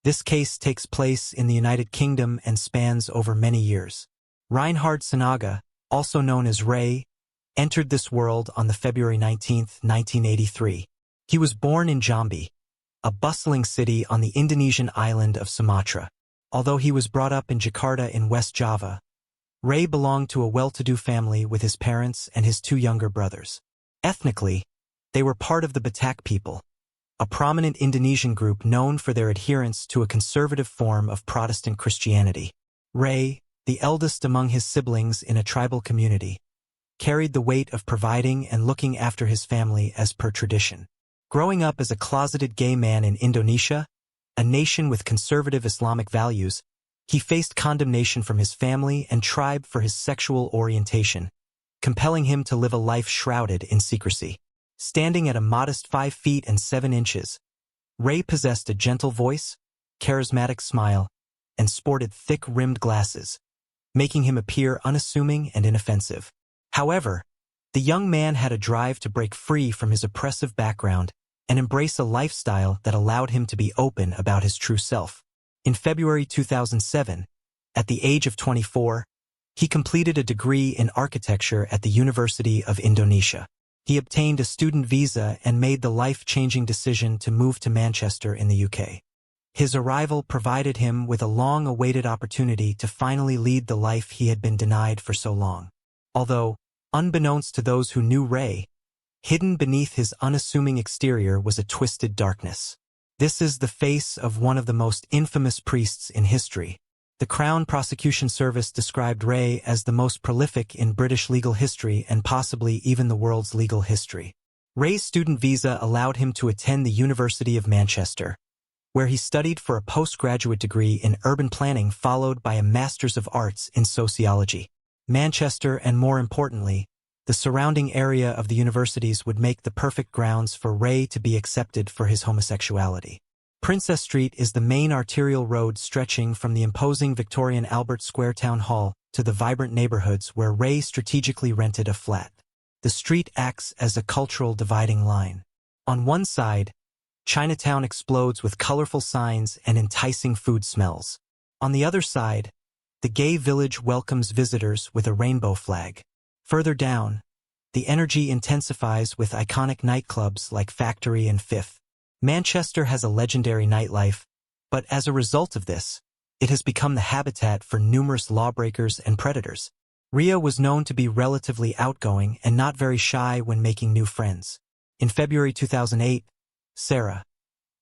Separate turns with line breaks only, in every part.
This case takes place in the United Kingdom and spans over many years. Reinhard Sanaga, also known as Ray, entered this world on February 19, 1983. He was born in Jambi, a bustling city on the Indonesian island of Sumatra. Although he was brought up in Jakarta in West Java, Ray belonged to a well-to-do family with his parents and his two younger brothers. Ethnically, they were part of the Batak people, a prominent Indonesian group known for their adherence to a conservative form of Protestant Christianity. Ray, the eldest among his siblings in a tribal community, carried the weight of providing and looking after his family as per tradition. Growing up as a closeted gay man in Indonesia, a nation with conservative Islamic values, he faced condemnation from his family and tribe for his sexual orientation, compelling him to live a life shrouded in secrecy. Standing at a modest 5 feet and 7 inches, Ray possessed a gentle voice, charismatic smile, and sported thick-rimmed glasses, making him appear unassuming and inoffensive. However, the young man had a drive to break free from his oppressive background and embrace a lifestyle that allowed him to be open about his true self. In February 2007, at the age of 24, he completed a degree in architecture at the University of Indonesia. He obtained a student visa and made the life-changing decision to move to Manchester in the UK. His arrival provided him with a long-awaited opportunity to finally lead the life he had been denied for so long. Although, unbeknownst to those who knew Ray, hidden beneath his unassuming exterior was a twisted darkness. This is the face of one of the most infamous priests in history. The Crown Prosecution Service described Ray as the most prolific in British legal history and possibly even the world's legal history. Ray's student visa allowed him to attend the University of Manchester, where he studied for a postgraduate degree in urban planning followed by a Master's of Arts in sociology. Manchester, and more importantly, the surrounding area of the universities would make the perfect grounds for Ray to be accepted for his homosexuality. Princess Street is the main arterial road stretching from the imposing Victorian Albert Square Town Hall to the vibrant neighborhoods where Ray strategically rented a flat. The street acts as a cultural dividing line. On one side, Chinatown explodes with colorful signs and enticing food smells. On the other side, the gay village welcomes visitors with a rainbow flag. Further down, the energy intensifies with iconic nightclubs like Factory and Fifth. Manchester has a legendary nightlife, but as a result of this, it has become the habitat for numerous lawbreakers and predators. Ria was known to be relatively outgoing and not very shy when making new friends. In February 2008, Sarah,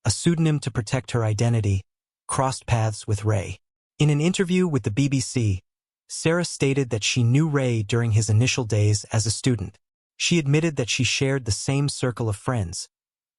a pseudonym to protect her identity, crossed paths with Ray. In an interview with the BBC, Sarah stated that she knew Ray during his initial days as a student. She admitted that she shared the same circle of friends,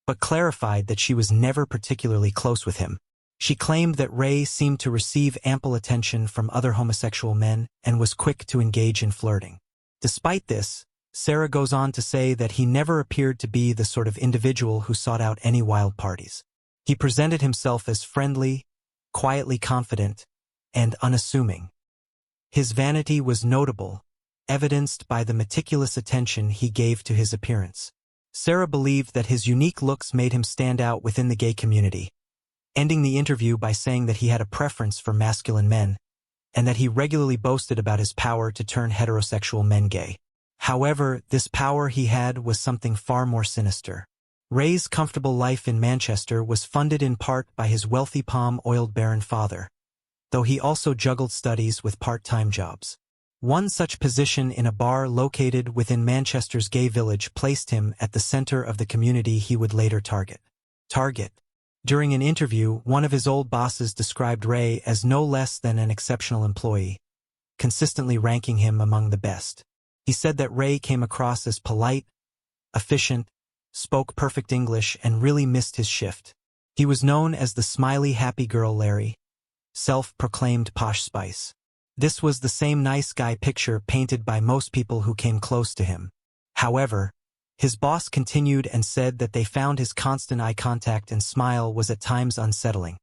but clarified that she was never particularly close with him. She claimed that Ray seemed to receive ample attention from other homosexual men and was quick to engage in flirting. Despite this, Sarah goes on to say that he never appeared to be the sort of individual who sought out any wild parties. He presented himself as friendly, quietly confident, and unassuming. His vanity was notable, evidenced by the meticulous attention he gave to his appearance. Sarah believed that his unique looks made him stand out within the gay community, ending the interview by saying that he had a preference for masculine men, and that he regularly boasted about his power to turn heterosexual men gay. However, this power he had was something far more sinister. Ray's comfortable life in Manchester was funded in part by his wealthy palm-oiled baron father, though he also juggled studies with part-time jobs. One such position in a bar located within Manchester's gay village placed him at the center of the community he would later target. During an interview, one of his old bosses described Ray as no less than an exceptional employee, consistently ranking him among the best. He said that Ray came across as polite, efficient, spoke perfect English, and really missed his shift. He was known as the smiley happy girl Larry, self-proclaimed posh spice. This was the same nice guy picture painted by most people who came close to him. However, his boss continued and said that they found his constant eye contact and smile was at times unsettling,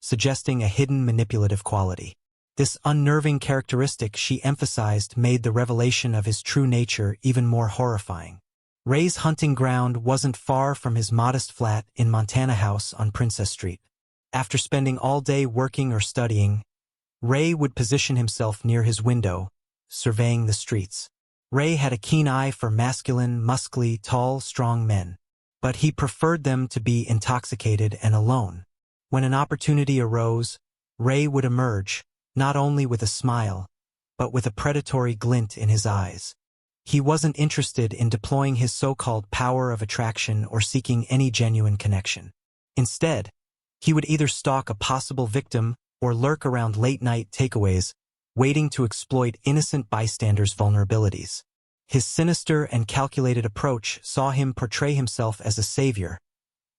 suggesting a hidden manipulative quality. This unnerving characteristic, she emphasized, made the revelation of his true nature even more horrifying. Ray's hunting ground wasn't far from his modest flat in Montana House on Princess Street. After spending all day working or studying, Ray would position himself near his window, surveying the streets. Ray had a keen eye for masculine, muscly, tall, strong men, but he preferred them to be intoxicated and alone. When an opportunity arose, Ray would emerge, not only with a smile, but with a predatory glint in his eyes. He wasn't interested in deploying his so-called power of attraction or seeking any genuine connection. Instead, he would either stalk a possible victim or lurk around late-night takeaways, waiting to exploit innocent bystanders' vulnerabilities. His sinister and calculated approach saw him portray himself as a savior,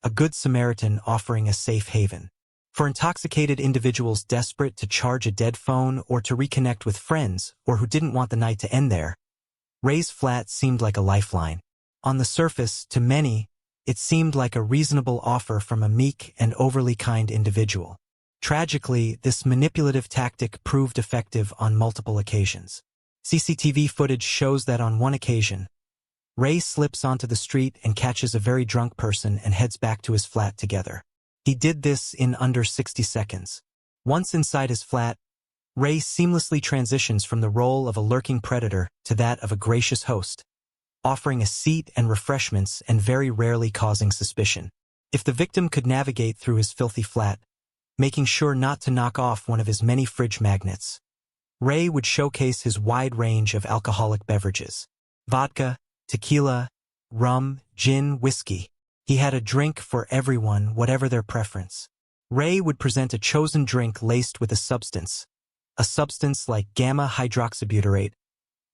a good Samaritan offering a safe haven. For intoxicated individuals desperate to charge a dead phone or to reconnect with friends or who didn't want the night to end there, Ray's flat seemed like a lifeline. On the surface, to many, it seemed like a reasonable offer from a meek and overly kind individual. Tragically, this manipulative tactic proved effective on multiple occasions. CCTV footage shows that on one occasion, Ray slips onto the street and catches a very drunk person and heads back to his flat together. He did this in under 60 seconds. Once inside his flat, Ray seamlessly transitions from the role of a lurking predator to that of a gracious host, offering a seat and refreshments and very rarely causing suspicion. If the victim could navigate through his filthy flat, making sure not to knock off one of his many fridge magnets, Ray would showcase his wide range of alcoholic beverages: vodka, tequila, rum, gin, whiskey. He had a drink for everyone, whatever their preference. Ray would present a chosen drink laced with a substance like gamma-hydroxybutyrate,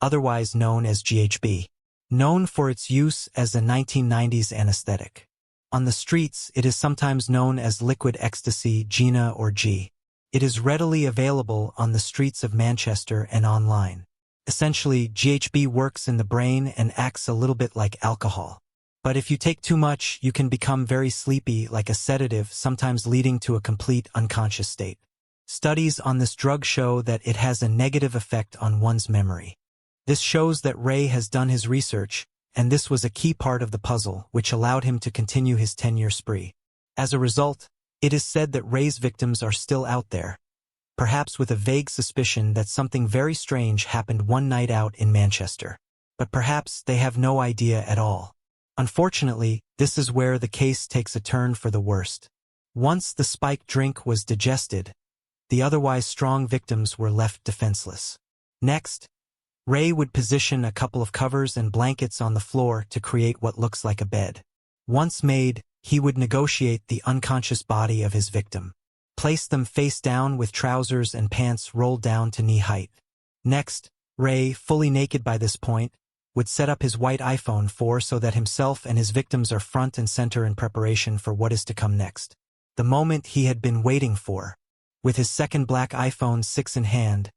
otherwise known as GHB, known for its use as a 1990s anesthetic. On the streets, it is sometimes known as liquid ecstasy, GINA or G. It is readily available on the streets of Manchester and online. Essentially, GHB works in the brain and acts a little bit like alcohol. But if you take too much, you can become very sleepy, like a sedative, sometimes leading to a complete unconscious state. Studies on this drug show that it has a negative effect on one's memory. This shows that Ray has done his research, and this was a key part of the puzzle, which allowed him to continue his 10-year spree. As a result, it is said that Ray's victims are still out there, perhaps with a vague suspicion that something very strange happened one night out in Manchester. But perhaps they have no idea at all. Unfortunately, this is where the case takes a turn for the worst. Once the spiked drink was digested, the otherwise strong victims were left defenseless. Next, Ray would position a couple of covers and blankets on the floor to create what looks like a bed. Once made, he would negotiate the unconscious body of his victim. Place them face down with trousers and pants rolled down to knee height. Next, Ray, fully naked by this point, would set up his white iPhone 4 so that himself and his victims are front and center in preparation for what is to come next. The moment he had been waiting for. With his second black iPhone 6 in hand,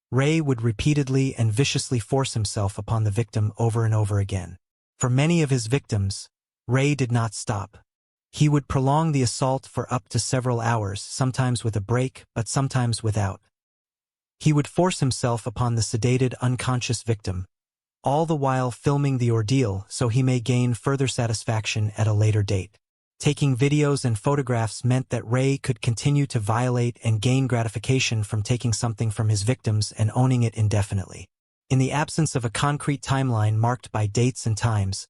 Ray would repeatedly and viciously force himself upon the victim over and over again. For many of his victims, Ray did not stop. He would prolong the assault for up to several hours, sometimes with a break, but sometimes without. He would force himself upon the sedated, unconscious victim, all the while filming the ordeal so he may gain further satisfaction at a later date. Taking videos and photographs meant that Ray could continue to violate and gain gratification from taking something from his victims and owning it indefinitely. In the absence of a concrete timeline marked by dates and times,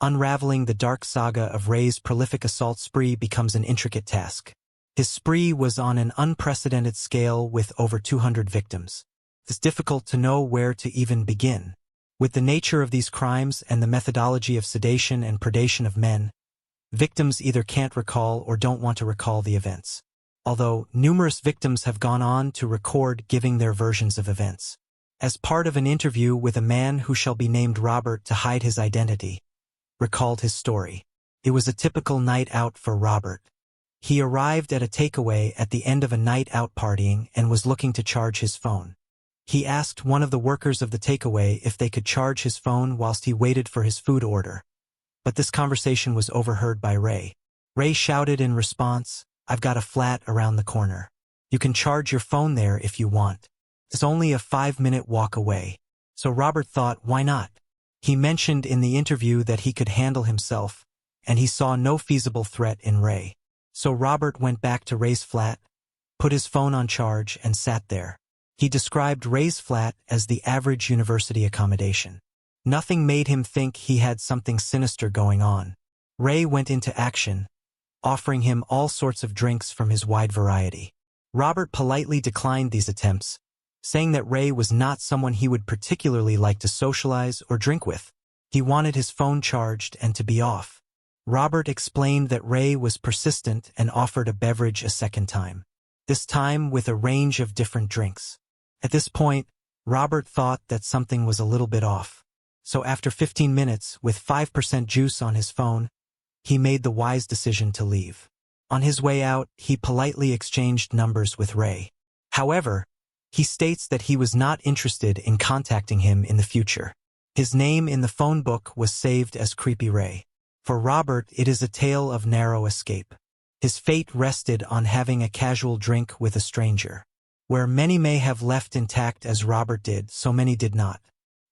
unraveling the dark saga of Ray's prolific assault spree becomes an intricate task. His spree was on an unprecedented scale with over 200 victims. It's difficult to know where to even begin. With the nature of these crimes and the methodology of sedation and predation of men, victims either can't recall or don't want to recall the events. Although numerous victims have gone on to record giving their versions of events. As part of an interview with a man who shall be named Robert to hide his identity, recalled his story. It was a typical night out for Robert. He arrived at a takeaway at the end of a night out partying and was looking to charge his phone. He asked one of the workers of the takeaway if they could charge his phone whilst he waited for his food order. But this conversation was overheard by Ray. Ray shouted in response, "I've got a flat around the corner. You can charge your phone there if you want. It's only a 5-minute walk away." So Robert thought, why not? He mentioned in the interview that he could handle himself, and he saw no feasible threat in Ray. So Robert went back to Ray's flat, put his phone on charge, and sat there. He described Ray's flat as the average university accommodation. Nothing made him think he had something sinister going on. Ray went into action, offering him all sorts of drinks from his wide variety. Robert politely declined these attempts, saying that Ray was not someone he would particularly like to socialize or drink with. He wanted his phone charged and to be off. Robert explained that Ray was persistent and offered a beverage a second time, this time with a range of different drinks. At this point, Robert thought that something was a little bit off. So after 15 minutes, with 5% juice on his phone, he made the wise decision to leave. On his way out, he politely exchanged numbers with Ray. However, he states that he was not interested in contacting him in the future. His name in the phone book was saved as Creepy Ray. For Robert, it is a tale of narrow escape. His fate rested on having a casual drink with a stranger. Where many may have left intact as Robert did, so many did not.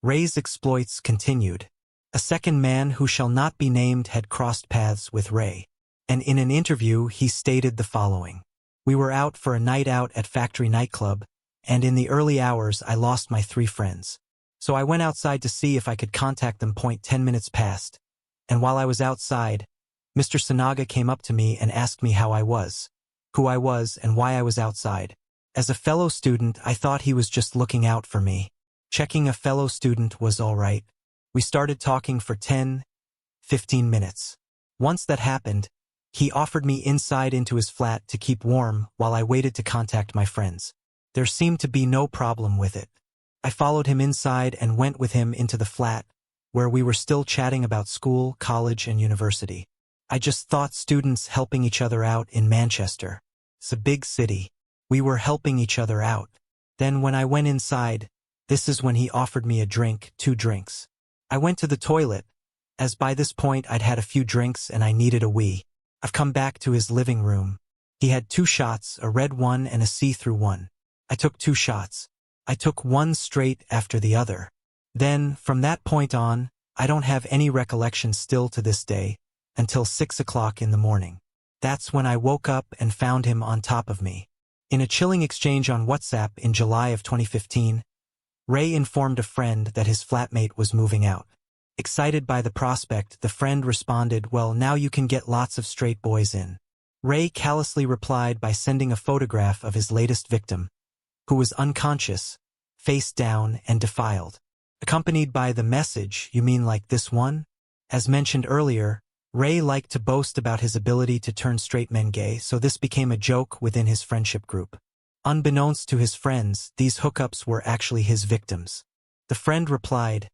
Ray's exploits continued. A second man who shall not be named had crossed paths with Ray, and in an interview he stated the following. We were out for a night out at Factory nightclub, and in the early hours I lost my 3 friends. So I went outside to see if I could contact them. 10 minutes passed, and while I was outside, Mr. Sanaga came up to me and asked me how I was, who I was, and why I was outside. As a fellow student, I thought he was just looking out for me. Checking a fellow student was all right. We started talking for 10, 15 minutes. Once that happened, he offered me inside into his flat to keep warm while I waited to contact my friends. There seemed to be no problem with it. I followed him inside and went with him into the flat, where we were still chatting about school, college, and university. I just thought students helping each other out in Manchester. It's a big city. We were helping each other out. Then when I went inside, this is when he offered me a drink, 2 drinks. I went to the toilet, as by this point I'd had a few drinks and I needed a wee. I've come back to his living room. He had 2 shots, a red one and a see-through one. I took 2 shots. I took one straight after the other. Then, from that point on, I don't have any recollection still to this day, until 6 o'clock in the morning. That's when I woke up and found him on top of me. In a chilling exchange on WhatsApp in July of 2015, Ray informed a friend that his flatmate was moving out. Excited by the prospect, the friend responded, "Well, now you can get lots of straight boys in." Ray callously replied by sending a photograph of his latest victim, who was unconscious, face down, and defiled, accompanied by the message, "You mean like this one?" As mentioned earlier, Ray liked to boast about his ability to turn straight men gay, so this became a joke within his friendship group. Unbeknownst to his friends, these hookups were actually his victims. The friend replied,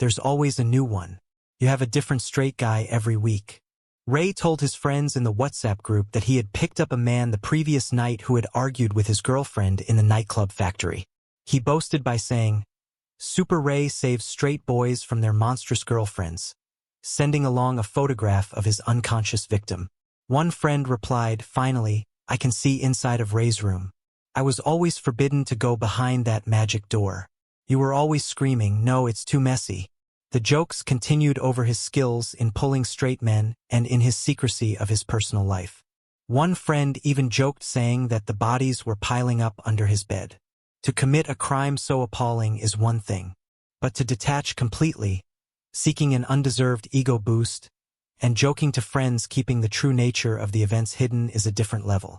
"There's always a new one. You have a different straight guy every week." Ray told his friends in the WhatsApp group that he had picked up a man the previous night who had argued with his girlfriend in the nightclub Factory. He boasted by saying, "Super Ray saves straight boys from their monstrous girlfriends," sending along a photograph of his unconscious victim. One friend replied, "Finally, I can see inside of Ray's room. I was always forbidden to go behind that magic door. You were always screaming, 'No, it's too messy.'" The jokes continued over his skills in pulling straight men and in his secrecy of his personal life. One friend even joked saying that the bodies were piling up under his bed. To commit a crime so appalling is one thing, but to detach completely, seeking an undeserved ego boost, and joking to friends keeping the true nature of the events hidden is a different level.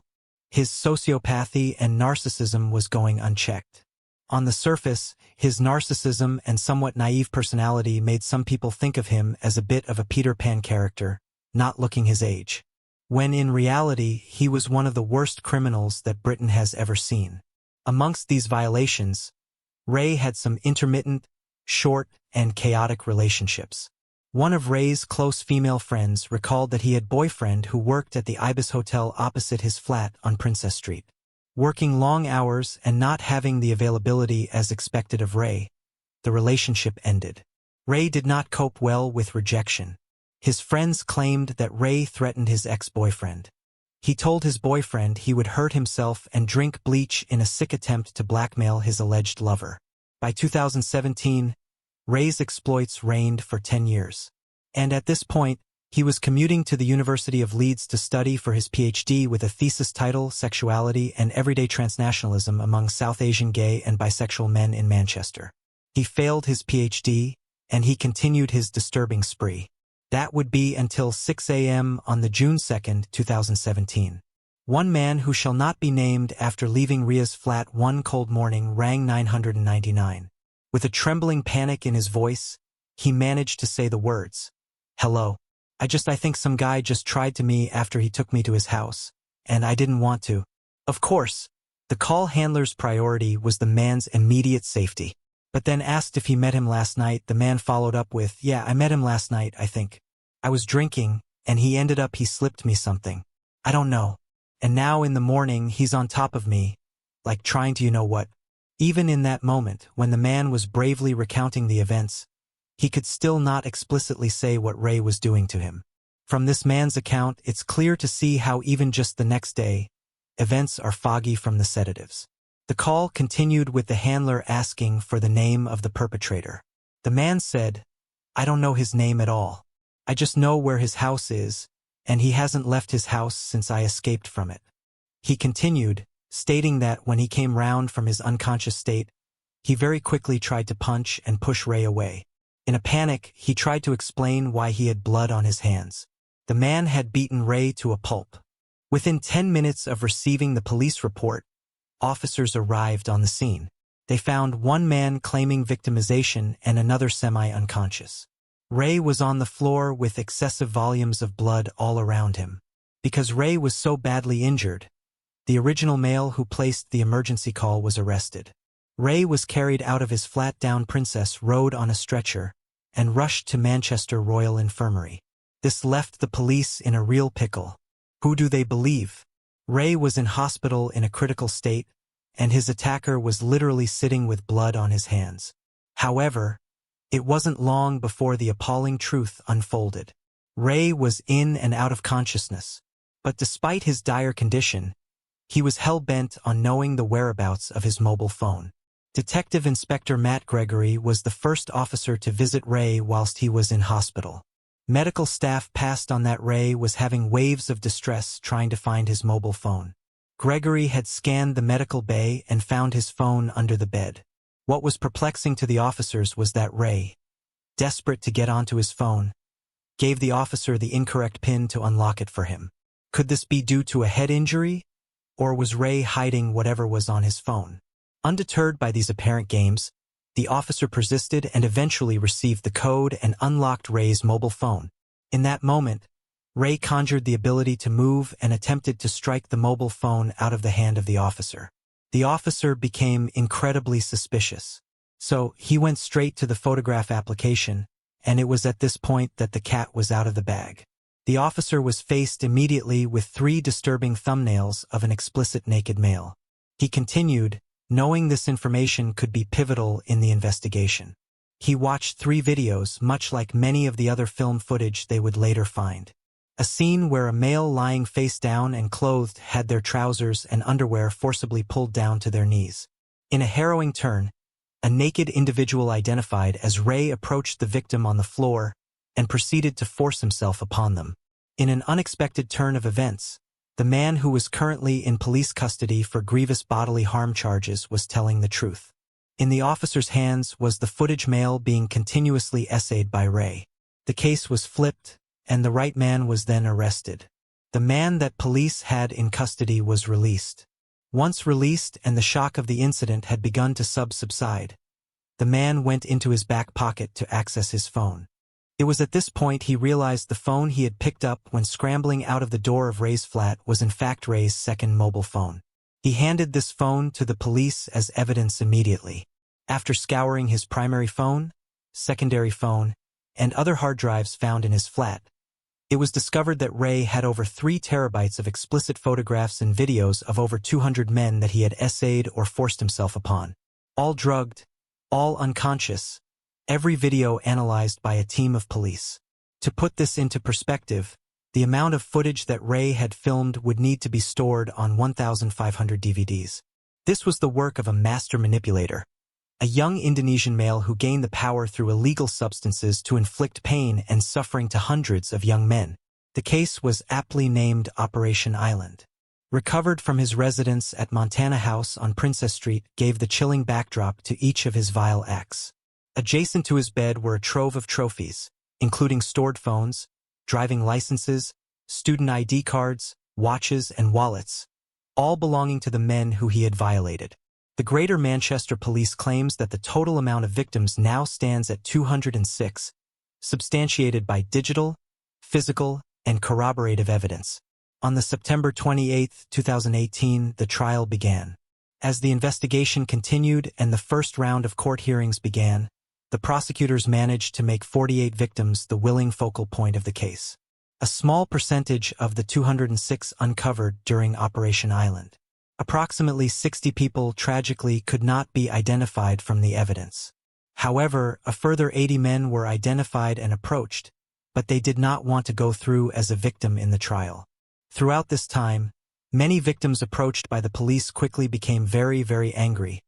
His sociopathy and narcissism was going unchecked. On the surface, his narcissism and somewhat naive personality made some people think of him as a bit of a Peter Pan character, not looking his age, when in reality he was one of the worst criminals that Britain has ever seen. Amongst these violations, Ray had some intermittent, short, and chaotic relationships. One of Ray's close female friends recalled that he had a boyfriend who worked at the Ibis Hotel opposite his flat on Princess Street. Working long hours and not having the availability as expected of Ray, the relationship ended. Ray did not cope well with rejection. His friends claimed that Ray threatened his ex-boyfriend. He told his boyfriend he would hurt himself and drink bleach in a sick attempt to blackmail his alleged lover. By 2017, Ray's exploits reigned for 10 years. And at this point, He was commuting to the University of Leeds to study for his PhD with a thesis title, Sexuality and Everyday Transnationalism Among South Asian Gay and Bisexual Men in Manchester. He failed his PhD, and he continued his disturbing spree. That would be until 6 a.m. on the June 2, 2017. One man who shall not be named after leaving Ria's flat one cold morning rang 999. With a trembling panic in his voice, he managed to say the words, "Hello. I think some guy just tried to me after he took me to his house, and I didn't want to." Of course, the call handler's priority was the man's immediate safety. But then asked if he met him last night, the man followed up with, "Yeah, I met him last night, I think. I was drinking, and he slipped me something. I don't know. And now in the morning he's on top of me, like trying to you-know-what." Even in that moment, when the man was bravely recounting the events, he could still not explicitly say what Ray was doing to him. From this man's account, it's clear to see how even just the next day, events are foggy from the sedatives. The call continued with the handler asking for the name of the perpetrator. The man said, "I don't know his name at all. I just know where his house is, and he hasn't left his house since I escaped from it." He continued, stating that when he came round from his unconscious state, he very quickly tried to punch and push Ray away. In a panic, he tried to explain why he had blood on his hands. The man had beaten Ray to a pulp. Within 10 minutes of receiving the police report, officers arrived on the scene. They found one man claiming victimization and another semi-unconscious. Ray was on the floor with excessive volumes of blood all around him. Because Ray was so badly injured, the original male who placed the emergency call was arrested. Ray was carried out of his flat down Princess Road on a stretcher and rushed to Manchester Royal Infirmary. This left the police in a real pickle. Who do they believe? Ray was in hospital in a critical state, and his attacker was literally sitting with blood on his hands. However, it wasn't long before the appalling truth unfolded. Ray was in and out of consciousness, but despite his dire condition, he was hell-bent on knowing the whereabouts of his mobile phone. Detective Inspector Matt Gregory was the first officer to visit Ray whilst he was in hospital. Medical staff passed on that Ray was having waves of distress trying to find his mobile phone. Gregory had scanned the medical bay and found his phone under the bed. What was perplexing to the officers was that Ray, desperate to get onto his phone, gave the officer the incorrect PIN to unlock it for him. Could this be due to a head injury? Or was Ray hiding whatever was on his phone? Undeterred by these apparent games, the officer persisted and eventually received the code and unlocked Ray's mobile phone. In that moment, Ray conjured the ability to move and attempted to strike the mobile phone out of the hand of the officer. The officer became incredibly suspicious. So he went straight to the photograph application, and it was at this point that the cat was out of the bag. The officer was faced immediately with 3 disturbing thumbnails of an explicit naked male. He continued, knowing this information could be pivotal in the investigation. He watched 3 videos, much like many of the other film footage they would later find. A scene where a male lying face down and clothed had their trousers and underwear forcibly pulled down to their knees. In a harrowing turn, a naked individual identified as Ray approached the victim on the floor and proceeded to force himself upon them. In an unexpected turn of events, the man who was currently in police custody for grievous bodily harm charges was telling the truth. In the officer's hands was the footage mail being continuously essayed by Ray. The case was flipped, and the right man was then arrested. The man that police had in custody was released. Once released and the shock of the incident had begun to subside, the man went into his back pocket to access his phone. It was at this point he realized the phone he had picked up when scrambling out of the door of Ray's flat was in fact Ray's second mobile phone. He handed this phone to the police as evidence immediately. After scouring his primary phone, secondary phone, and other hard drives found in his flat, it was discovered that Ray had over 3 terabytes of explicit photographs and videos of over 200 men that he had essayed or forced himself upon. All drugged, all unconscious, every video analyzed by a team of police. To put this into perspective, the amount of footage that Ray had filmed would need to be stored on 1,500 DVDs. This was the work of a master manipulator, a young Indonesian male who gained the power through illegal substances to inflict pain and suffering to hundreds of young men. The case was aptly named Operation Island. Recovered from his residence at Montana House on Princess Street gave the chilling backdrop to each of his vile acts. Adjacent to his bed were a trove of trophies, including stored phones, driving licenses, student ID cards, watches, and wallets, all belonging to the men who he had violated. The Greater Manchester Police claims that the total amount of victims now stands at 206, substantiated by digital, physical, and corroborative evidence. On the September 28, 2018, the trial began. As the investigation continued and the first round of court hearings began, the prosecutors managed to make 48 victims the willing focal point of the case. A small percentage of the 206 uncovered during Operation Island. Approximately 60 people tragically could not be identified from the evidence. However, a further 80 men were identified and approached, but they did not want to go through as a victim in the trial. Throughout this time, many victims approached by the police quickly became very, very angry,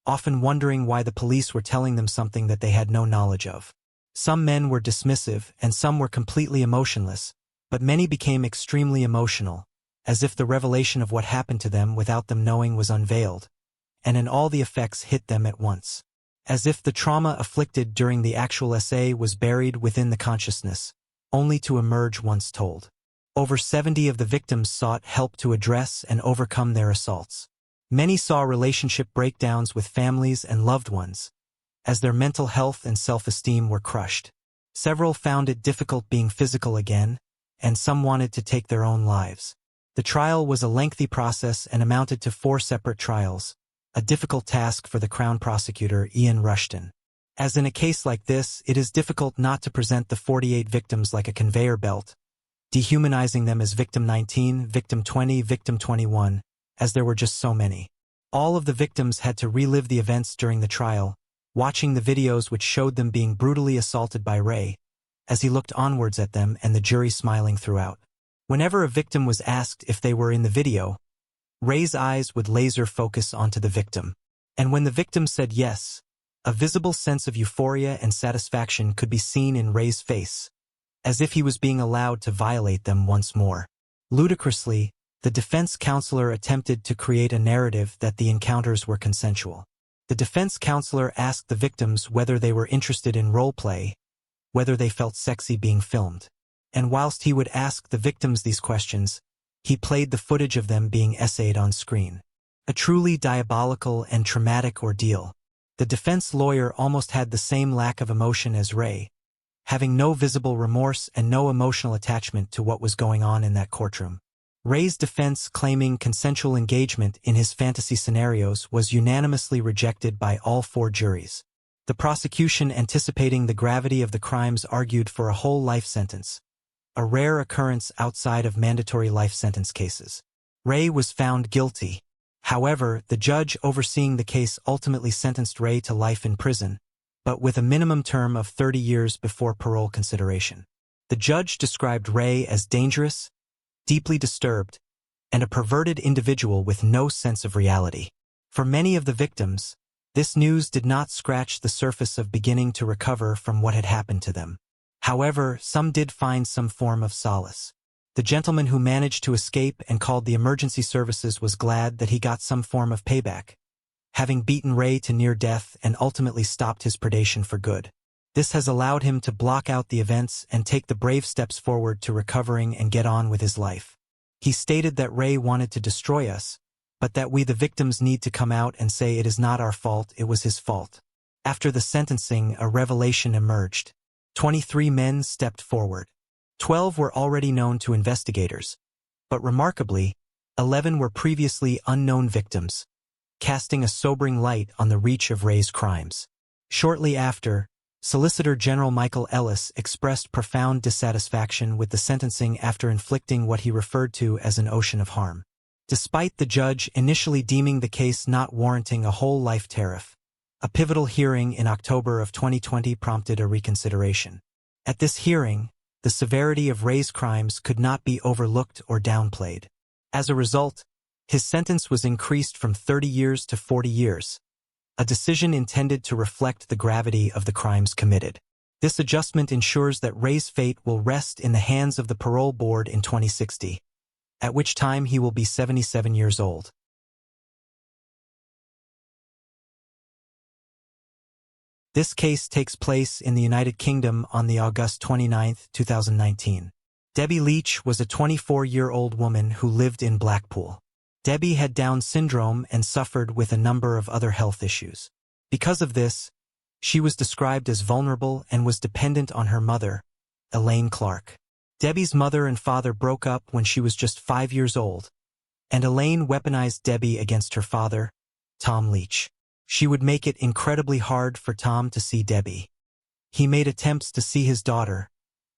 often wondering why the police were telling them something that they had no knowledge of. Some men were dismissive and some were completely emotionless, but many became extremely emotional, as if the revelation of what happened to them without them knowing was unveiled, and all the effects hit them at once. As if the trauma afflicted during the actual essay was buried within the consciousness, only to emerge once told. Over 70 of the victims sought help to address and overcome their assaults. Many saw relationship breakdowns with families and loved ones, as their mental health and self-esteem were crushed. Several found it difficult being physical again, and some wanted to take their own lives. The trial was a lengthy process and amounted to 4 separate trials, a difficult task for the Crown Prosecutor Ian Rushton. As in a case like this, it is difficult not to present the 48 victims like a conveyor belt, dehumanizing them as Victim 19, Victim 20, Victim 21, as there were just so many. All of the victims had to relive the events during the trial, watching the videos which showed them being brutally assaulted by Ray, as he looked onwards at them and the jury smiling throughout. Whenever a victim was asked if they were in the video, Ray's eyes would laser focus onto the victim. And when the victim said yes, a visible sense of euphoria and satisfaction could be seen in Ray's face, as if he was being allowed to violate them once more. Ludicrously, the defense counselor attempted to create a narrative that the encounters were consensual. The defense counselor asked the victims whether they were interested in role play, whether they felt sexy being filmed. And whilst he would ask the victims these questions, he played the footage of them being essayed on screen. A truly diabolical and traumatic ordeal. The defense lawyer almost had the same lack of emotion as Ray, having no visible remorse and no emotional attachment to what was going on in that courtroom. Ray's defense claiming consensual engagement in his fantasy scenarios was unanimously rejected by all 4 juries. The prosecution, anticipating the gravity of the crimes, argued for a whole life sentence, a rare occurrence outside of mandatory life sentence cases. Ray was found guilty. However, the judge overseeing the case ultimately sentenced Ray to life in prison, but with a minimum term of 30 years before parole consideration. The judge described Ray as dangerous, deeply disturbed, and a perverted individual with no sense of reality. For many of the victims, this news did not scratch the surface of beginning to recover from what had happened to them. However, some did find some form of solace. The gentleman who managed to escape and called the emergency services was glad that he got some form of payback, having beaten Ray to near death and ultimately stopped his predation for good. This has allowed him to block out the events and take the brave steps forward to recovering and get on with his life. He stated that Ray wanted to destroy us, but that we the victims need to come out and say it is not our fault, it was his fault. After the sentencing, a revelation emerged. 23 men stepped forward. 12 were already known to investigators, but remarkably, 11 were previously unknown victims, casting a sobering light on the reach of Ray's crimes. Shortly after, Solicitor General Michael Ellis expressed profound dissatisfaction with the sentencing after inflicting what he referred to as an ocean of harm. Despite the judge initially deeming the case not warranting a whole life tariff, a pivotal hearing in October of 2020 prompted a reconsideration. At this hearing, the severity of Ray's crimes could not be overlooked or downplayed. As a result, his sentence was increased from 30 years to 40 years, a decision intended to reflect the gravity of the crimes committed. This adjustment ensures that Ray's fate will rest in the hands of the parole board in 2060, at which time he will be 77 years old. This case takes place in the United Kingdom on the August 29, 2019. Debbie Leach was a 24-year-old woman who lived in Blackpool. Debbie had Down syndrome and suffered with a number of other health issues. Because of this, she was described as vulnerable and was dependent on her mother, Elaine Clark. Debbie's mother and father broke up when she was just 5 years old, and Elaine weaponized Debbie against her father, Tom Leach. She would make it incredibly hard for Tom to see Debbie. He made attempts to see his daughter,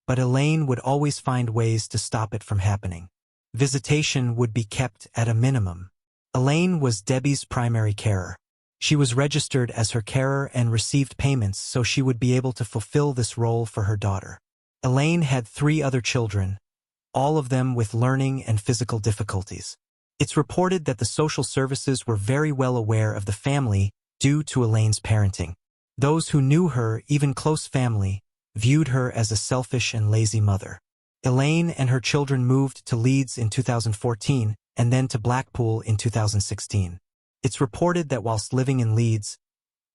but Elaine would always find ways to stop it from happening. Visitation would be kept at a minimum. Elaine was Debbie's primary carer. She was registered as her carer and received payments so she would be able to fulfill this role for her daughter. Elaine had 3 other children, all of them with learning and physical difficulties. It's reported that the social services were very well aware of the family due to Elaine's parenting. Those who knew her, even close family, viewed her as a selfish and lazy mother. Elaine and her children moved to Leeds in 2014 and then to Blackpool in 2016. It's reported that whilst living in Leeds,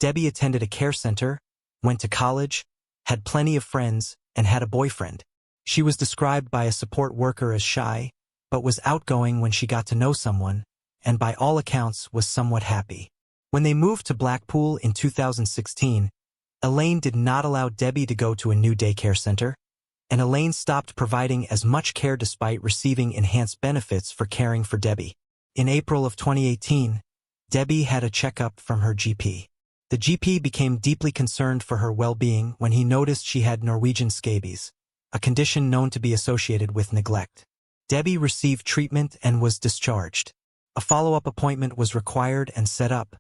Debbie attended a care center, went to college, had plenty of friends, and had a boyfriend. She was described by a support worker as shy, but was outgoing when she got to know someone, and by all accounts was somewhat happy. When they moved to Blackpool in 2016, Elaine did not allow Debbie to go to a new daycare center, and Elaine stopped providing as much care despite receiving enhanced benefits for caring for Debbie. In April of 2018, Debbie had a checkup from her GP. The GP became deeply concerned for her well-being when he noticed she had Norwegian scabies, a condition known to be associated with neglect. Debbie received treatment and was discharged. A follow-up appointment was required and set up,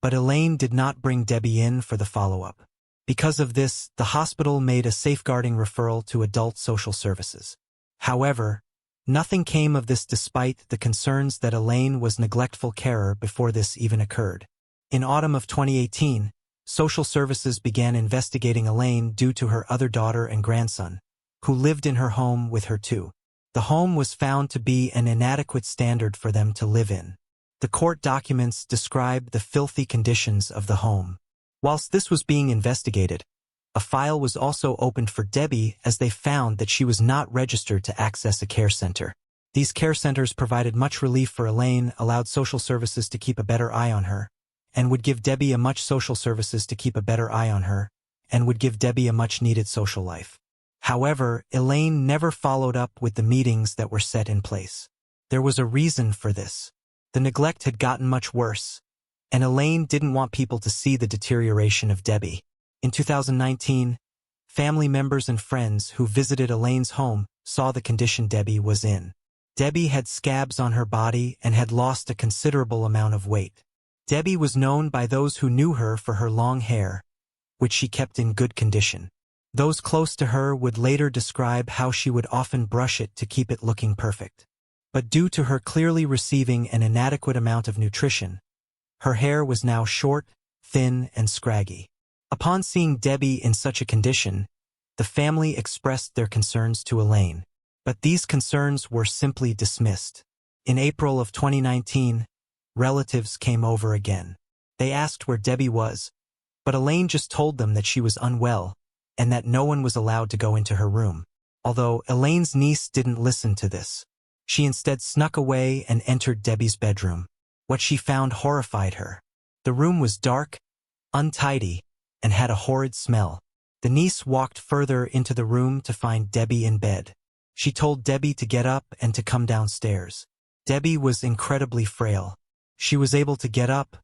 but Elaine did not bring Debbie in for the follow-up. Because of this, the hospital made a safeguarding referral to adult social services. However, nothing came of this despite the concerns that Elaine was neglectful carer before this even occurred. In autumn of 2018, social services began investigating Elaine due to her other daughter and grandson, who lived in her home with her too. The home was found to be an inadequate standard for them to live in. The court documents describe the filthy conditions of the home. Whilst this was being investigated, a file was also opened for Debbie as they found that she was not registered to access a care center. These care centers provided much relief for Elaine, allowed social services to keep a better eye on her, and would give Debbie a much needed social life. However, Elaine never followed up with the meetings that were set in place. There was a reason for this. The neglect had gotten much worse, and Elaine didn't want people to see the deterioration of Debbie. In 2019, family members and friends who visited Elaine's home saw the condition Debbie was in. Debbie had scabs on her body and had lost a considerable amount of weight. Debbie was known by those who knew her for her long hair, which she kept in good condition. Those close to her would later describe how she would often brush it to keep it looking perfect. But due to her clearly receiving an inadequate amount of nutrition, her hair was now short, thin, and scraggy. Upon seeing Debbie in such a condition, the family expressed their concerns to Elaine, but these concerns were simply dismissed. In April of 2019, relatives came over again. They asked where Debbie was, but Elaine just told them that she was unwell and that no one was allowed to go into her room. Although Elaine's niece didn't listen to this. She instead snuck away and entered Debbie's bedroom. What she found horrified her. The room was dark, untidy, and had a horrid smell. The niece walked further into the room to find Debbie in bed. She told Debbie to get up and to come downstairs. Debbie was incredibly frail. She was able to get up,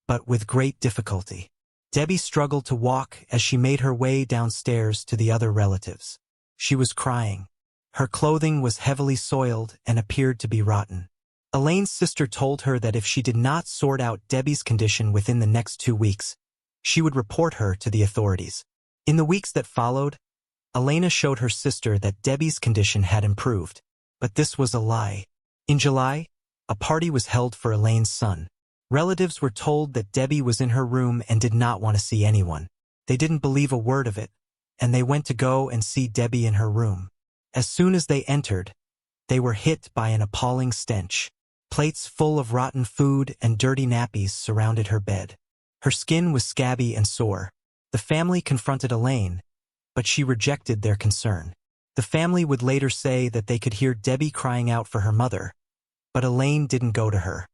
but with great difficulty. Debbie struggled to walk as she made her way downstairs to the other relatives. She was crying. Her clothing was heavily soiled and appeared to be rotten. Elaine's sister told her that if she did not sort out Debbie's condition within the next 2 weeks, she would report her to the authorities. In the weeks that followed, Elena showed her sister that Debbie's condition had improved, but this was a lie. In July, a party was held for Elaine's son. Relatives were told that Debbie was in her room and did not want to see anyone. They didn't believe a word of it, and they went to go and see Debbie in her room. As soon as they entered, they were hit by an appalling stench. Plates full of rotten food and dirty nappies surrounded her bed. Her skin was scabby and sore. The family confronted Elaine, but she rejected their concern. The family would later say that they could hear Debbie crying out for her mother, but Elaine didn't go to her.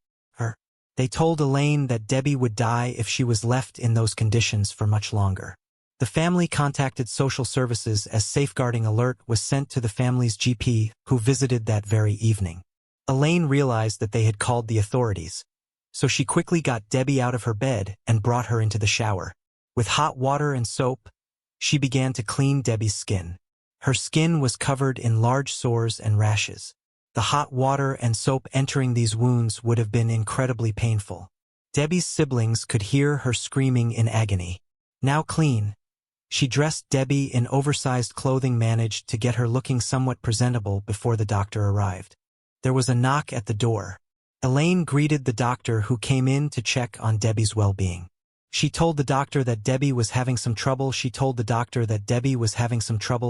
They told Elaine that Debbie would die if she was left in those conditions for much longer. The family contacted social services as safeguarding alert was sent to the family's GP, who visited that very evening. Elaine realized that they had called the authorities, so she quickly got Debbie out of her bed and brought her into the shower. With hot water and soap, she began to clean Debbie's skin. Her skin was covered in large sores and rashes. The hot water and soap entering these wounds would have been incredibly painful. Debbie's siblings could hear her screaming in agony. Now clean, she dressed Debbie in oversized clothing, managed to get her looking somewhat presentable before the doctor arrived. There was a knock at the door. Elaine greeted the doctor, who came in to check on Debbie's well-being. She told the doctor that Debbie was having some trouble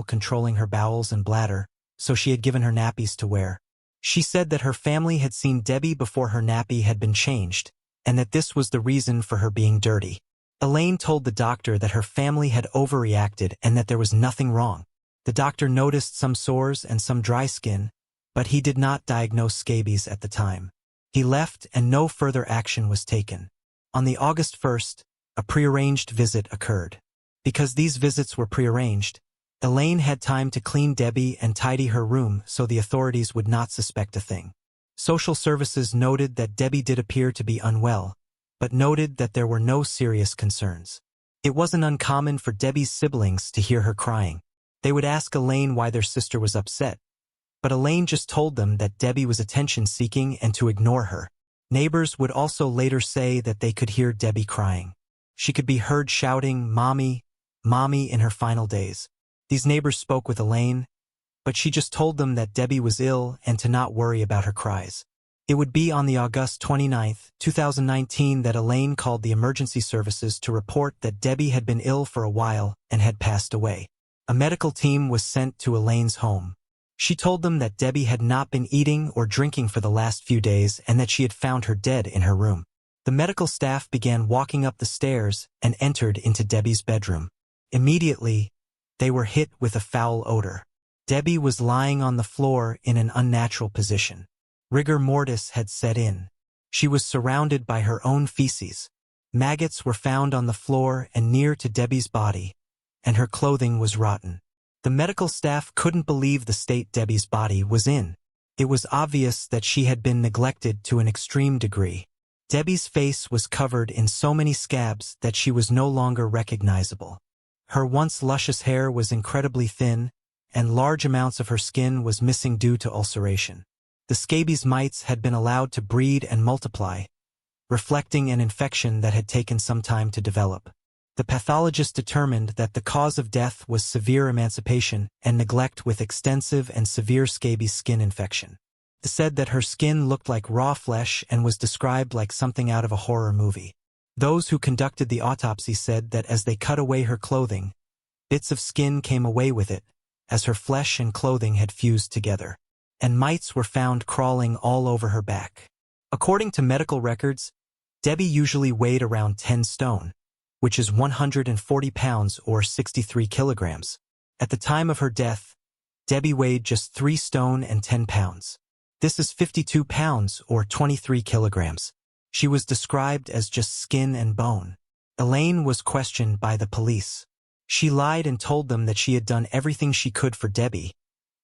controlling her bowels and bladder, so she had given her nappies to wear. She said that her family had seen Debbie before her nappy had been changed, and that this was the reason for her being dirty. Elaine told the doctor that her family had overreacted and that there was nothing wrong. The doctor noticed some sores and some dry skin, but he did not diagnose scabies at the time. He left and no further action was taken. On the August 1st, a prearranged visit occurred. Because these visits were prearranged, Elaine had time to clean Debbie and tidy her room so the authorities would not suspect a thing. Social services noted that Debbie did appear to be unwell, but noted that there were no serious concerns. It wasn't uncommon for Debbie's siblings to hear her crying. They would ask Elaine why their sister was upset, but Elaine just told them that Debbie was attention-seeking and to ignore her. Neighbors would also later say that they could hear Debbie crying. She could be heard shouting, "Mommy, Mommy," in her final days. These neighbors spoke with Elaine, but she just told them that Debbie was ill and to not worry about her cries. It would be on the August 29, 2019 that Elaine called the emergency services to report that Debbie had been ill for a while and had passed away. A medical team was sent to Elaine's home. She told them that Debbie had not been eating or drinking for the last few days and that she had found her dead in her room. The medical staff began walking up the stairs and entered into Debbie's bedroom. Immediately, they were hit with a foul odor. Debbie was lying on the floor in an unnatural position. Rigor mortis had set in. She was surrounded by her own feces. Maggots were found on the floor and near to Debbie's body, and her clothing was rotten. The medical staff couldn't believe the state Debbie's body was in. It was obvious that she had been neglected to an extreme degree. Debbie's face was covered in so many scabs that she was no longer recognizable. Her once luscious hair was incredibly thin, and large amounts of her skin was missing due to ulceration. The scabies mites had been allowed to breed and multiply, reflecting an infection that had taken some time to develop. The pathologist determined that the cause of death was severe emancipation and neglect with extensive and severe scabies skin infection. It said that her skin looked like raw flesh and was described like something out of a horror movie. Those who conducted the autopsy said that as they cut away her clothing, bits of skin came away with it, as her flesh and clothing had fused together, and mites were found crawling all over her back. According to medical records, Debbie usually weighed around 10 stone, which is 140 pounds or 63 kilograms. At the time of her death, Debbie weighed just 3 stone and 10 pounds. This is 52 pounds or 23 kilograms. She was described as just skin and bone. Elaine was questioned by the police. She lied and told them that she had done everything she could for Debbie,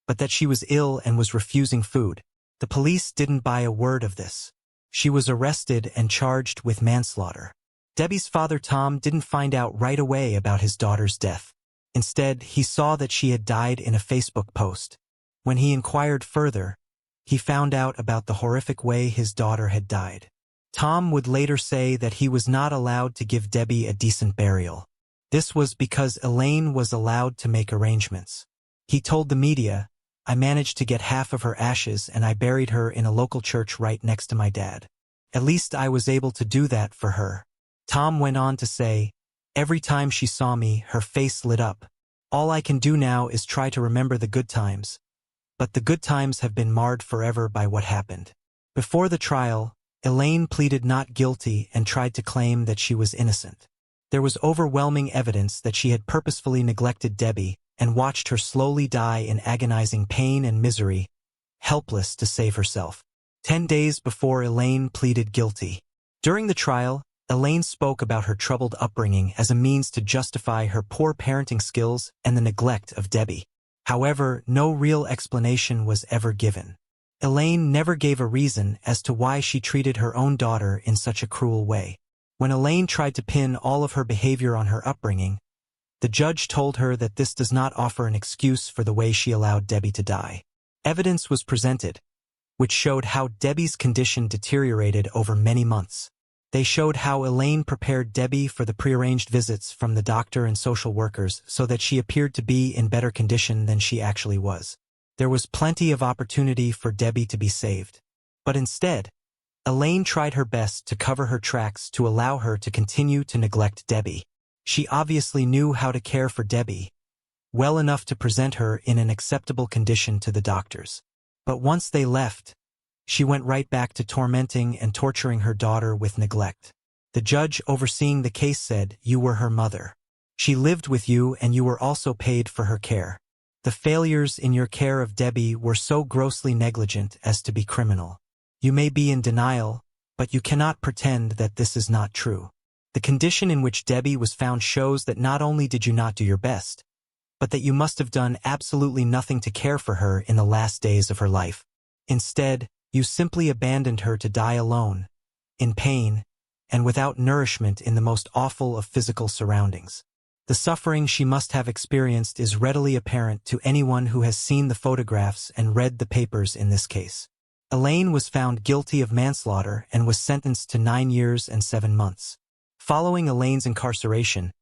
but that she was ill and was refusing food. The police didn't buy a word of this. She was arrested and charged with manslaughter. Debbie's father Tom didn't find out right away about his daughter's death. Instead, he saw that she had died in a Facebook post. When he inquired further, he found out about the horrific way his daughter had died. Tom would later say that he was not allowed to give Debbie a decent burial. This was because Elaine was allowed to make arrangements. He told the media, "I managed to get half of her ashes and I buried her in a local church right next to my dad." At least I was able to do that for her. Tom went on to say, every time she saw me, her face lit up. All I can do now is try to remember the good times. But the good times have been marred forever by what happened. Before the trial, Elaine pleaded not guilty and tried to claim that she was innocent. There was overwhelming evidence that she had purposefully neglected Debbie and watched her slowly die in agonizing pain and misery, helpless to save herself. 10 days before Elaine pleaded guilty. During the trial, Elaine spoke about her troubled upbringing as a means to justify her poor parenting skills and the neglect of Debbie. However, no real explanation was ever given. Elaine never gave a reason as to why she treated her own daughter in such a cruel way. When Elaine tried to pin all of her behavior on her upbringing, the judge told her that this does not offer an excuse for the way she allowed Debbie to die. Evidence was presented, which showed how Debbie's condition deteriorated over many months. They showed how Elaine prepared Debbie for the prearranged visits from the doctor and social workers so that she appeared to be in better condition than she actually was. There was plenty of opportunity for Debbie to be saved. But instead, Elaine tried her best to cover her tracks to allow her to continue to neglect Debbie. She obviously knew how to care for Debbie, well enough to present her in an acceptable condition to the doctors. But once they left, she went right back to tormenting and torturing her daughter with neglect. The judge overseeing the case said, "You were her mother. She lived with you and you were also paid for her care. The failures in your care of Debbie were so grossly negligent as to be criminal. You may be in denial, but you cannot pretend that this is not true. The condition in which Debbie was found shows that not only did you not do your best, but that you must have done absolutely nothing to care for her in the last days of her life. Instead, you simply abandoned her to die alone, in pain, and without nourishment in the most awful of physical surroundings. The suffering she must have experienced is readily apparent to anyone who has seen the photographs and read the papers in this case." Elaine was found guilty of manslaughter and was sentenced to 9 years and 7 months. Following Elaine's incarceration,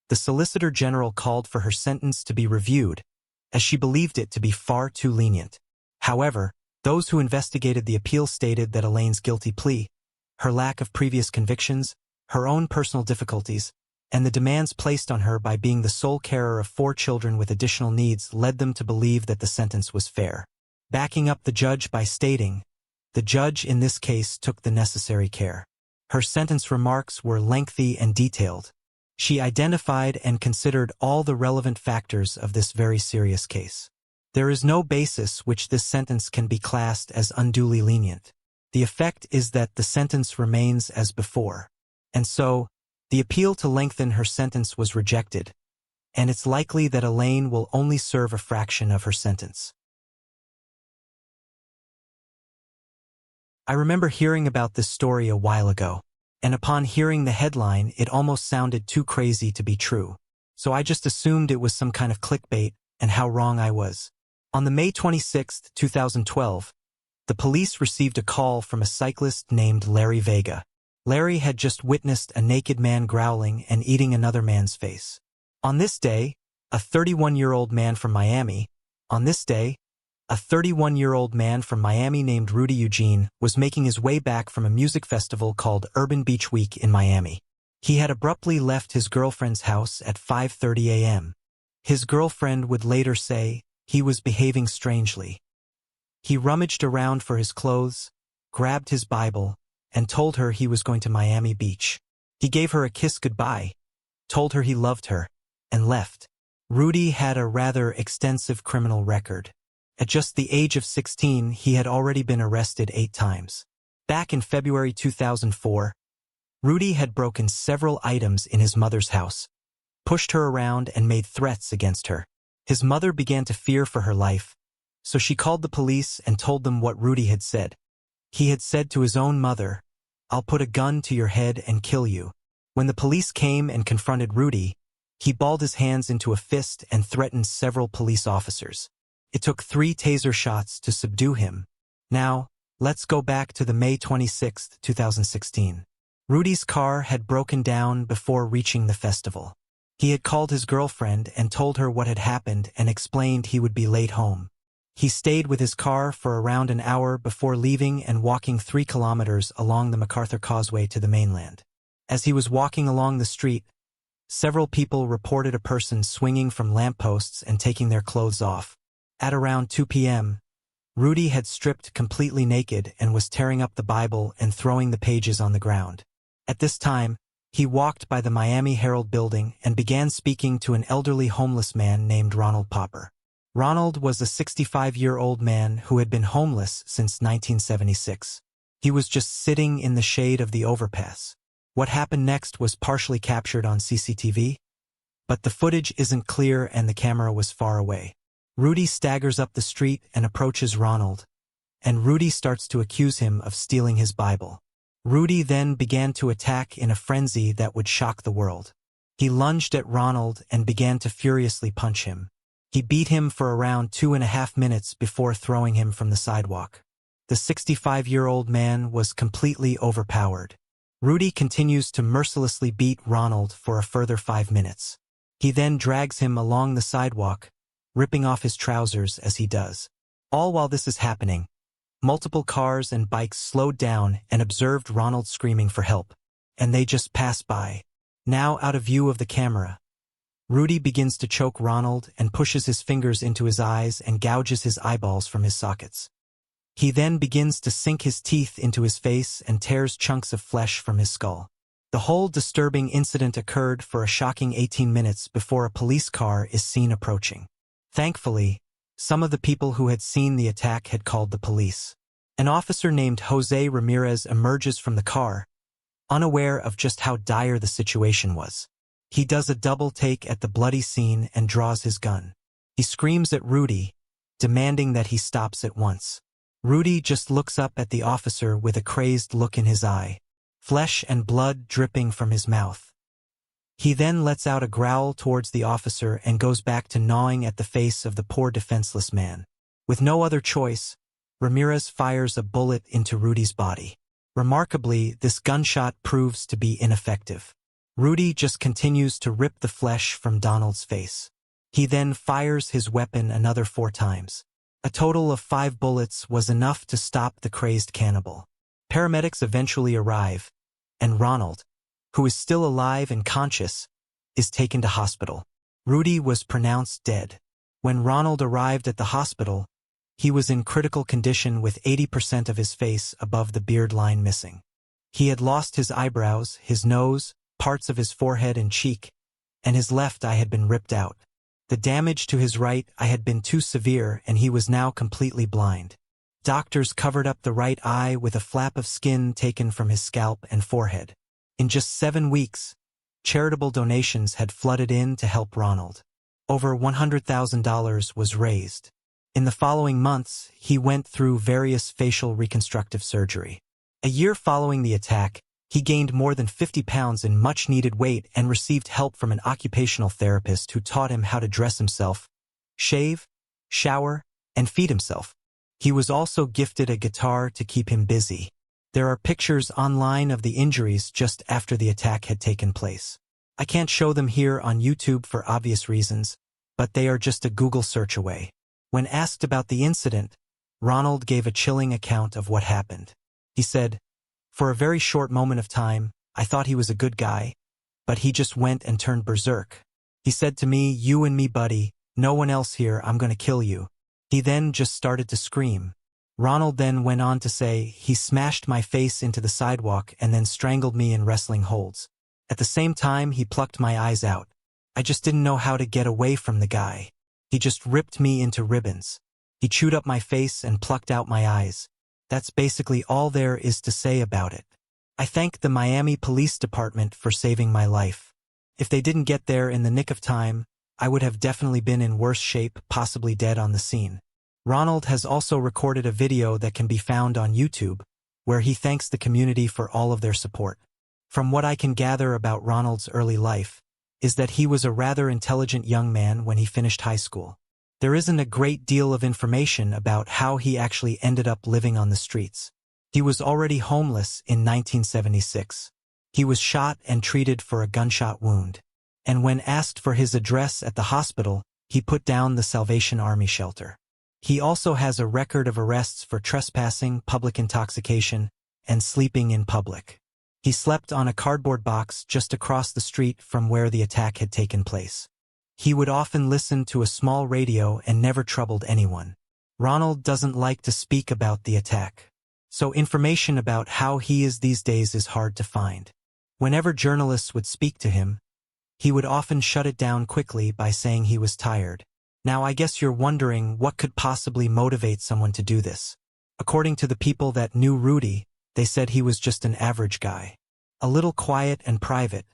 the Solicitor General called for her sentence to be reviewed, as she believed it to be far too lenient. However, those who investigated the appeal stated that Elaine's guilty plea, her lack of previous convictions, her own personal difficulties, and the demands placed on her by being the sole carer of 4 children with additional needs led them to believe that the sentence was fair. Backing up the judge by stating, "The judge in this case took the necessary care." Her sentence remarks were lengthy and detailed. She identified and considered all the relevant factors of this very serious case. There is no basis which this sentence can be classed as unduly lenient. The effect is that the sentence remains as before. And so, the appeal to lengthen her sentence was rejected, and it's likely that Elaine will only serve a fraction of her sentence. I remember hearing about this story a while ago, and upon hearing the headline, it almost sounded too crazy to be true. So I just assumed it was some kind of clickbait, and how wrong I was. On the May 26, 2012, the police received a call from a cyclist named Larry Vega. Larry had just witnessed a naked man growling and eating another man's face. On this day, a 31-year-old man from Miami named Rudy Eugene was making his way back from a music festival called Urban Beach Week in Miami. He had abruptly left his girlfriend's house at 5:30 a.m. His girlfriend would later say he was behaving strangely. He rummaged around for his clothes, grabbed his Bible, and told her he was going to Miami Beach. He gave her a kiss goodbye, told her he loved her, and left. Rudy had a rather extensive criminal record. At just the age of 16, he had already been arrested 8 times. Back in February 2004, Rudy had broken several items in his mother's house, pushed her around, and made threats against her. His mother began to fear for her life, so she called the police and told them what Rudy had said. He had said to his own mother, "I'll put a gun to your head and kill you." When the police came and confronted Rudy, he balled his hands into a fist and threatened several police officers. It took 3 taser shots to subdue him. Now, let's go back to the May 26, 2016. Rudy's car had broken down before reaching the festival. He had called his girlfriend and told her what had happened and explained he would be late home. He stayed with his car for around an hour before leaving and walking 3 kilometers along the MacArthur Causeway to the mainland. As he was walking along the street, several people reported a person swinging from lampposts and taking their clothes off. At around 2 p.m., Rudy had stripped completely naked and was tearing up the Bible and throwing the pages on the ground. At this time, he walked by the Miami Herald building and began speaking to an elderly homeless man named Ronald Popper. Ronald was a 65-year-old man who had been homeless since 1976. He was just sitting in the shade of the overpass. What happened next was partially captured on CCTV, but the footage isn't clear and the camera was far away. Rudy staggers up the street and approaches Ronald, and Rudy starts to accuse him of stealing his Bible. Rudy then began to attack in a frenzy that would shock the world. He lunged at Ronald and began to furiously punch him. He beat him for around 2.5 minutes before throwing him from the sidewalk. The 65-year-old man was completely overpowered. Rudy continues to mercilessly beat Ronald for a further 5 minutes. He then drags him along the sidewalk, ripping off his trousers as he does. All while this is happening, multiple cars and bikes slowed down and observed Ronald screaming for help, and they just passed by. Now out of view of the camera, Rudy begins to choke Ronald and pushes his fingers into his eyes and gouges his eyeballs from his sockets. He then begins to sink his teeth into his face and tears chunks of flesh from his skull. The whole disturbing incident occurred for a shocking 18 minutes before a police car is seen approaching. Thankfully, some of the people who had seen the attack had called the police. An officer named Jose Ramirez emerges from the car, unaware of just how dire the situation was. He does a double take at the bloody scene and draws his gun. He screams at Rudy, demanding that he stops at once. Rudy just looks up at the officer with a crazed look in his eye, flesh and blood dripping from his mouth. He then lets out a growl towards the officer and goes back to gnawing at the face of the poor defenseless man. With no other choice, Ramirez fires a bullet into Rudy's body. Remarkably, this gunshot proves to be ineffective. Rudy just continues to rip the flesh from Donald's face. He then fires his weapon another 4 times. A total of 5 bullets was enough to stop the crazed cannibal. Paramedics eventually arrive, and Ronald, who is still alive and conscious, is taken to hospital. Rudy was pronounced dead. When Ronald arrived at the hospital, he was in critical condition with 80% of his face above the beard line missing. He had lost his eyebrows, his nose, parts of his forehead and cheek, and his left eye had been ripped out. The damage to his right eye had been too severe and he was now completely blind. Doctors covered up the right eye with a flap of skin taken from his scalp and forehead. In just 7 weeks, charitable donations had flooded in to help Ronald. Over $100,000 was raised. In the following months, he went through various facial reconstructive surgery. A year following the attack, he gained more than 50 pounds in much-needed weight and received help from an occupational therapist who taught him how to dress himself, shave, shower, and feed himself. He was also gifted a guitar to keep him busy. There are pictures online of the injuries just after the attack had taken place. I can't show them here on YouTube for obvious reasons, but they are just a Google search away. When asked about the incident, Ronald gave a chilling account of what happened. He said, "For a very short moment of time, I thought he was a good guy, but he just went and turned berserk. He said to me, 'You and me, buddy, no one else here, I'm gonna kill you.' He then just started to scream." Ronald then went on to say, "He smashed my face into the sidewalk and then strangled me in wrestling holds. At the same time, he plucked my eyes out. I just didn't know how to get away from the guy. He just ripped me into ribbons. He chewed up my face and plucked out my eyes. That's basically all there is to say about it. I thank the Miami Police Department for saving my life. If they didn't get there in the nick of time, I would have definitely been in worse shape, possibly dead on the scene." Ronald has also recorded a video that can be found on YouTube, where he thanks the community for all of their support. From what I can gather about Ronald's early life, is that he was a rather intelligent young man when he finished high school. There isn't a great deal of information about how he actually ended up living on the streets. He was already homeless in 1976. He was shot and treated for a gunshot wound. And when asked for his address at the hospital, he put down the Salvation Army shelter. He also has a record of arrests for trespassing, public intoxication, and sleeping in public. He slept on a cardboard box just across the street from where the attack had taken place. He would often listen to a small radio and never troubled anyone. Ronald doesn't like to speak about the attack, so information about how he is these days is hard to find. Whenever journalists would speak to him, he would often shut it down quickly by saying he was tired. Now I guess you're wondering what could possibly motivate someone to do this. According to the people that knew Rudy, they said he was just an average guy. A little quiet and private,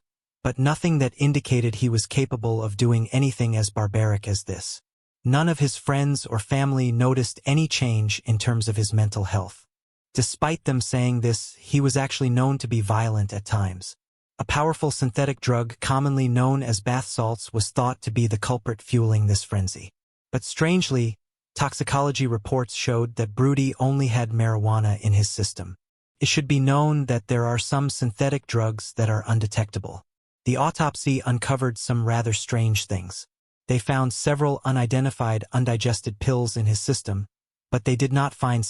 but nothing that indicated he was capable of doing anything as barbaric as this. None of his friends or family noticed any change in terms of his mental health. Despite them saying this, he was actually known to be violent at times. A powerful synthetic drug commonly known as bath salts was thought to be the culprit fueling this frenzy. But strangely, toxicology reports showed that Rudy only had marijuana in his system. It should be known that there are some synthetic drugs that are undetectable. The autopsy uncovered some rather strange things. They found several unidentified, undigested pills in his system, but they did not find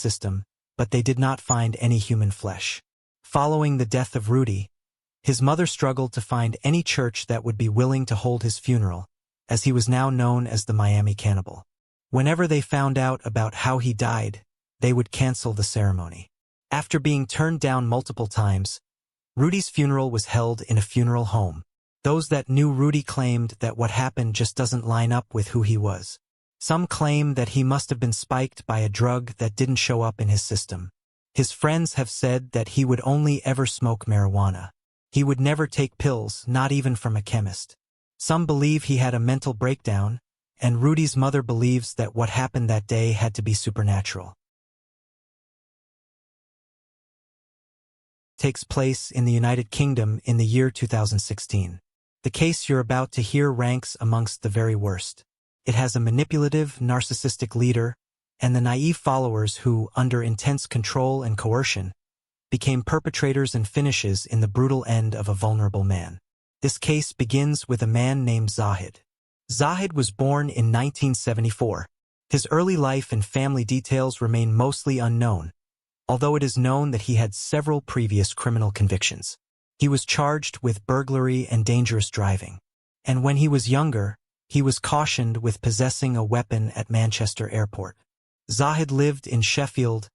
any human flesh. Following the death of Rudy, his mother struggled to find any church that would be willing to hold his funeral, as he was now known as the Miami Cannibal. Whenever they found out about how he died, they would cancel the ceremony. After being turned down multiple times, Rudy's funeral was held in a funeral home. Those that knew Rudy claimed that what happened just doesn't line up with who he was. Some claim that he must have been spiked by a drug that didn't show up in his system. His friends have said that he would only ever smoke marijuana. He would never take pills, not even from a chemist. Some believe he had a mental breakdown, and Rudy's mother believes that what happened that day had to be supernatural. Takes place in the United Kingdom in the year 2016. The case you're about to hear ranks amongst the very worst. It has a manipulative, narcissistic leader, and the naive followers who, under intense control and coercion, became perpetrators and finishes in the brutal end of a vulnerable man. This case begins with a man named Zahid. Zahid was born in 1974. His early life and family details remain mostly unknown, although it is known that he had several previous criminal convictions. He was charged with burglary and dangerous driving, and when he was younger, he was cautioned with possessing a weapon at Manchester Airport. Zahid lived in Sheffield,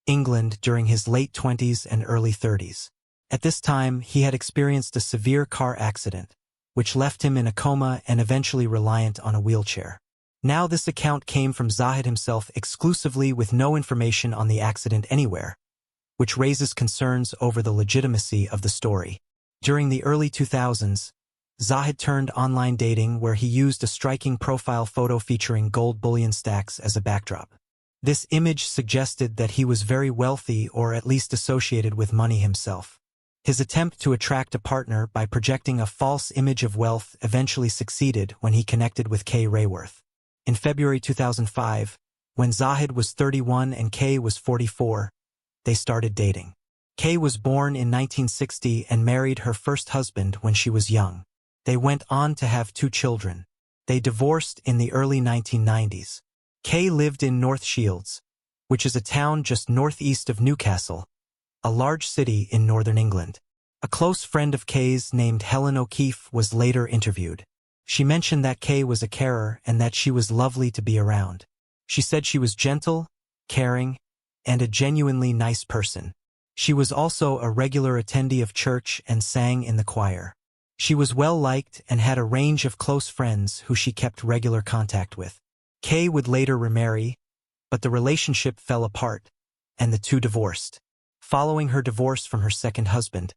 England during his late 20s and early 30s. At this time, he had experienced a severe car accident, which left him in a coma and eventually reliant on a wheelchair. Now this account came from Zahid himself exclusively with no information on the accident anywhere, which raises concerns over the legitimacy of the story. During the early 2000s, Zahid turned online dating where he used a striking profile photo featuring gold bullion stacks as a backdrop. This image suggested that he was very wealthy or at least associated with money himself. His attempt to attract a partner by projecting a false image of wealth eventually succeeded when he connected with Kay Rayworth. In February 2005, when Zahid was 31 and Kay was 44, they started dating. Kay was born in 1960 and married her first husband when she was young. They went on to have 2 children. They divorced in the early 1990s. Kay lived in North Shields, which is a town just northeast of Newcastle, a large city in northern England. A close friend of Kay's named Helen O'Keefe was later interviewed. She mentioned that Kay was a carer and that she was lovely to be around. She said she was gentle, caring, and a genuinely nice person. She was also a regular attendee of church and sang in the choir. She was well-liked and had a range of close friends who she kept regular contact with. Kay would later remarry, but the relationship fell apart, and the two divorced. Following her divorce from her second husband,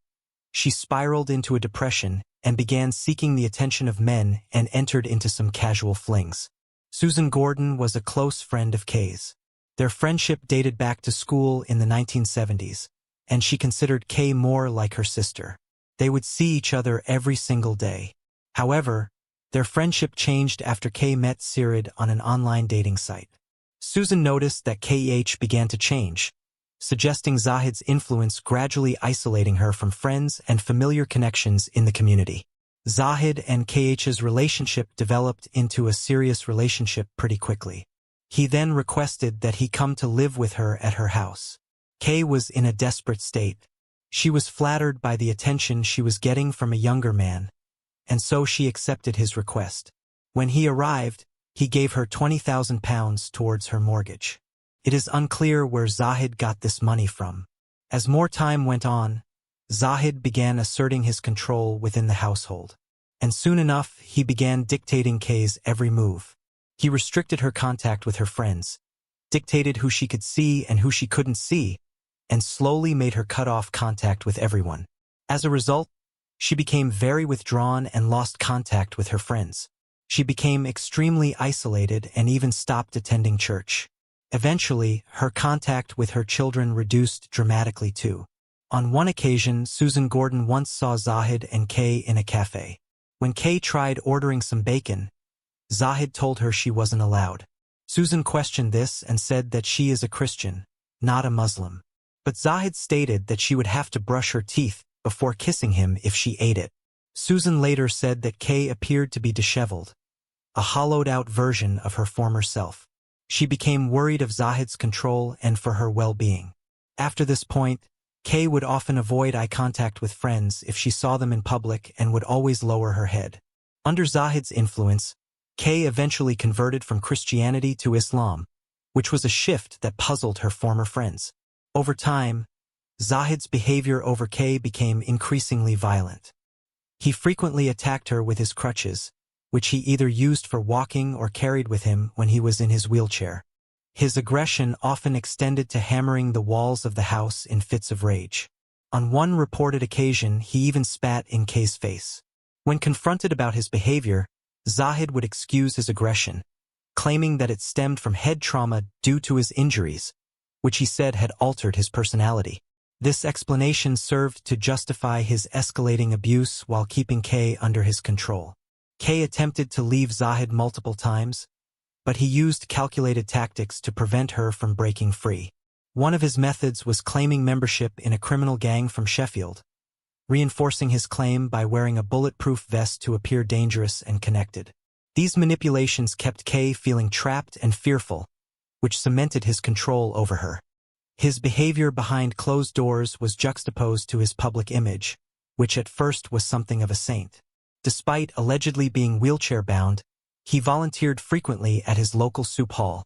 she spiraled into a depression and began seeking the attention of men and entered into some casual flings. Susan Gordon was a close friend of Kay's. Their friendship dated back to school in the 1970s, and she considered Kay more like her sister. They would see each other every single day. However, their friendship changed after Kay met Sirid on an online dating site. Susan noticed that KH began to change, suggesting Zahid's influence gradually isolating her from friends and familiar connections in the community. Zahid and KH's relationship developed into a serious relationship pretty quickly. He then requested that he come to live with her at her house. Kay was in a desperate state. She was flattered by the attention she was getting from a younger man, and so she accepted his request. When he arrived, he gave her £20,000 towards her mortgage. It is unclear where Zahid got this money from. As more time went on, Zahid began asserting his control within the household. And soon enough, he began dictating Kay's every move. He restricted her contact with her friends, dictated who she could see and who she couldn't see, and slowly made her cut off contact with everyone. As a result, she became very withdrawn and lost contact with her friends. She became extremely isolated and even stopped attending church. Eventually, her contact with her children reduced dramatically too. On one occasion, Susan Gordon once saw Zahid and Kay in a cafe. When Kay tried ordering some bacon, Zahid told her she wasn't allowed. Susan questioned this and said that she is a Christian, not a Muslim. But Zahid stated that she would have to brush her teeth before kissing him if she ate it. Susan later said that Kay appeared to be disheveled, a hollowed-out version of her former self. She became worried of Zahid's control and for her well-being. After this point, Kay would often avoid eye contact with friends if she saw them in public and would always lower her head. Under Zahid's influence, Kay eventually converted from Christianity to Islam, which was a shift that puzzled her former friends. Over time, Zahid's behavior over Kay became increasingly violent. He frequently attacked her with his crutches, which he either used for walking or carried with him when he was in his wheelchair. His aggression often extended to hammering the walls of the house in fits of rage. On one reported occasion, he even spat in Kay's face. When confronted about his behavior, Zahid would excuse his aggression, claiming that it stemmed from head trauma due to his injuries, which he said had altered his personality. This explanation served to justify his escalating abuse while keeping Kay under his control. Kay attempted to leave Zahid multiple times, but he used calculated tactics to prevent her from breaking free. One of his methods was claiming membership in a criminal gang from Sheffield, reinforcing his claim by wearing a bulletproof vest to appear dangerous and connected. These manipulations kept Kay feeling trapped and fearful, which cemented his control over her. His behavior behind closed doors was juxtaposed to his public image, which at first was something of a saint. Despite allegedly being wheelchair-bound, he volunteered frequently at his local soup hall,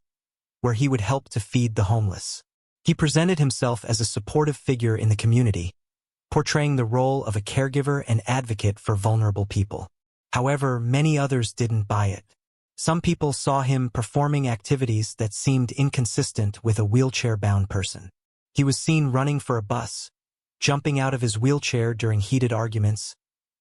where he would help to feed the homeless. He presented himself as a supportive figure in the community, portraying the role of a caregiver and advocate for vulnerable people. However, many others didn't buy it. Some people saw him performing activities that seemed inconsistent with a wheelchair-bound person. He was seen running for a bus, jumping out of his wheelchair during heated arguments,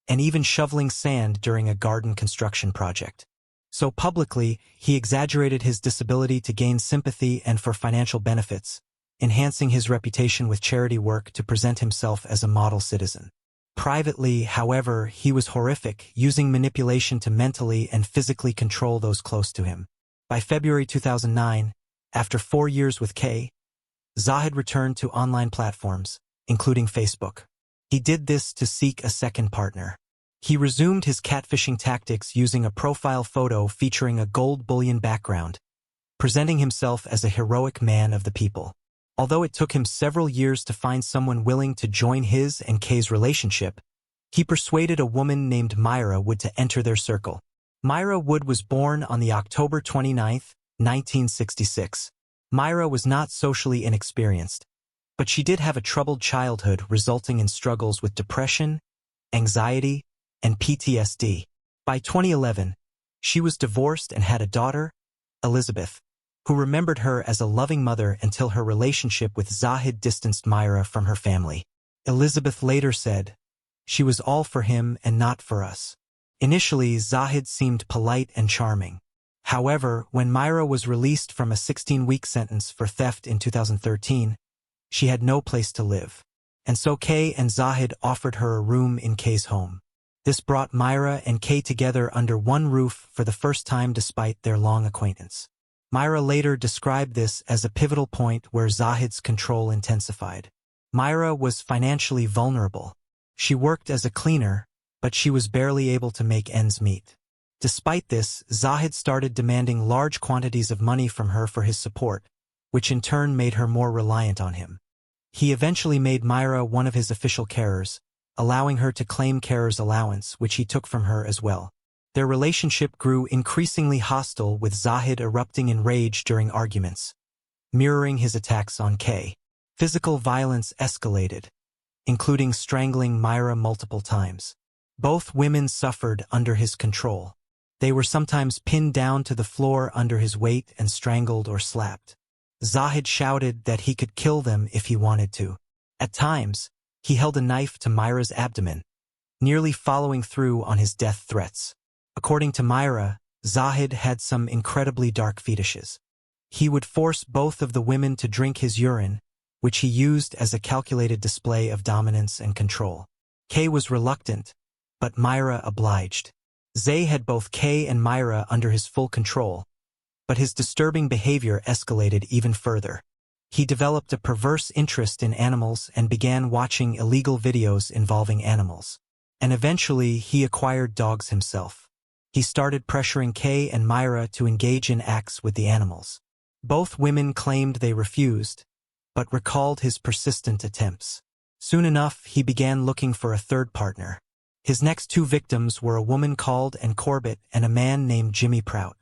and even shoveling sand during a garden construction project. So publicly, he exaggerated his disability to gain sympathy and for financial benefits, enhancing his reputation with charity work to present himself as a model citizen. Privately, however, he was horrific, using manipulation to mentally and physically control those close to him. By February 2009, after 4 years with Kay, Zahid returned to online platforms, including Facebook. He did this to seek a second partner. He resumed his catfishing tactics using a profile photo featuring a gold bullion background, presenting himself as a heroic man of the people. Although it took him several years to find someone willing to join his and Kay's relationship, he persuaded a woman named Myra Wood to enter their circle. Myra Wood was born on the October 29, 1966. Myra was not socially inexperienced, but she did have a troubled childhood resulting in struggles with depression, anxiety, and PTSD. By 2011, she was divorced and had a daughter, Elizabeth, who remembered her as a loving mother until her relationship with Zahid distanced Myra from her family. Elizabeth later said, "She was all for him and not for us." Initially, Zahid seemed polite and charming. However, when Myra was released from a 16-week sentence for theft in 2013, she had no place to live. And so Kay and Zahid offered her a room in Kay's home. This brought Myra and Kay together under one roof for the first time despite their long acquaintance. Myra later described this as a pivotal point where Zahid's control intensified. Myra was financially vulnerable. She worked as a cleaner, but she was barely able to make ends meet. Despite this, Zahid started demanding large quantities of money from her for his support, which in turn made her more reliant on him. He eventually made Myra one of his official carers, allowing her to claim carer's allowance, which he took from her as well. Their relationship grew increasingly hostile, with Zahid erupting in rage during arguments, mirroring his attacks on Kay. Physical violence escalated, including strangling Myra multiple times. Both women suffered under his control. They were sometimes pinned down to the floor under his weight and strangled or slapped. Zahid shouted that he could kill them if he wanted to. At times, he held a knife to Myra's abdomen, nearly following through on his death threats. According to Myra, Zahid had some incredibly dark fetishes. He would force both of the women to drink his urine, which he used as a calculated display of dominance and control. Kay was reluctant, but Myra obliged. Zay had both Kay and Myra under his full control, but his disturbing behavior escalated even further. He developed a perverse interest in animals and began watching illegal videos involving animals. And eventually, he acquired dogs himself. He started pressuring Kay and Myra to engage in acts with the animals. Both women claimed they refused, but recalled his persistent attempts. Soon enough, he began looking for a third partner. His next two victims were a woman called Ann Corbett and a man named Jimmy Prout.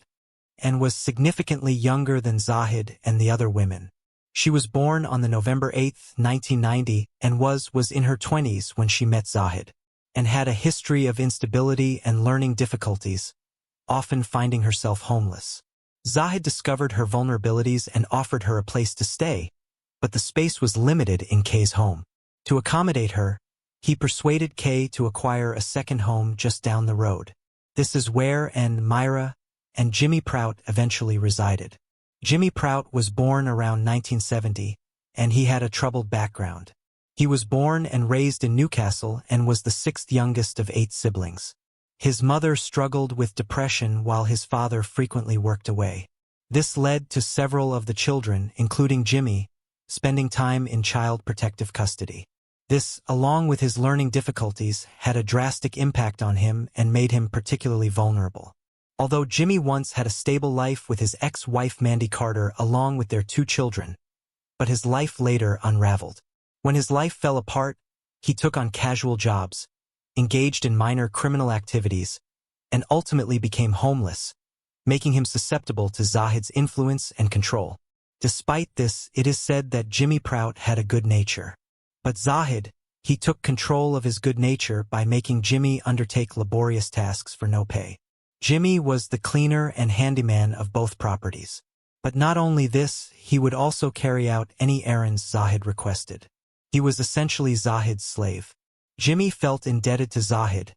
Ann was significantly younger than Zahid and the other women. She was born on the November 8, 1990, and was in her 20s when she met Zahid, and had a history of instability and learning difficulties, often finding herself homeless. Zahid discovered her vulnerabilities and offered her a place to stay, but the space was limited in Kay's home. To accommodate her, he persuaded Kay to acquire a second home just down the road. This is where Ann, Myra, and Jimmy Prout eventually resided. Jimmy Prout was born around 1970, and he had a troubled background. He was born and raised in Newcastle and was the sixth youngest of 8 siblings. His mother struggled with depression while his father frequently worked away. This led to several of the children, including Jimmy, spending time in child protective custody. This, along with his learning difficulties, had a drastic impact on him and made him particularly vulnerable. Although Jimmy once had a stable life with his ex-wife Mandy Carter along with their 2 children, but his life later unraveled. When his life fell apart, he took on casual jobs, engaged in minor criminal activities, and ultimately became homeless, making him susceptible to Zahid's influence and control. Despite this, it is said that Jimmy Prout had a good nature. But Zahid, he took control of his good nature by making Jimmy undertake laborious tasks for no pay. Jimmy was the cleaner and handyman of both properties. But not only this, he would also carry out any errands Zahid requested. He was essentially Zahid's slave. Jimmy felt indebted to Zahid,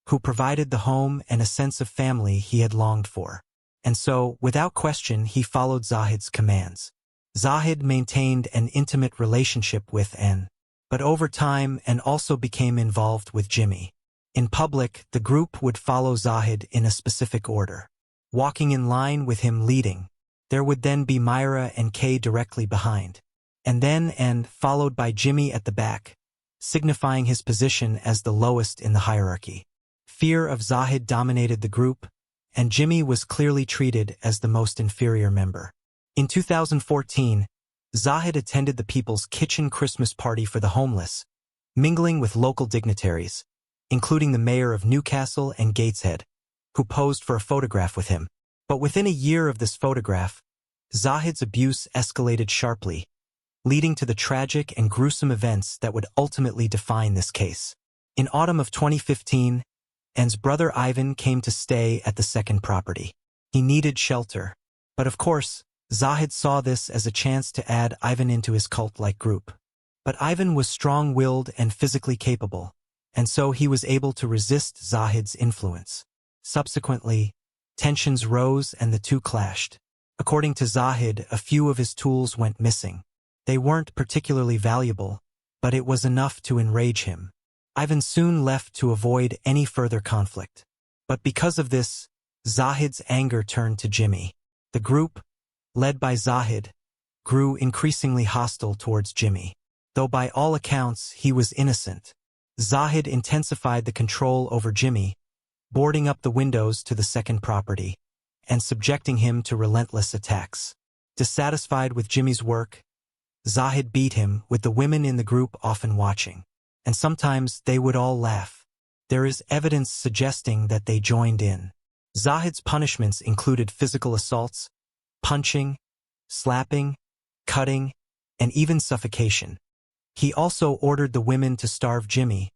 who provided the home and a sense of family he had longed for. And so, without question, he followed Zahid's commands. Zahid maintained an intimate relationship with Ann, but over time Ann also became involved with Jimmy. In public, the group would follow Zahid in a specific order, walking in line with him leading. There would then be Myra and Kay directly behind, and then Ann, followed by Jimmy at the back, signifying his position as the lowest in the hierarchy. Fear of Zahid dominated the group, and Jimmy was clearly treated as the most inferior member. In 2014, Zahid attended the People's Kitchen Christmas party for the homeless, mingling with local dignitaries, including the mayor of Newcastle and Gateshead, who posed for a photograph with him. But within a year of this photograph, Zahid's abuse escalated sharply, leading to the tragic and gruesome events that would ultimately define this case. In autumn of 2015, Ann's brother Ivan came to stay at the second property. He needed shelter, but of course, Zahid saw this as a chance to add Ivan into his cult-like group. But Ivan was strong-willed and physically capable, and so he was able to resist Zahid's influence. Subsequently, tensions rose and the two clashed. According to Zahid, a few of his tools went missing. They weren't particularly valuable, but it was enough to enrage him. Ivan soon left to avoid any further conflict. But because of this, Zahid's anger turned to Jimmy. The group, led by Zahid, grew increasingly hostile towards Jimmy. Though by all accounts he was innocent, Zahid intensified the control over Jimmy, boarding up the windows to the second property, and subjecting him to relentless attacks. Dissatisfied with Jimmy's work, Zahid beat him, with the women in the group often watching. And sometimes they would all laugh. There is evidence suggesting that they joined in. Zahid's punishments included physical assaults, punching, slapping, cutting, and even suffocation. He also ordered the women to starve Jimmy,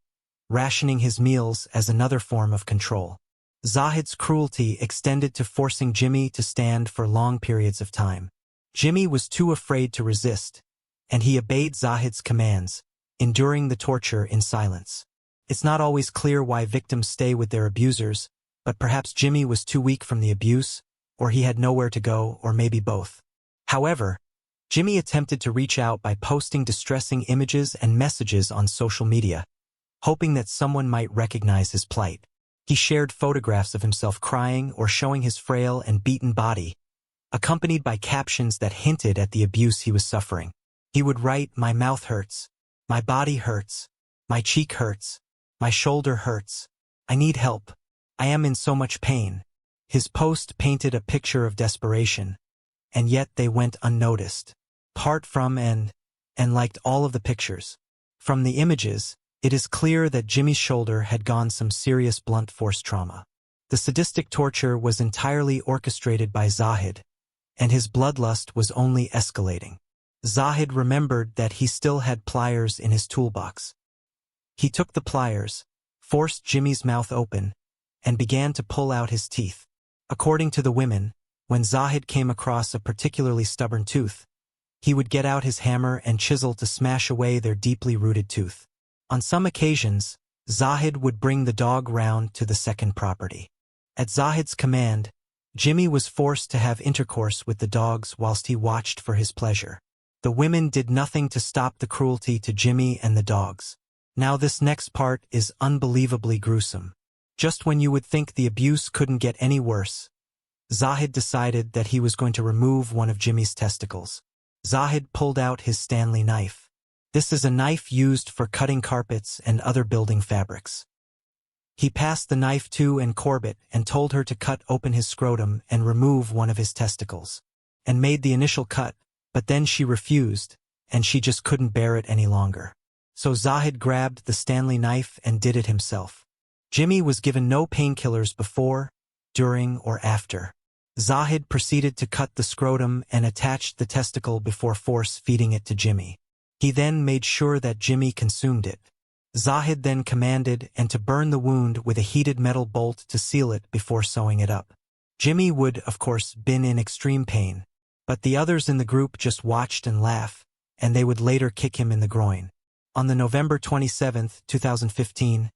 rationing his meals as another form of control. Zahid's cruelty extended to forcing Jimmy to stand for long periods of time. Jimmy was too afraid to resist, and he obeyed Zahid's commands, enduring the torture in silence. It's not always clear why victims stay with their abusers, but perhaps Jimmy was too weak from the abuse, or he had nowhere to go, or maybe both. However, Jimmy attempted to reach out by posting distressing images and messages on social media, hoping that someone might recognize his plight. He shared photographs of himself crying or showing his frail and beaten body, accompanied by captions that hinted at the abuse he was suffering. He would write, "My mouth hurts. My body hurts. My cheek hurts. My shoulder hurts. I need help. I am in so much pain." His post painted a picture of desperation, and yet they went unnoticed. Apart from and liked all of the pictures. From the images, it is clear that Jimmy's shoulder had gone some serious blunt force trauma. The sadistic torture was entirely orchestrated by Zahid, and his bloodlust was only escalating. Zahid remembered that he still had pliers in his toolbox. He took the pliers, forced Jimmy's mouth open, and began to pull out his teeth. According to the women, when Zahid came across a particularly stubborn tooth, he would get out his hammer and chisel to smash away their deeply rooted tooth. On some occasions, Zahid would bring the dog round to the second property. At Zahid's command, Jimmy was forced to have intercourse with the dogs whilst he watched for his pleasure. The women did nothing to stop the cruelty to Jimmy and the dogs. Now this next part is unbelievably gruesome. Just when you would think the abuse couldn't get any worse, Zahid decided that he was going to remove one of Jimmy's testicles. Zahid pulled out his Stanley knife. This is a knife used for cutting carpets and other building fabrics. He passed the knife to Ann Corbett and told her to cut open his scrotum and remove one of his testicles, and made the initial cut, but then she refused, and she just couldn't bear it any longer. So Zahid grabbed the Stanley knife and did it himself. Jimmy was given no painkillers before, during, or after. Zahid proceeded to cut the scrotum and attached the testicle before force-feeding it to Jimmy. He then made sure that Jimmy consumed it. Zahid then commanded and to burn the wound with a heated metal bolt to seal it before sewing it up. Jimmy would, of course, been in extreme pain, but the others in the group just watched and laughed, and they would later kick him in the groin. On the November 27, 2015,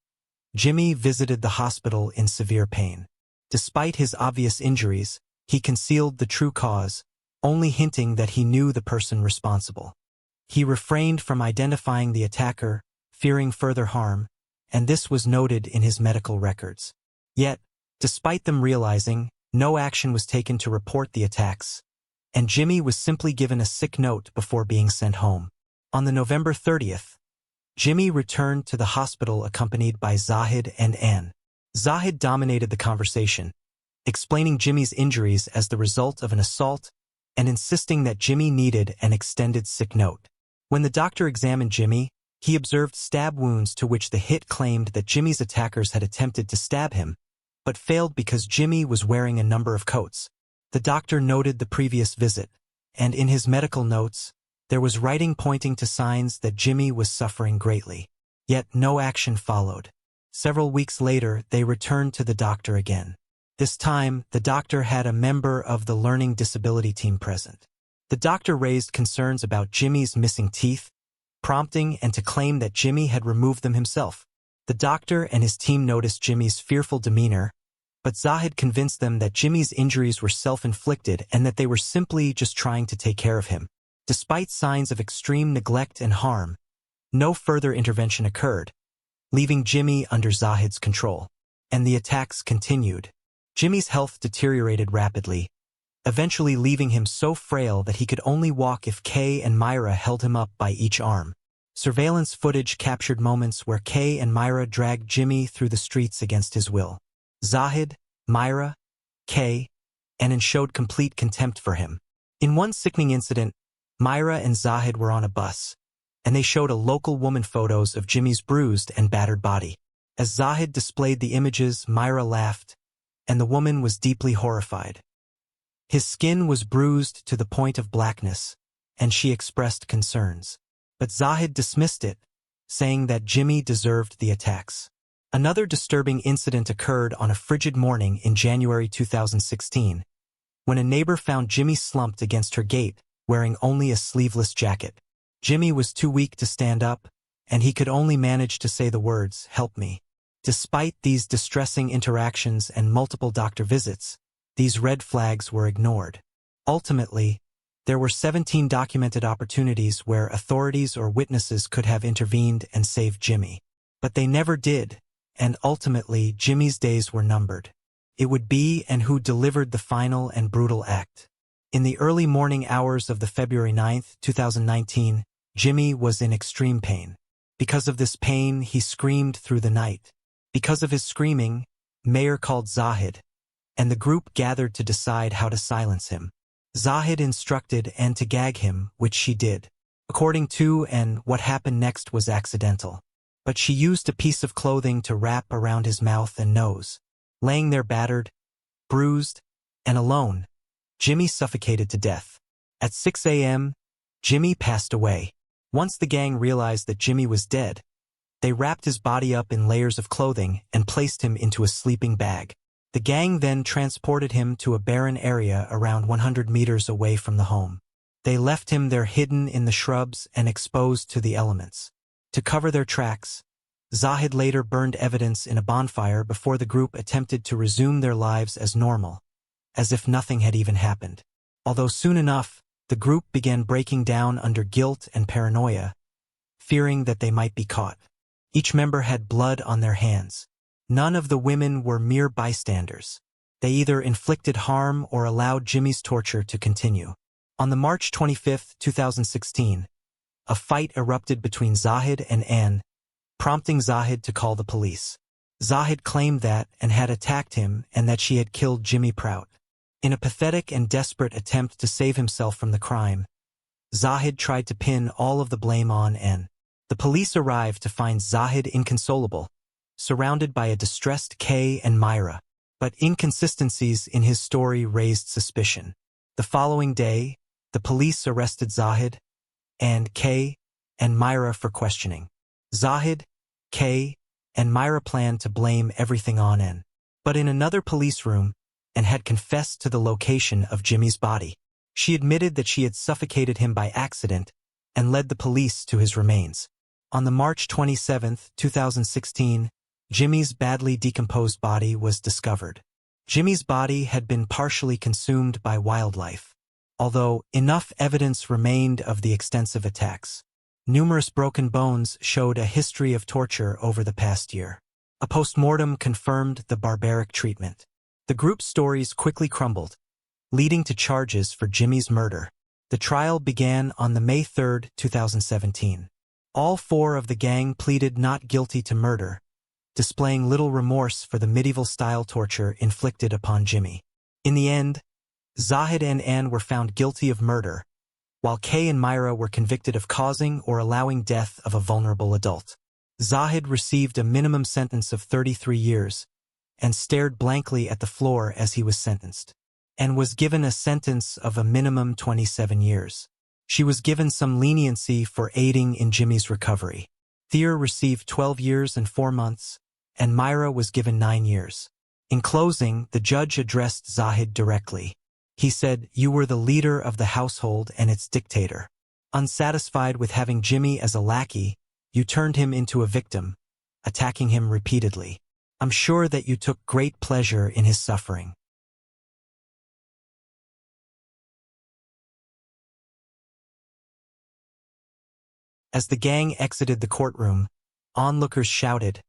Jimmy visited the hospital in severe pain. Despite his obvious injuries, he concealed the true cause, only hinting that he knew the person responsible. He refrained from identifying the attacker, fearing further harm, and this was noted in his medical records. Yet, despite them realizing, no action was taken to report the attacks, and Jimmy was simply given a sick note before being sent home. On the November 30th, Jimmy returned to the hospital accompanied by Zahid and Ann. Zahid dominated the conversation, explaining Jimmy's injuries as the result of an assault and insisting that Jimmy needed an extended sick note. When the doctor examined Jimmy, he observed stab wounds to which the hit claimed that Jimmy's attackers had attempted to stab him, but failed because Jimmy was wearing a number of coats. The doctor noted the previous visit, and in his medical notes, there was writing pointing to signs that Jimmy was suffering greatly. Yet no action followed. Several weeks later, they returned to the doctor again. This time, the doctor had a member of the learning disability team present. The doctor raised concerns about Jimmy's missing teeth, prompting and to claim that Jimmy had removed them himself. The doctor and his team noticed Jimmy's fearful demeanor, but Zahid convinced them that Jimmy's injuries were self-inflicted and that they were simply just trying to take care of him. Despite signs of extreme neglect and harm, no further intervention occurred, leaving Jimmy under Zahid's control. And the attacks continued. Jimmy's health deteriorated rapidly, eventually leaving him so frail that he could only walk if Kay and Myra held him up by each arm. Surveillance footage captured moments where Kay and Myra dragged Jimmy through the streets against his will. Zahid, Myra, Kay, and showed complete contempt for him. In one sickening incident, Myra and Zahid were on a bus, and they showed a local woman photos of Jimmy's bruised and battered body. As Zahid displayed the images, Myra laughed, and the woman was deeply horrified. His skin was bruised to the point of blackness, and she expressed concerns. But Zahid dismissed it, saying that Jimmy deserved the attacks. Another disturbing incident occurred on a frigid morning in January 2016, when a neighbor found Jimmy slumped against her gate, wearing only a sleeveless jacket. Jimmy was too weak to stand up, and he could only manage to say the words, "Help me." Despite these distressing interactions and multiple doctor visits, these red flags were ignored. Ultimately, there were 17 documented opportunities where authorities or witnesses could have intervened and saved Jimmy. But they never did, and ultimately Jimmy's days were numbered. It would be and who delivered the final and brutal act. In the early morning hours of the February 9, 2019, Jimmy was in extreme pain. Because of this pain, he screamed through the night. Because of his screaming, Mayor called Zahid, and the group gathered to decide how to silence him. Zahid instructed Anne to gag him, which she did. According to Anne, what happened next was accidental. But she used a piece of clothing to wrap around his mouth and nose. Laying there battered, bruised, and alone, Jimmy suffocated to death. At 6 a.m., Jimmy passed away. Once the gang realized that Jimmy was dead, they wrapped his body up in layers of clothing and placed him into a sleeping bag. The gang then transported him to a barren area around 100 meters away from the home. They left him there hidden in the shrubs and exposed to the elements. To cover their tracks, Zahid later burned evidence in a bonfire before the group attempted to resume their lives as normal, as if nothing had even happened. Although soon enough, the group began breaking down under guilt and paranoia, fearing that they might be caught. Each member had blood on their hands. None of the women were mere bystanders. They either inflicted harm or allowed Jimmy's torture to continue. On the March 25, 2016, a fight erupted between Zahid and Anne, prompting Zahid to call the police. Zahid claimed that Anne had attacked him and that she had killed Jimmy Prout. In a pathetic and desperate attempt to save himself from the crime, Zahid tried to pin all of the blame on Anne. The police arrived to find Zahid inconsolable, surrounded by a distressed Kay and Myra. But inconsistencies in his story raised suspicion. The following day, the police arrested Zahid and Kay and Myra for questioning. Zahid, Kay, and Myra planned to blame everything on Anne. But in another police room, Anne had confessed to the location of Jimmy's body. She admitted that she had suffocated him by accident and led the police to his remains. On the March 27, 2016, Jimmy's badly decomposed body was discovered. Jimmy's body had been partially consumed by wildlife, although enough evidence remained of the extensive attacks. Numerous broken bones showed a history of torture over the past year. A post-mortem confirmed the barbaric treatment. The group's stories quickly crumbled, leading to charges for Jimmy's murder. The trial began on the May 3, 2017. All four of the gang pleaded not guilty to murder, displaying little remorse for the medieval-style torture inflicted upon Jimmy. In the end, Zahid and Anne were found guilty of murder, while Kay and Myra were convicted of causing or allowing death of a vulnerable adult. Zahid received a minimum sentence of 33 years and stared blankly at the floor as he was sentenced, and was given a sentence of a minimum 27 years. She was given some leniency for aiding in Jimmy's recovery. Thea received 12 years and 4 months, and Myra was given 9 years. In closing, the judge addressed Zahid directly. He said, "You were the leader of the household and its dictator. Unsatisfied with having Jimmy as a lackey, you turned him into a victim, attacking him repeatedly. I'm sure that you took great pleasure in his suffering." As the gang exited the courtroom, onlookers shouted,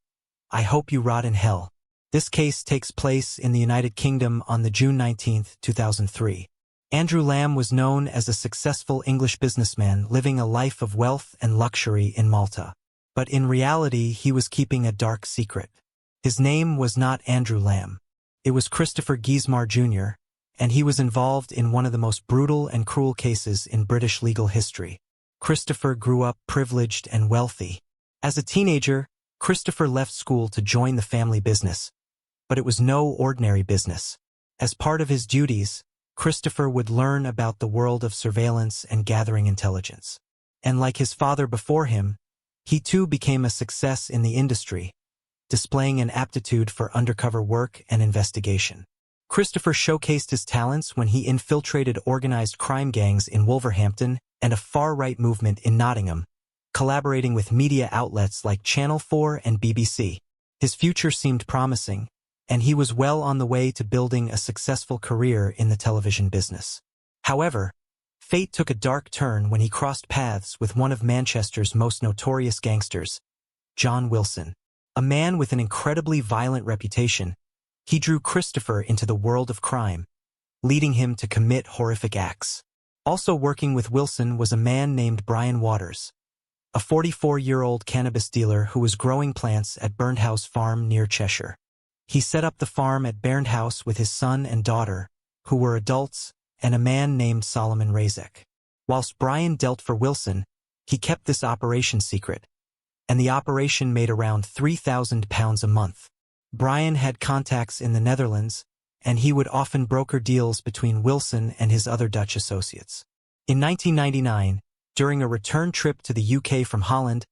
"I hope you rot in hell." This case takes place in the United Kingdom on the June 19, 2003. Andrew Lamb was known as a successful English businessman living a life of wealth and luxury in Malta. But in reality, he was keeping a dark secret. His name was not Andrew Lamb. It was Christopher Giesmar Jr., and he was involved in one of the most brutal and cruel cases in British legal history. Christopher grew up privileged and wealthy. As a teenager, Christopher left school to join the family business. But it was no ordinary business. As part of his duties, Christopher would learn about the world of surveillance and gathering intelligence. And like his father before him, he too became a success in the industry, displaying an aptitude for undercover work and investigation. Christopher showcased his talents when he infiltrated organized crime gangs in Wolverhampton and a far-right movement in Nottingham, collaborating with media outlets like Channel 4 and BBC. His future seemed promising, and he was well on the way to building a successful career in the television business. However, fate took a dark turn when he crossed paths with one of Manchester's most notorious gangsters, John Wilson. A man with an incredibly violent reputation, he drew Christopher into the world of crime, leading him to commit horrific acts. Also working with Wilson was a man named Brian Waters, a 44-year-old cannabis dealer who was growing plants at Burnhouse Farm near Cheshire. He set up the farm at Burnhouse with his son and daughter, who were adults, and a man named Solomon Razek. Whilst Brian dealt for Wilson, he kept this operation secret, and the operation made around £3,000 a month. Brian had contacts in the Netherlands, and he would often broker deals between Wilson and his other Dutch associates. In 1999, during a return trip to the UK from Holland,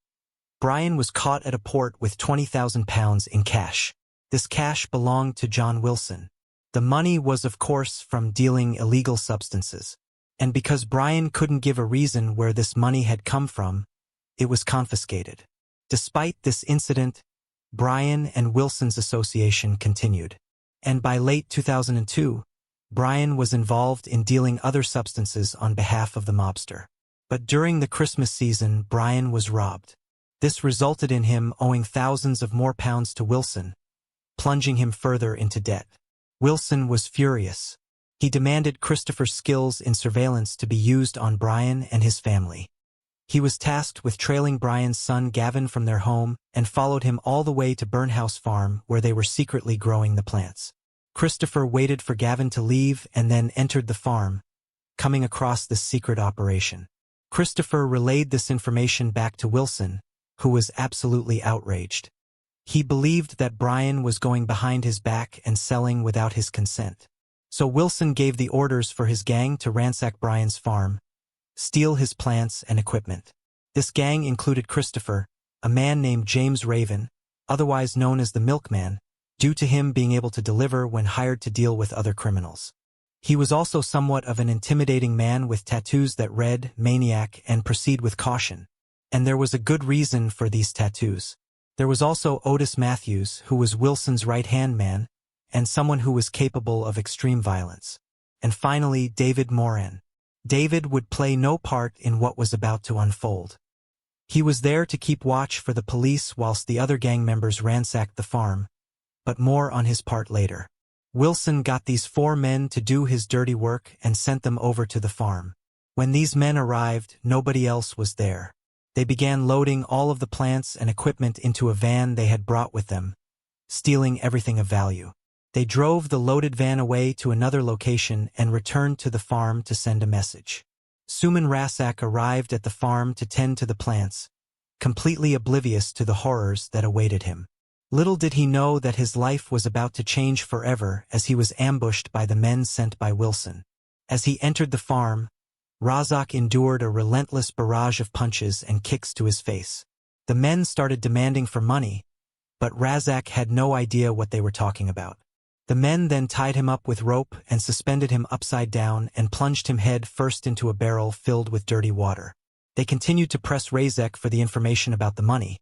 Brian was caught at a port with £20,000 in cash. This cash belonged to John Wilson. The money was, of course, from dealing illegal substances. And because Brian couldn't give a reason where this money had come from, it was confiscated. Despite this incident, Brian and Wilson's association continued. And by late 2002, Brian was involved in dealing other substances on behalf of the mobster. But during the Christmas season, Brian was robbed. This resulted in him owing thousands of more pounds to Wilson, plunging him further into debt. Wilson was furious. He demanded Christopher's skills in surveillance to be used on Brian and his family. He was tasked with trailing Brian's son Gavin from their home and followed him all the way to Burnhouse Farm where they were secretly growing the plants. Christopher waited for Gavin to leave and then entered the farm, coming across this secret operation. Christopher relayed this information back to Wilson, who was absolutely outraged. He believed that Brian was going behind his back and selling without his consent. So Wilson gave the orders for his gang to ransack Brian's farm, steal his plants and equipment. This gang included Christopher, a man named James Raven, otherwise known as the Milkman, due to him being able to deliver when hired to deal with other criminals. He was also somewhat of an intimidating man with tattoos that read, "Maniac" and "Proceed with caution." And there was a good reason for these tattoos. There was also Otis Matthews, who was Wilson's right-hand man, and someone who was capable of extreme violence. And finally, David Moran. David would play no part in what was about to unfold. He was there to keep watch for the police whilst the other gang members ransacked the farm, but more on his part later. Wilson got these 4 men to do his dirty work and sent them over to the farm. When these men arrived, nobody else was there. They began loading all of the plants and equipment into a van they had brought with them, stealing everything of value. They drove the loaded van away to another location and returned to the farm to send a message. Suman Rasak arrived at the farm to tend to the plants, completely oblivious to the horrors that awaited him. Little did he know that his life was about to change forever as he was ambushed by the men sent by Wilson. As he entered the farm, Razak endured a relentless barrage of punches and kicks to his face. The men started demanding for money, but Razak had no idea what they were talking about. The men then tied him up with rope and suspended him upside down and plunged him head first into a barrel filled with dirty water. They continued to press Razek for the information about the money,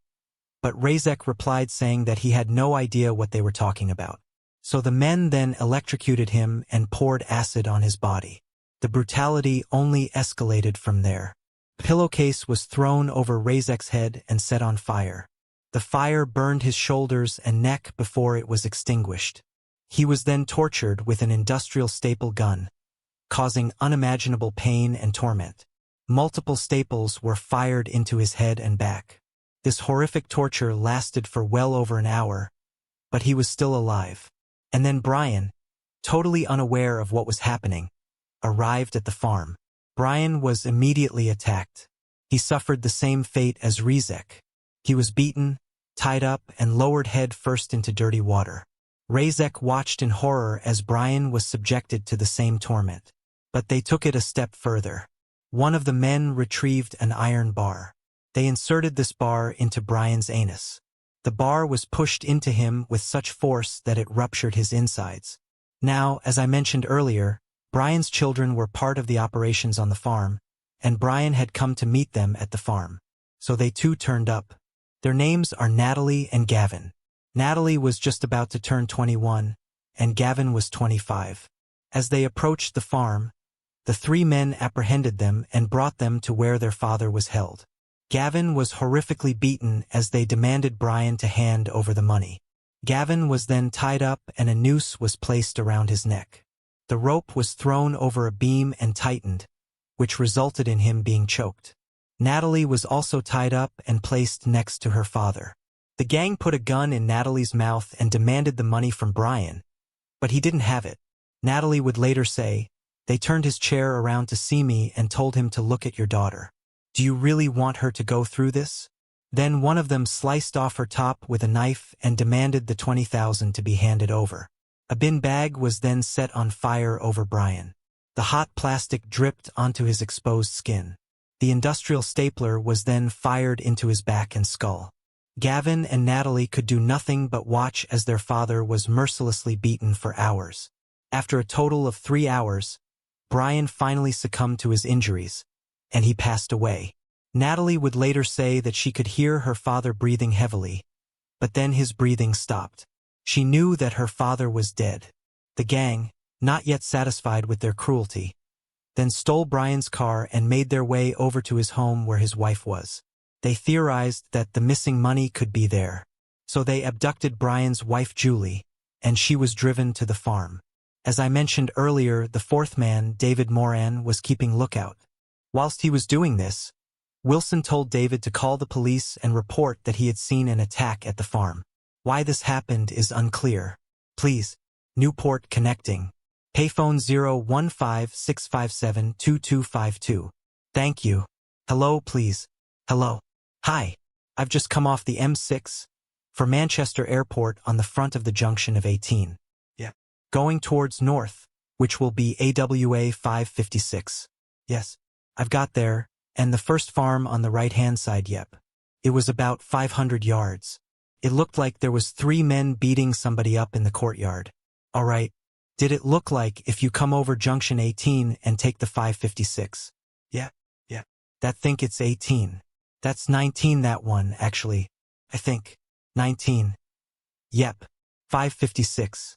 but Razek replied saying that he had no idea what they were talking about. So the men then electrocuted him and poured acid on his body. The brutality only escalated from there. A pillowcase was thrown over Razek's head and set on fire. The fire burned his shoulders and neck before it was extinguished. He was then tortured with an industrial staple gun, causing unimaginable pain and torment. Multiple staples were fired into his head and back. This horrific torture lasted for well over an hour, but he was still alive. And then Brian, totally unaware of what was happening, arrived at the farm. Brian was immediately attacked. He suffered the same fate as Rezek. He was beaten, tied up, and lowered head first into dirty water. Rezek watched in horror as Brian was subjected to the same torment. But they took it a step further. One of the men retrieved an iron bar. They inserted this bar into Brian's anus. The bar was pushed into him with such force that it ruptured his insides. Now, as I mentioned earlier, Brian's children were part of the operations on the farm, and Brian had come to meet them at the farm. So they too turned up. Their names are Natalie and Gavin. Natalie was just about to turn 21, and Gavin was 25. As they approached the farm, the three men apprehended them and brought them to where their father was held. Gavin was horrifically beaten as they demanded Brian to hand over the money. Gavin was then tied up and a noose was placed around his neck. The rope was thrown over a beam and tightened, which resulted in him being choked. Natalie was also tied up and placed next to her father. The gang put a gun in Natalie's mouth and demanded the money from Brian, but he didn't have it. Natalie would later say, "They turned his chair around to see me and told him to look at your daughter. Do you really want her to go through this?" Then one of them sliced off her top with a knife and demanded the $20,000 to be handed over. A bin bag was then set on fire over Brian. The hot plastic dripped onto his exposed skin. The industrial stapler was then fired into his back and skull. Gavin and Natalie could do nothing but watch as their father was mercilessly beaten for hours. After a total of 3 hours, Brian finally succumbed to his injuries, and he passed away. Natalie would later say that she could hear her father breathing heavily, but then his breathing stopped. She knew that her father was dead. The gang, not yet satisfied with their cruelty, then stole Brian's car and made their way over to his home where his wife was. They theorized that the missing money could be there. So they abducted Brian's wife Julie, and she was driven to the farm. As I mentioned earlier, the fourth man, David Moran, was keeping lookout. Whilst he was doing this, Wilson told David to call the police and report that he had seen an attack at the farm. Why this happened is unclear. Please, Newport connecting. Payphone 015-657-2252. Thank you. Hello, please. Hello. Hi. I've just come off the M6 for Manchester Airport on the front of the junction of 18. Yeah. Going towards north, which will be AWA 556. Yes. I've got there, and the first farm on the right-hand side. Yep. It was about 500 yards. It looked like there was 3 men beating somebody up in the courtyard. All right. Did it look like if you come over junction 18 and take the 556? Yeah. That think it's 18. That's 19, that one, actually. I think. 19. Yep. 556.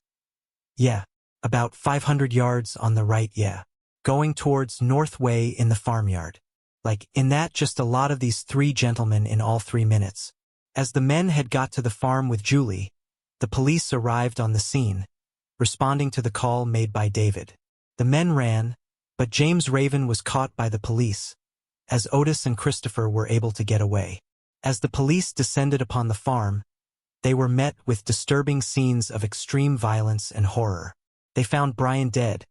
Yeah. About 500 yards on the right, yeah. Going towards North Way in the farmyard. Like, in that just a lot of these 3 gentlemen in all 3 minutes. As the men had got to the farm with Julie, the police arrived on the scene, responding to the call made by David. The men ran, but James Raven was caught by the police, as Otis and Christopher were able to get away. As the police descended upon the farm, they were met with disturbing scenes of extreme violence and horror. They found Brian dead,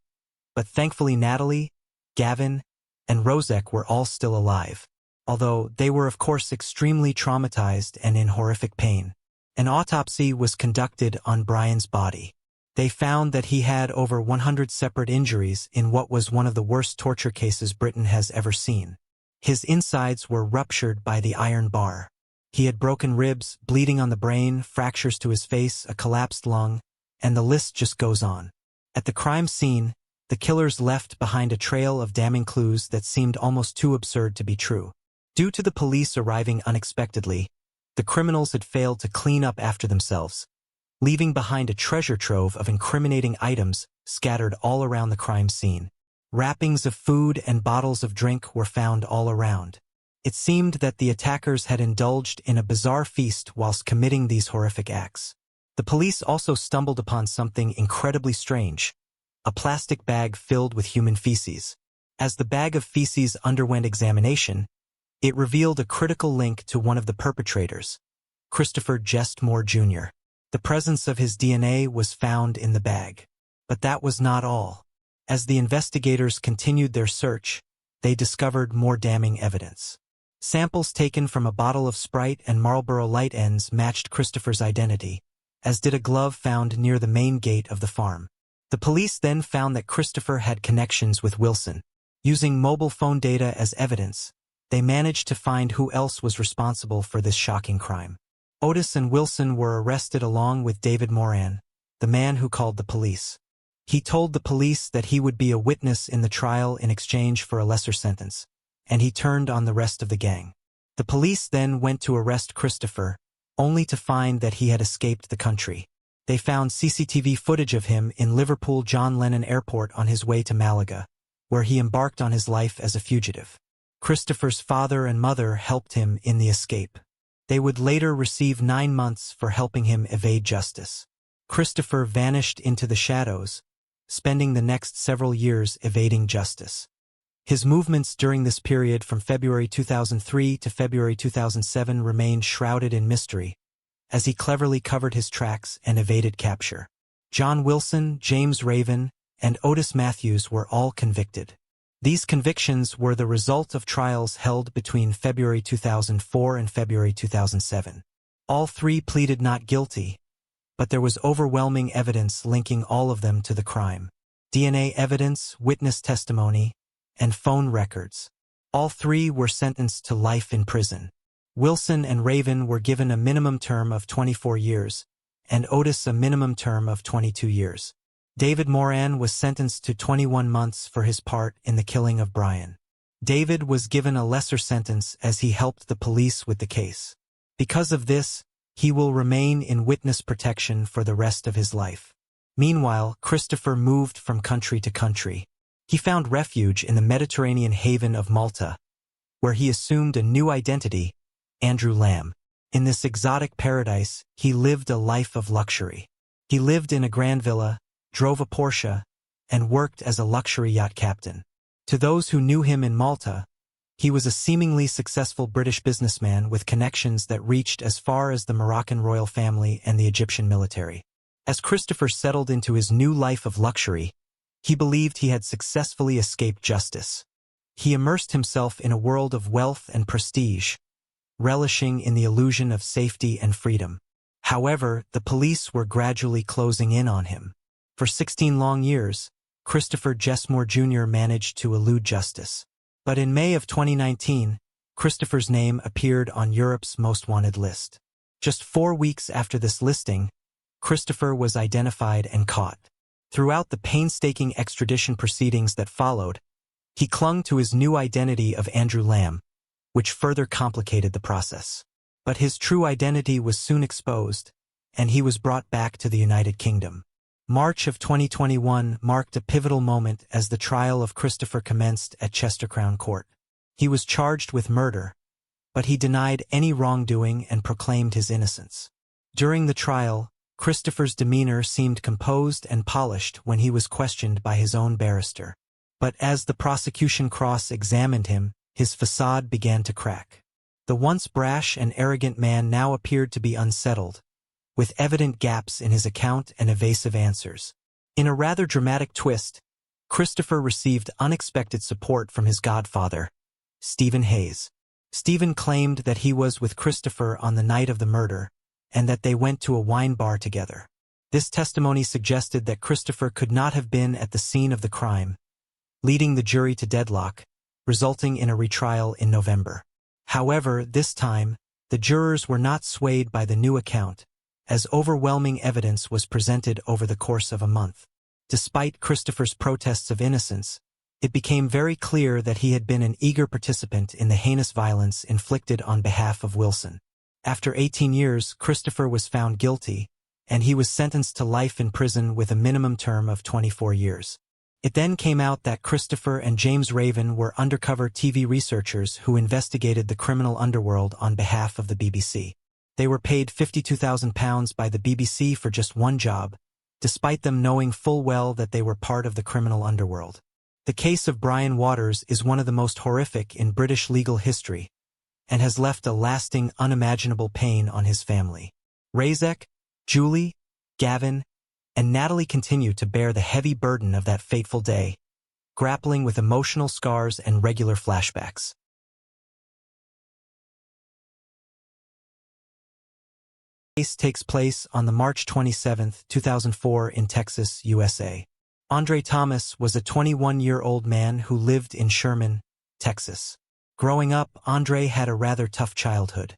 but thankfully Natalie, Gavin, and Rozek were all still alive, although they were of course extremely traumatized and in horrific pain. An autopsy was conducted on Brian's body. They found that he had over 100 separate injuries in what was one of the worst torture cases Britain has ever seen. His insides were ruptured by the iron bar. He had broken ribs, bleeding on the brain, fractures to his face, a collapsed lung, and the list just goes on. At the crime scene, the killers left behind a trail of damning clues that seemed almost too absurd to be true. Due to the police arriving unexpectedly, the criminals had failed to clean up after themselves, leaving behind a treasure trove of incriminating items scattered all around the crime scene. Wrappings of food and bottles of drink were found all around. It seemed that the attackers had indulged in a bizarre feast whilst committing these horrific acts. The police also stumbled upon something incredibly strange, a plastic bag filled with human feces. As the bag of feces underwent examination, it revealed a critical link to one of the perpetrators, Christopher Jestmore Jr. The presence of his DNA was found in the bag. But that was not all. As the investigators continued their search, they discovered more damning evidence. Samples taken from a bottle of Sprite and Marlboro Light ends matched Christopher's identity, as did a glove found near the main gate of the farm. The police then found that Christopher had connections with Wilson. Using mobile phone data as evidence, they managed to find who else was responsible for this shocking crime. Otis and Wilson were arrested along with David Moran, the man who called the police. He told the police that he would be a witness in the trial in exchange for a lesser sentence, and he turned on the rest of the gang. The police then went to arrest Christopher, only to find that he had escaped the country. They found CCTV footage of him in Liverpool John Lennon Airport on his way to Malaga, where he embarked on his life as a fugitive. Christopher's father and mother helped him in the escape. They would later receive 9 months for helping him evade justice. Christopher vanished into the shadows, spending the next several years evading justice. His movements during this period from February 2003 to February 2007 remained shrouded in mystery, as he cleverly covered his tracks and evaded capture. John Wilson, James Raven, and Otis Matthews were all convicted. These convictions were the result of trials held between February 2004 and February 2007. All three pleaded not guilty, but there was overwhelming evidence linking all of them to the crime. DNA evidence, witness testimony, and phone records. All three were sentenced to life in prison. Wilson and Raven were given a minimum term of 24 years, and Otis a minimum term of 22 years. David Moran was sentenced to 21 months for his part in the killing of Brian. David was given a lesser sentence as he helped the police with the case. Because of this, he will remain in witness protection for the rest of his life. Meanwhile, Christopher moved from country to country. He found refuge in the Mediterranean haven of Malta, where he assumed a new identity, Andrew Lamb. In this exotic paradise, he lived a life of luxury. He lived in a grand villa, drove a Porsche, and worked as a luxury yacht captain. To those who knew him in Malta, he was a seemingly successful British businessman with connections that reached as far as the Moroccan royal family and the Egyptian military. As Christopher settled into his new life of luxury, he believed he had successfully escaped justice. He immersed himself in a world of wealth and prestige, relishing in the illusion of safety and freedom. However, the police were gradually closing in on him. For 16 long years, Christopher Jesmore Jr. managed to elude justice. But in May of 2019, Christopher's name appeared on Europe's most wanted list. Just 4 weeks after this listing, Christopher was identified and caught. Throughout the painstaking extradition proceedings that followed, he clung to his new identity of Andrew Lamb, which further complicated the process. But his true identity was soon exposed, and he was brought back to the United Kingdom. March of 2021 marked a pivotal moment as the trial of Christopher commenced at Chester Crown Court. He was charged with murder, but he denied any wrongdoing and proclaimed his innocence. During the trial, Christopher's demeanor seemed composed and polished when he was questioned by his own barrister. But as the prosecution cross-examined him, his facade began to crack. The once brash and arrogant man now appeared to be unsettled, with evident gaps in his account and evasive answers. In a rather dramatic twist, Christopher received unexpected support from his godfather, Stephen Hayes. Stephen claimed that he was with Christopher on the night of the murder, and that they went to a wine bar together. This testimony suggested that Christopher could not have been at the scene of the crime, leading the jury to deadlock, resulting in a retrial in November. However, this time, the jurors were not swayed by the new account, as overwhelming evidence was presented over the course of a month. Despite Christopher's protests of innocence, it became very clear that he had been an eager participant in the heinous violence inflicted on behalf of Wilson. After 18 years, Christopher was found guilty, and he was sentenced to life in prison with a minimum term of 24 years. It then came out that Christopher and James Raven were undercover TV researchers who investigated the criminal underworld on behalf of the BBC. They were paid £52,000 by the BBC for just one job, despite them knowing full well that they were part of the criminal underworld. The case of Brian Waters is one of the most horrific in British legal history, and has left a lasting, unimaginable pain on his family. Razek, Julie, Gavin, and Natalie continue to bear the heavy burden of that fateful day, grappling with emotional scars and regular flashbacks. The case takes place on the March 27, 2004 in Texas, USA. Andre Thomas was a 21-year-old man who lived in Sherman, Texas. Growing up, Andre had a rather tough childhood.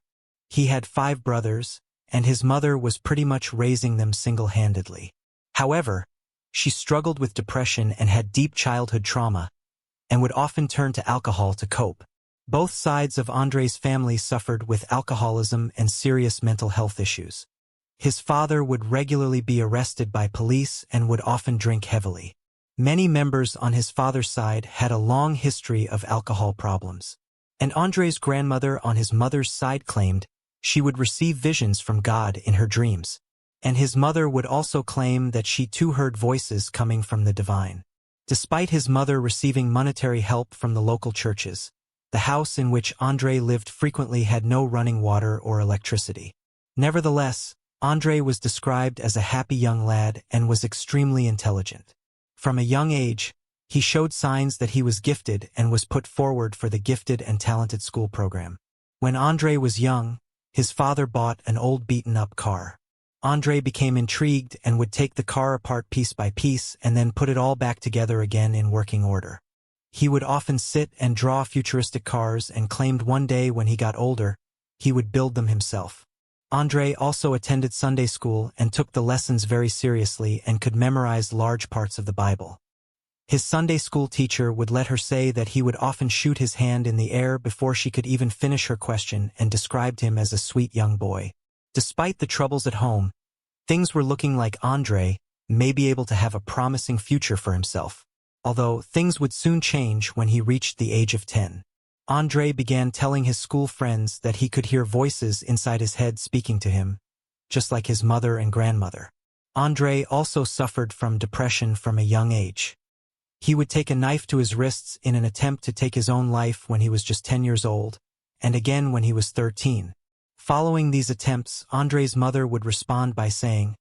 He had 5 brothers, and his mother was pretty much raising them single-handedly. However, she struggled with depression and had deep childhood trauma, and would often turn to alcohol to cope. Both sides of Andre's family suffered with alcoholism and serious mental health issues. His father would regularly be arrested by police and would often drink heavily. Many members on his father's side had a long history of alcohol problems. And Andre's grandmother on his mother's side claimed she would receive visions from God in her dreams. And his mother would also claim that she too heard voices coming from the divine. Despite his mother receiving monetary help from the local churches, the house in which Andre lived frequently had no running water or electricity. Nevertheless, Andre was described as a happy young lad and was extremely intelligent. From a young age, he showed signs that he was gifted and was put forward for the Gifted and Talented School program. When Andre was young, his father bought an old beaten-up car. Andre became intrigued and would take the car apart piece by piece and then put it all back together again in working order. He would often sit and draw futuristic cars and claimed one day when he got older, he would build them himself. Andre also attended Sunday school and took the lessons very seriously and could memorize large parts of the Bible. His Sunday school teacher would let her say that he would often shoot his hand in the air before she could even finish her question and described him as a sweet young boy. Despite the troubles at home, things were looking like Andre may be able to have a promising future for himself. Although things would soon change when he reached the age of 10. Andre began telling his school friends that he could hear voices inside his head speaking to him, just like his mother and grandmother. Andre also suffered from depression from a young age. He would take a knife to his wrists in an attempt to take his own life when he was just 10 years old, and again when he was 13. Following these attempts, Andre's mother would respond by saying,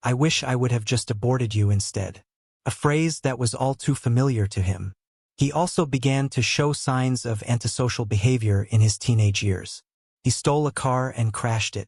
"I wish I would have just aborted you instead," a phrase that was all too familiar to him. He also began to show signs of antisocial behavior in his teenage years. He stole a car and crashed it,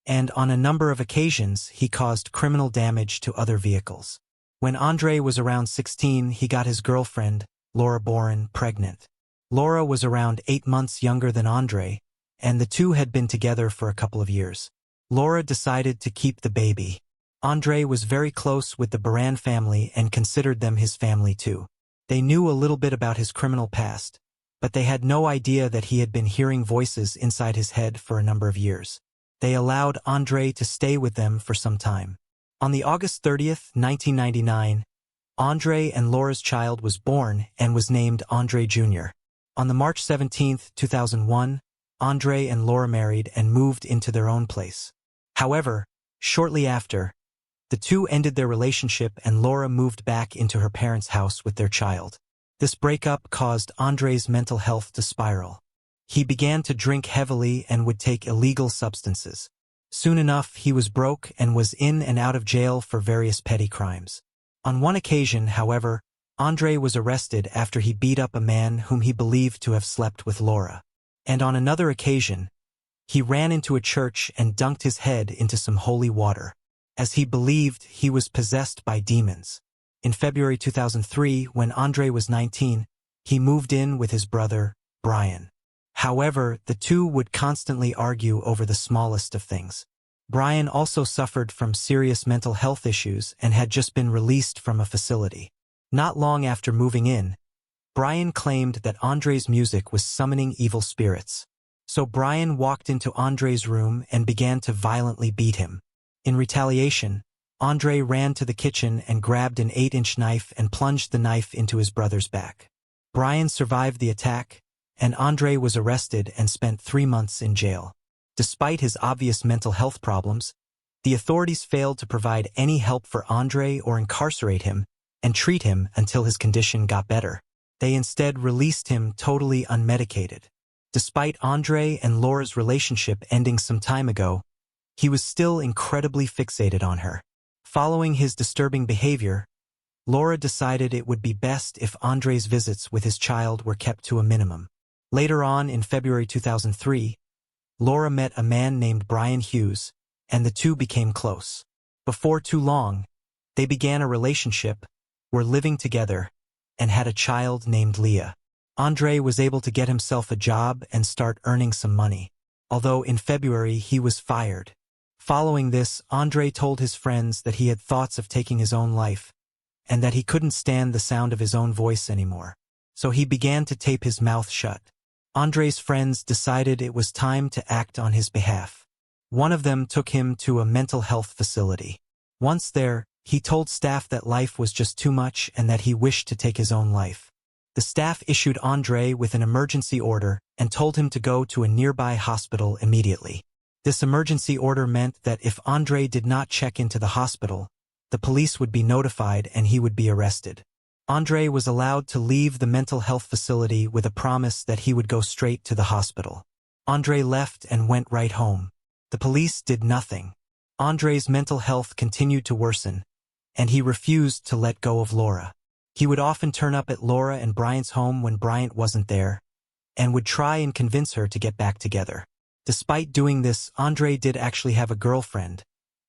and on a number of occasions he caused criminal damage to other vehicles. When Andre was around 16, he got his girlfriend, Laura Boren, pregnant. Laura was around 8 months younger than Andre, and the two had been together for a couple of years. Laura decided to keep the baby. Andre was very close with the Boren family and considered them his family too. They knew a little bit about his criminal past, but they had no idea that he had been hearing voices inside his head for a number of years. They allowed Andre to stay with them for some time. On the August 30th, 1999, Andre and Laura's child was born and was named Andre Jr. On the March 17th, 2001, Andre and Laura married and moved into their own place. However, shortly after, the two ended their relationship and Laura moved back into her parents' house with their child. This breakup caused Andre's mental health to spiral. He began to drink heavily and would take illegal substances. Soon enough, he was broke and was in and out of jail for various petty crimes. On one occasion, however, Andre was arrested after he beat up a man whom he believed to have slept with Laura. And on another occasion, he ran into a church and dunked his head into some holy water, as he believed he was possessed by demons. In February 2003, when Andre was 19, he moved in with his brother, Brian. However, the two would constantly argue over the smallest of things. Brian also suffered from serious mental health issues and had just been released from a facility. Not long after moving in, Brian claimed that Andre's music was summoning evil spirits. So Brian walked into Andre's room and began to violently beat him. In retaliation, Andre ran to the kitchen and grabbed an 8-inch knife and plunged the knife into his brother's back. Brian survived the attack, and Andre was arrested and spent 3 months in jail. Despite his obvious mental health problems, the authorities failed to provide any help for Andre or incarcerate him and treat him until his condition got better. They instead released him totally unmedicated. Despite Andre and Laura's relationship ending some time ago, He was still incredibly fixated on her. Following his disturbing behavior, Laura decided it would be best if Andre's visits with his child were kept to a minimum. Later on, in February 2003, Laura met a man named Brian Hughes, and the two became close. Before too long, they began a relationship, were living together, and had a child named Leah. Andre was able to get himself a job and start earning some money, although in February he was fired. Following this, Andre told his friends that he had thoughts of taking his own life, and that he couldn't stand the sound of his own voice anymore. So he began to tape his mouth shut. Andre's friends decided it was time to act on his behalf. One of them took him to a mental health facility. Once there, he told staff that life was just too much and that he wished to take his own life. The staff issued Andre with an emergency order and told him to go to a nearby hospital immediately. This emergency order meant that if Andre did not check into the hospital, the police would be notified and he would be arrested. Andre was allowed to leave the mental health facility with a promise that he would go straight to the hospital. Andre left and went right home. The police did nothing. Andre's mental health continued to worsen, and he refused to let go of Laura. He would often turn up at Laura and Bryant's home when Bryant wasn't there, and would try and convince her to get back together. Despite doing this, Andre did actually have a girlfriend,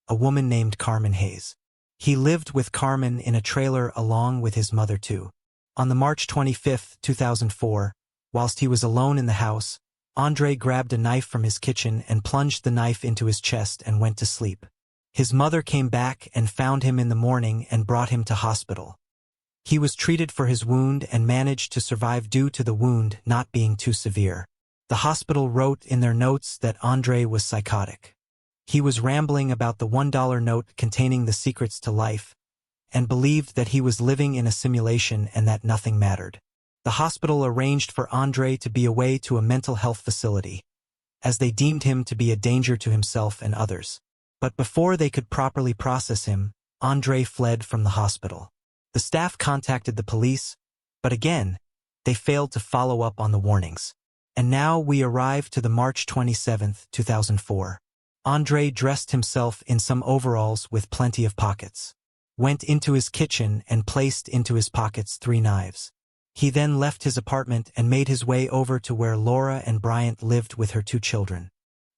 a woman named Carmen Hayes. He lived with Carmen in a trailer along with his mother too. On the March 25, 2004, whilst he was alone in the house, Andre grabbed a knife from his kitchen and plunged the knife into his chest and went to sleep. His mother came back and found him in the morning and brought him to hospital. He was treated for his wound and managed to survive due to the wound not being too severe. The hospital wrote in their notes that Andre was psychotic. He was rambling about the $1 note containing the secrets to life, and believed that he was living in a simulation and that nothing mattered. The hospital arranged for Andre to be away to a mental health facility, as they deemed him to be a danger to himself and others. But before they could properly process him, Andre fled from the hospital. The staff contacted the police, but again, they failed to follow up on the warnings. And now we arrive to the March 27, 2004. Andre dressed himself in some overalls with plenty of pockets, went into his kitchen and placed into his pockets 3 knives. He then left his apartment and made his way over to where Laura and Bryant lived with her 2 children.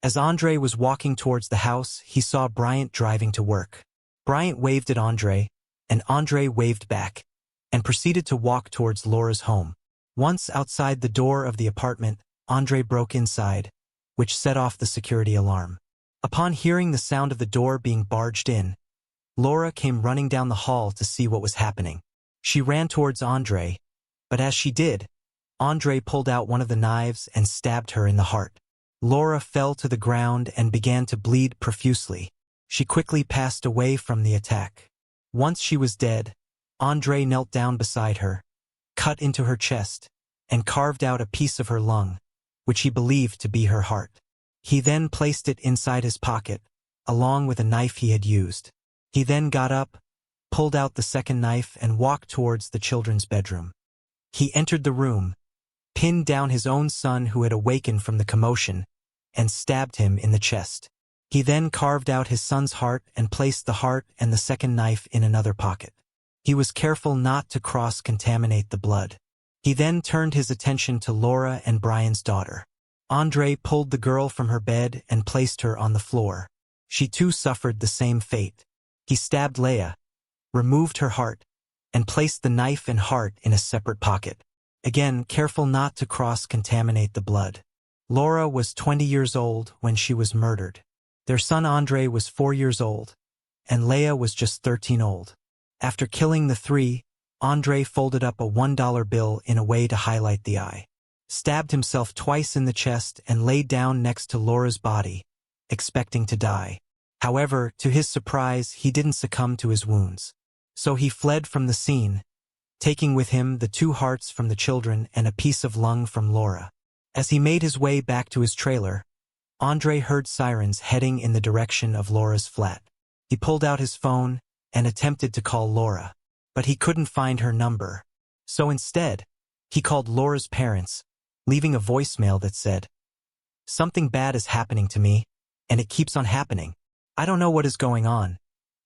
As Andre was walking towards the house, he saw Bryant driving to work. Bryant waved at Andre, and Andre waved back, and proceeded to walk towards Laura's home. Once outside the door of the apartment, Andre broke inside, which set off the security alarm. Upon hearing the sound of the door being barged in, Laura came running down the hall to see what was happening. She ran towards Andre, but as she did, Andre pulled out one of the knives and stabbed her in the heart. Laura fell to the ground and began to bleed profusely. She quickly passed away from the attack. Once she was dead, Andre knelt down beside her, cut into her chest, and carved out a piece of her lung, which he believed to be her heart. He then placed it inside his pocket, along with a knife he had used. He then got up, pulled out the second knife and walked towards the children's bedroom. He entered the room, pinned down his own son who had awakened from the commotion, and stabbed him in the chest. He then carved out his son's heart and placed the heart and the second knife in another pocket. He was careful not to cross-contaminate the blood. He then turned his attention to Laura and Brian's daughter. Andre pulled the girl from her bed and placed her on the floor. She too suffered the same fate. He stabbed Leah, removed her heart, and placed the knife and heart in a separate pocket. Again, careful not to cross-contaminate the blood. Laura was 20 years old when she was murdered. Their son Andre was 4 years old, and Leah was just 13 old. After killing the 3, Andre folded up a $1 bill in a way to highlight the eye, stabbed himself twice in the chest and laid down next to Laura's body, expecting to die. However, to his surprise, he didn't succumb to his wounds. So he fled from the scene, taking with him the 2 hearts from the children and a piece of lung from Laura. As he made his way back to his trailer, Andre heard sirens heading in the direction of Laura's flat. He pulled out his phone and attempted to call Laura, but he couldn't find her number. So instead, he called Laura's parents, leaving a voicemail that said, "Something bad is happening to me. and it keeps on happening. I don't know what is going on,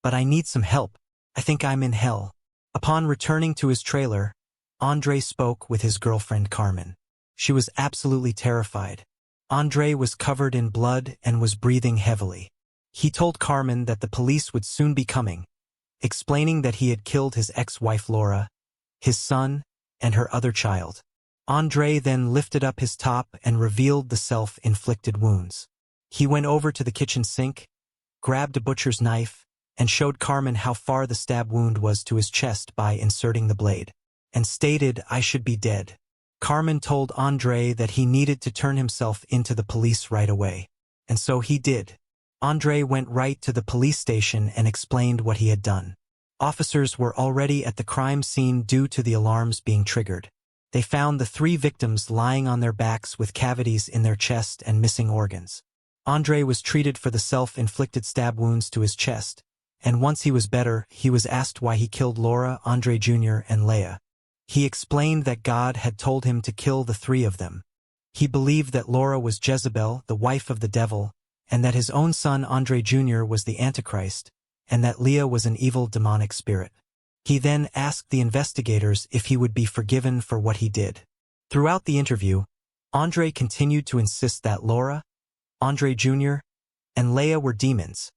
but I need some help. I think I'm in hell." Upon returning to his trailer, Andre spoke with his girlfriend Carmen. She was absolutely terrified. Andre was covered in blood and was breathing heavily. He told Carmen that the police would soon be coming, explaining that he had killed his ex-wife Laura, his son, and her other child. Andre then lifted up his top and revealed the self-inflicted wounds. He went over to the kitchen sink, grabbed a butcher's knife, and showed Carmen how far the stab wound was to his chest by inserting the blade, and stated, "I should be dead." Carmen told Andre that he needed to turn himself into the police right away. And so he did. Andre went right to the police station and explained what he had done. Officers were already at the crime scene due to the alarms being triggered. They found the 3 victims lying on their backs with cavities in their chest and missing organs. Andre was treated for the self-inflicted stab wounds to his chest, and once he was better, he was asked why he killed Laura, Andre Jr., and Leah. He explained that God had told him to kill the 3 of them. He believed that Laura was Jezebel, the wife of the devil, and that his own son Andre Jr. was the Antichrist, and that Leah was an evil demonic spirit. He then asked the investigators if he would be forgiven for what he did. Throughout the interview, Andre continued to insist that Laura, Andre Jr., and Leah were demons,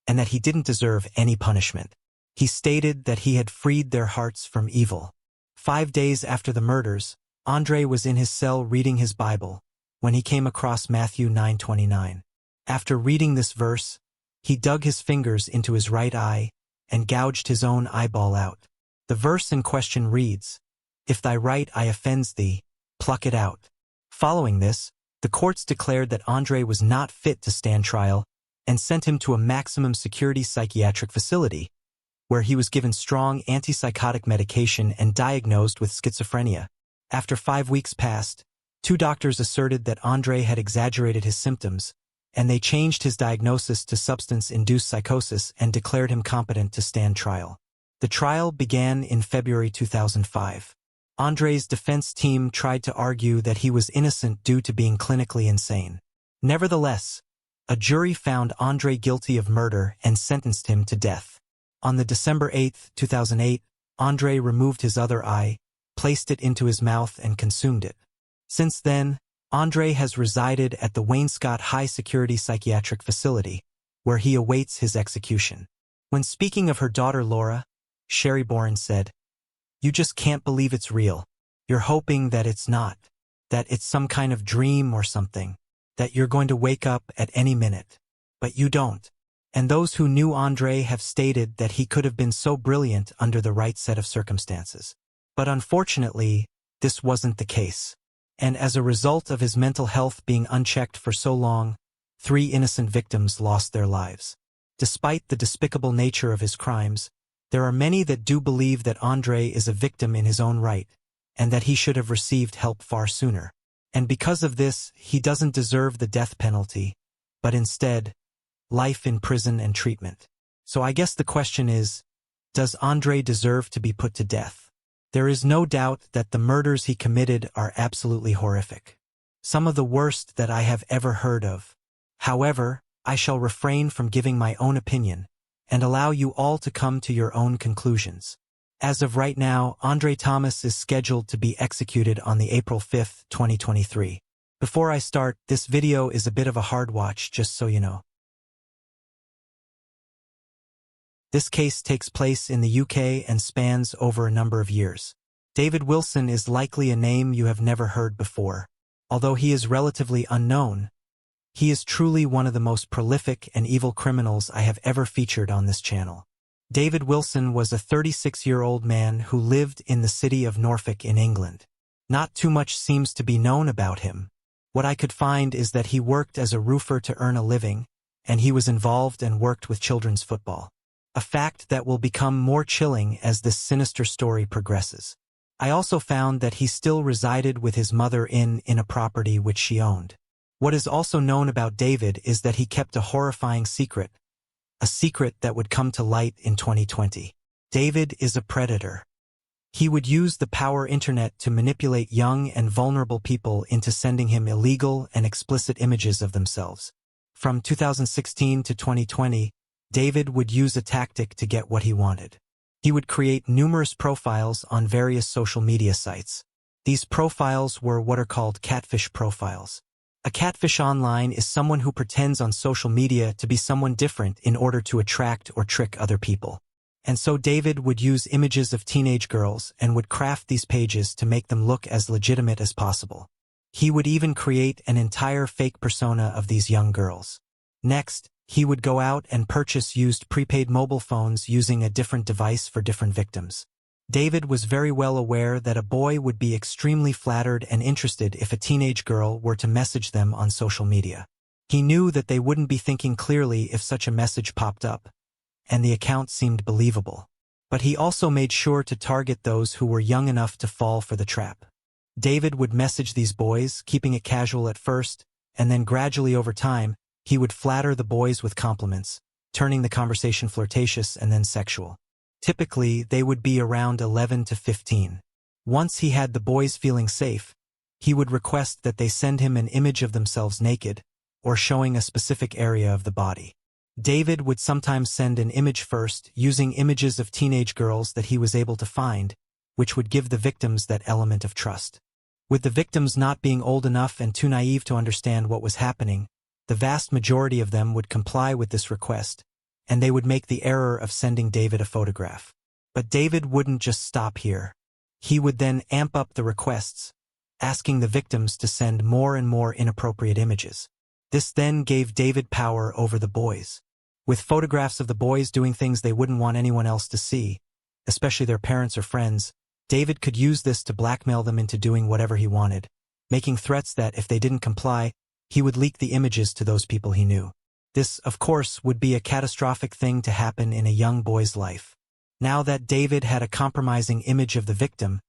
and that he didn't deserve any punishment. He stated that he had freed their hearts from evil. 5 days after the murders, Andre was in his cell reading his Bible when he came across Matthew 9:29. After reading this verse, he dug his fingers into his right eye and gouged his own eyeball out. The verse in question reads, "If thy right eye offends thee, pluck it out." Following this, the courts declared that Andre was not fit to stand trial and sent him to a maximum security psychiatric facility, where he was given strong antipsychotic medication and diagnosed with schizophrenia. After 5 weeks passed, 2 doctors asserted that Andre had exaggerated his symptoms, and they changed his diagnosis to substance-induced psychosis and declared him competent to stand trial. The trial began in February 2005. Andre's defense team tried to argue that he was innocent due to being clinically insane. Nevertheless, a jury found Andre guilty of murder and sentenced him to death. On the December 8, 2008, Andre removed his other eye, placed it into his mouth and consumed it. Since then, Andre has resided at the Wainscott High Security Psychiatric Facility, where he awaits his execution. When speaking of her daughter Laura, Sherry Bourne said, "You just can't believe it's real. You're hoping that it's not, that it's some kind of dream or something, that you're going to wake up at any minute. But you don't." And those who knew Andre have stated that he could have been so brilliant under the right set of circumstances. But unfortunately, this wasn't the case. And as a result of his mental health being unchecked for so long, 3 innocent victims lost their lives. Despite the despicable nature of his crimes, there are many that do believe that Andre is a victim in his own right, and that he should have received help far sooner. And because of this, he doesn't deserve the death penalty, but instead, life in prison and treatment. So I guess the question is, does Andre deserve to be put to death? There is no doubt that the murders he committed are absolutely horrific. Some of the worst that I have ever heard of. However, I shall refrain from giving my own opinion and allow you all to come to your own conclusions. As of right now, Andre Thomas is scheduled to be executed on the April 5, 2023. Before I start, this video is a bit of a hard watch, just so you know. This case takes place in the UK and spans over a number of years. David Wilson is likely a name you have never heard before. Although he is relatively unknown, he is truly one of the most prolific and evil criminals I have ever featured on this channel. David Wilson was a 36-year-old man who lived in the city of Norfolk in England. Not too much seems to be known about him. What I could find is that he worked as a roofer to earn a living, and he was involved and worked with children's football. A fact that will become more chilling as this sinister story progresses. I also found that he still resided with his mother in a property which she owned. What is also known about David is that he kept a horrifying secret, a secret that would come to light in 2020. David is a predator. He would use the power internet to manipulate young and vulnerable people into sending him illegal and explicit images of themselves. From 2016 to 2020, David would use a tactic to get what he wanted. He would create numerous profiles on various social media sites. These profiles were what are called catfish profiles. A catfish online is someone who pretends on social media to be someone different in order to attract or trick other people. And so David would use images of teenage girls and would craft these pages to make them look as legitimate as possible. He would even create an entire fake persona of these young girls. Next, he would go out and purchase used prepaid mobile phones using a different device for different victims. David was very well aware that a boy would be extremely flattered and interested if a teenage girl were to message them on social media. He knew that they wouldn't be thinking clearly if such a message popped up, and the account seemed believable. But he also made sure to target those who were young enough to fall for the trap. David would message these boys, keeping it casual at first, and then gradually over time, he would flatter the boys with compliments, turning the conversation flirtatious and then sexual. Typically, they would be around 11 to 15. Once he had the boys feeling safe, he would request that they send him an image of themselves naked, or showing a specific area of the body. David would sometimes send an image first, using images of teenage girls that he was able to find, which would give the victims that element of trust. With the victims not being old enough and too naive to understand what was happening, the vast majority of them would comply with this request, and they would make the error of sending David a photograph. But David wouldn't just stop here. He would then amp up the requests, asking the victims to send more and more inappropriate images. This then gave David power over the boys. With photographs of the boys doing things they wouldn't want anyone else to see, especially their parents or friends, David could use this to blackmail them into doing whatever he wanted, making threats that, if they didn't comply, he would leak the images to those people he knew. This, of course, would be a catastrophic thing to happen in a young boy's life. Now that David had a compromising image of the victim,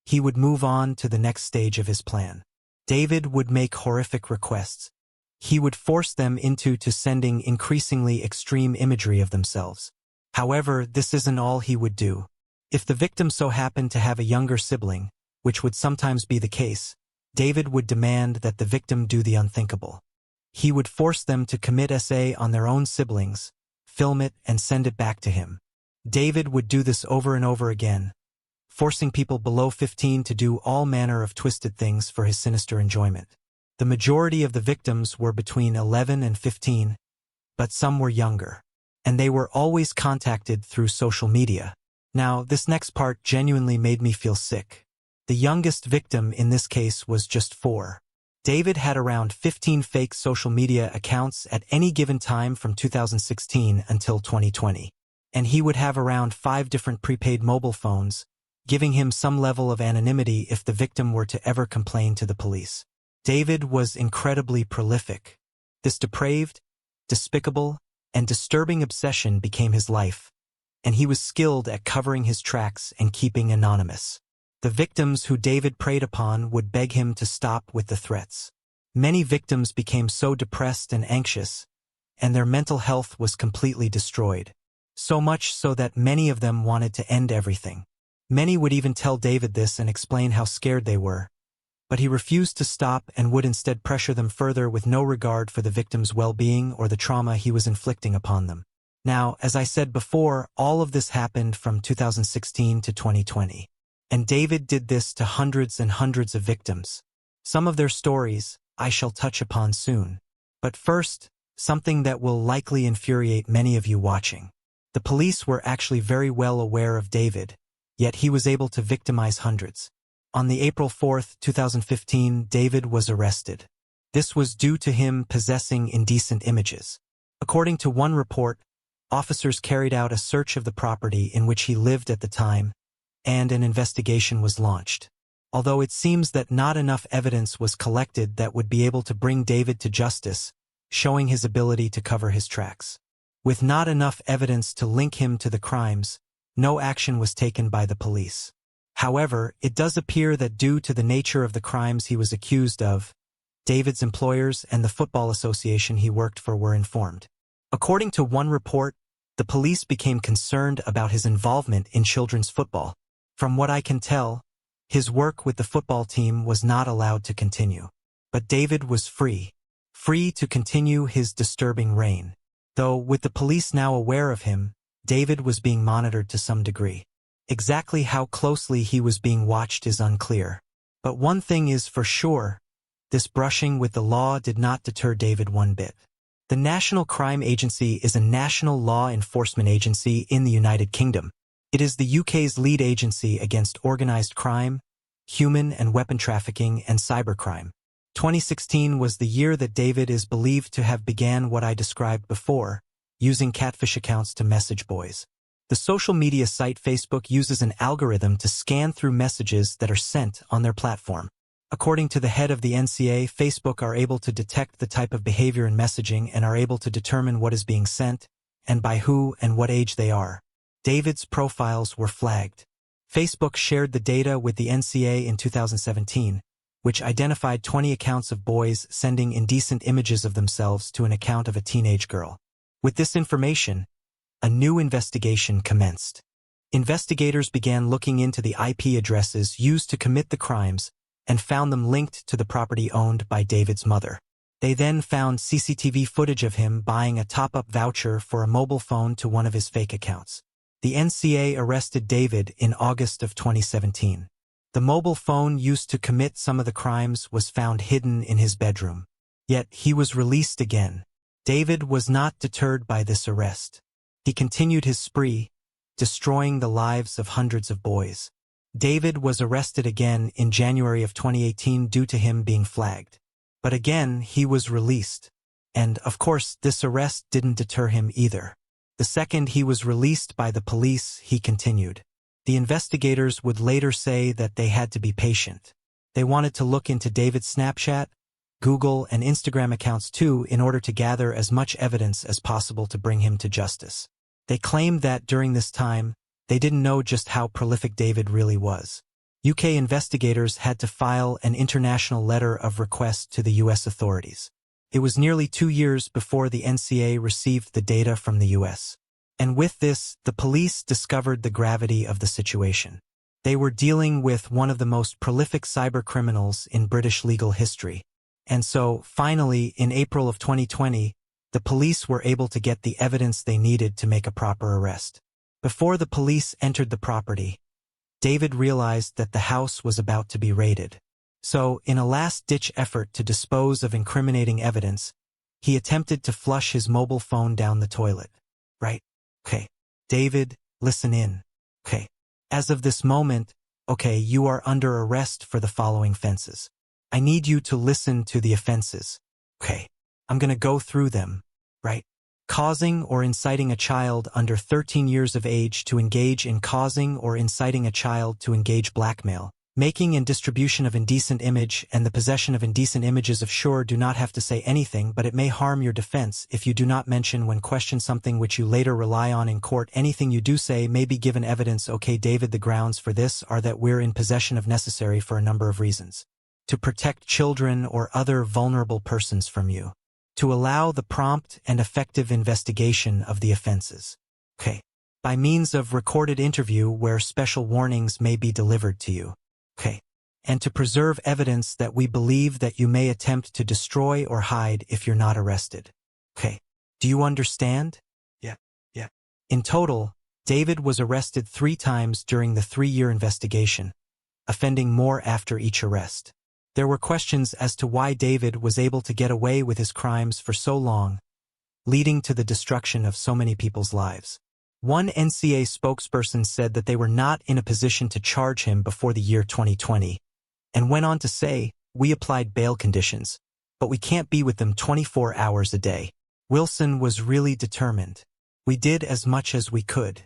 he would move on to the next stage of his plan. David would make horrific requests. He would force them into sending increasingly extreme imagery of themselves. However, this isn't all he would do. If the victim so happened to have a younger sibling, which would sometimes be the case, David would demand that the victim do the unthinkable. He would force them to commit SA on their own siblings, film it, and send it back to him. David would do this over and over again, forcing people below 15 to do all manner of twisted things for his sinister enjoyment. The majority of the victims were between 11 and 15, but some were younger, and they were always contacted through social media. Now, this next part genuinely made me feel sick. The youngest victim in this case was just 4. David had around 15 fake social media accounts at any given time from 2016 until 2020, and he would have around 5 different prepaid mobile phones, giving him some level of anonymity if the victim were to ever complain to the police. David was incredibly prolific. This depraved, despicable, and disturbing obsession became his life, and he was skilled at covering his tracks and keeping anonymous. The victims who David preyed upon would beg him to stop with the threats. Many victims became so depressed and anxious, and their mental health was completely destroyed. So much so that many of them wanted to end everything. Many would even tell David this and explain how scared they were, but he refused to stop and would instead pressure them further with no regard for the victim's well-being or the trauma he was inflicting upon them. Now, as I said before, all of this happened from 2016 to 2020. And David did this to hundreds and hundreds of victims. Some of their stories I shall touch upon soon. But first, something that will likely infuriate many of you watching. The police were actually very well aware of David, yet he was able to victimize hundreds. On the April 4, 2015, David was arrested. This was due to him possessing indecent images. According to one report, officers carried out a search of the property in which he lived at the time, and an investigation was launched. Although it seems that not enough evidence was collected that would be able to bring David to justice, showing his ability to cover his tracks. With not enough evidence to link him to the crimes, no action was taken by the police. However, it does appear that due to the nature of the crimes he was accused of, David's employers and the football association he worked for were informed. According to one report, the police became concerned about his involvement in children's football. From what I can tell, his work with the football team was not allowed to continue. But David was free. free to continue his disturbing reign. Though, with the police now aware of him, David was being monitored to some degree. Exactly how closely he was being watched is unclear. But one thing is for sure, this brushing with the law did not deter David one bit. The National Crime Agency is a national law enforcement agency in the United Kingdom. It is the UK's lead agency against organized crime, human and weapon trafficking, and cybercrime. 2016 was the year that David is believed to have began what I described before, using catfish accounts to message boys. The social media site Facebook uses an algorithm to scan through messages that are sent on their platform. According to the head of the NCA, Facebook are able to detect the type of behavior in messaging and are able to determine what is being sent, and by who and what age they are. David's profiles were flagged. Facebook shared the data with the NCA in 2017, which identified 20 accounts of boys sending indecent images of themselves to an account of a teenage girl. With this information, a new investigation commenced. Investigators began looking into the IP addresses used to commit the crimes and found them linked to the property owned by David's mother. They then found CCTV footage of him buying a top-up voucher for a mobile phone to one of his fake accounts. The NCA arrested David in August of 2017. The mobile phone used to commit some of the crimes was found hidden in his bedroom. Yet he was released again. David was not deterred by this arrest. He continued his spree, destroying the lives of hundreds of boys. David was arrested again in January of 2018 due to him being flagged. But again, he was released. And, of course, this arrest didn't deter him either. The second he was released by the police, he continued. The investigators would later say that they had to be patient. They wanted to look into David's Snapchat, Google, and Instagram accounts too in order to gather as much evidence as possible to bring him to justice. They claimed that during this time, they didn't know just how prolific David really was. UK investigators had to file an international letter of request to the US authorities. It was nearly 2 years before the NCA received the data from the US. And with this, the police discovered the gravity of the situation. They were dealing with one of the most prolific cybercriminals in British legal history. And so, finally, in April of 2020, the police were able to get the evidence they needed to make a proper arrest. Before the police entered the property, David realized that the house was about to be raided. So, in a last-ditch effort to dispose of incriminating evidence, he attempted to flush his mobile phone down the toilet. Right? Okay. David, listen in. Okay. As of this moment, okay, you are under arrest for the following offenses. I need you to listen to the offenses. Okay. I'm gonna go through them. Right? Causing or inciting a child under 13 years of age to engage in causing or inciting a child to engage blackmail. Making and distribution of indecent image and the possession of indecent images of sure do not have to say anything, but it may harm your defense if you do not mention when questioned something which you later rely on in court. Anything you do say may be given evidence. Okay, David, the grounds for this are that we're in possession of necessary for a number of reasons. To protect children or other vulnerable persons from you. To allow the prompt and effective investigation of the offenses. Okay. By means of recorded interview where special warnings may be delivered to you. Okay. And to preserve evidence that we believe that you may attempt to destroy or hide if you're not arrested. Okay. Do you understand? Yeah. In total, David was arrested 3 times during the 3-year investigation, offending more after each arrest. There were questions as to why David was able to get away with his crimes for so long, leading to the destruction of so many people's lives. One NCA spokesperson said that they were not in a position to charge him before the year 2020, and went on to say, "We applied bail conditions, but we can't be with them 24 hours a day." Wilson was really determined. "We did as much as we could.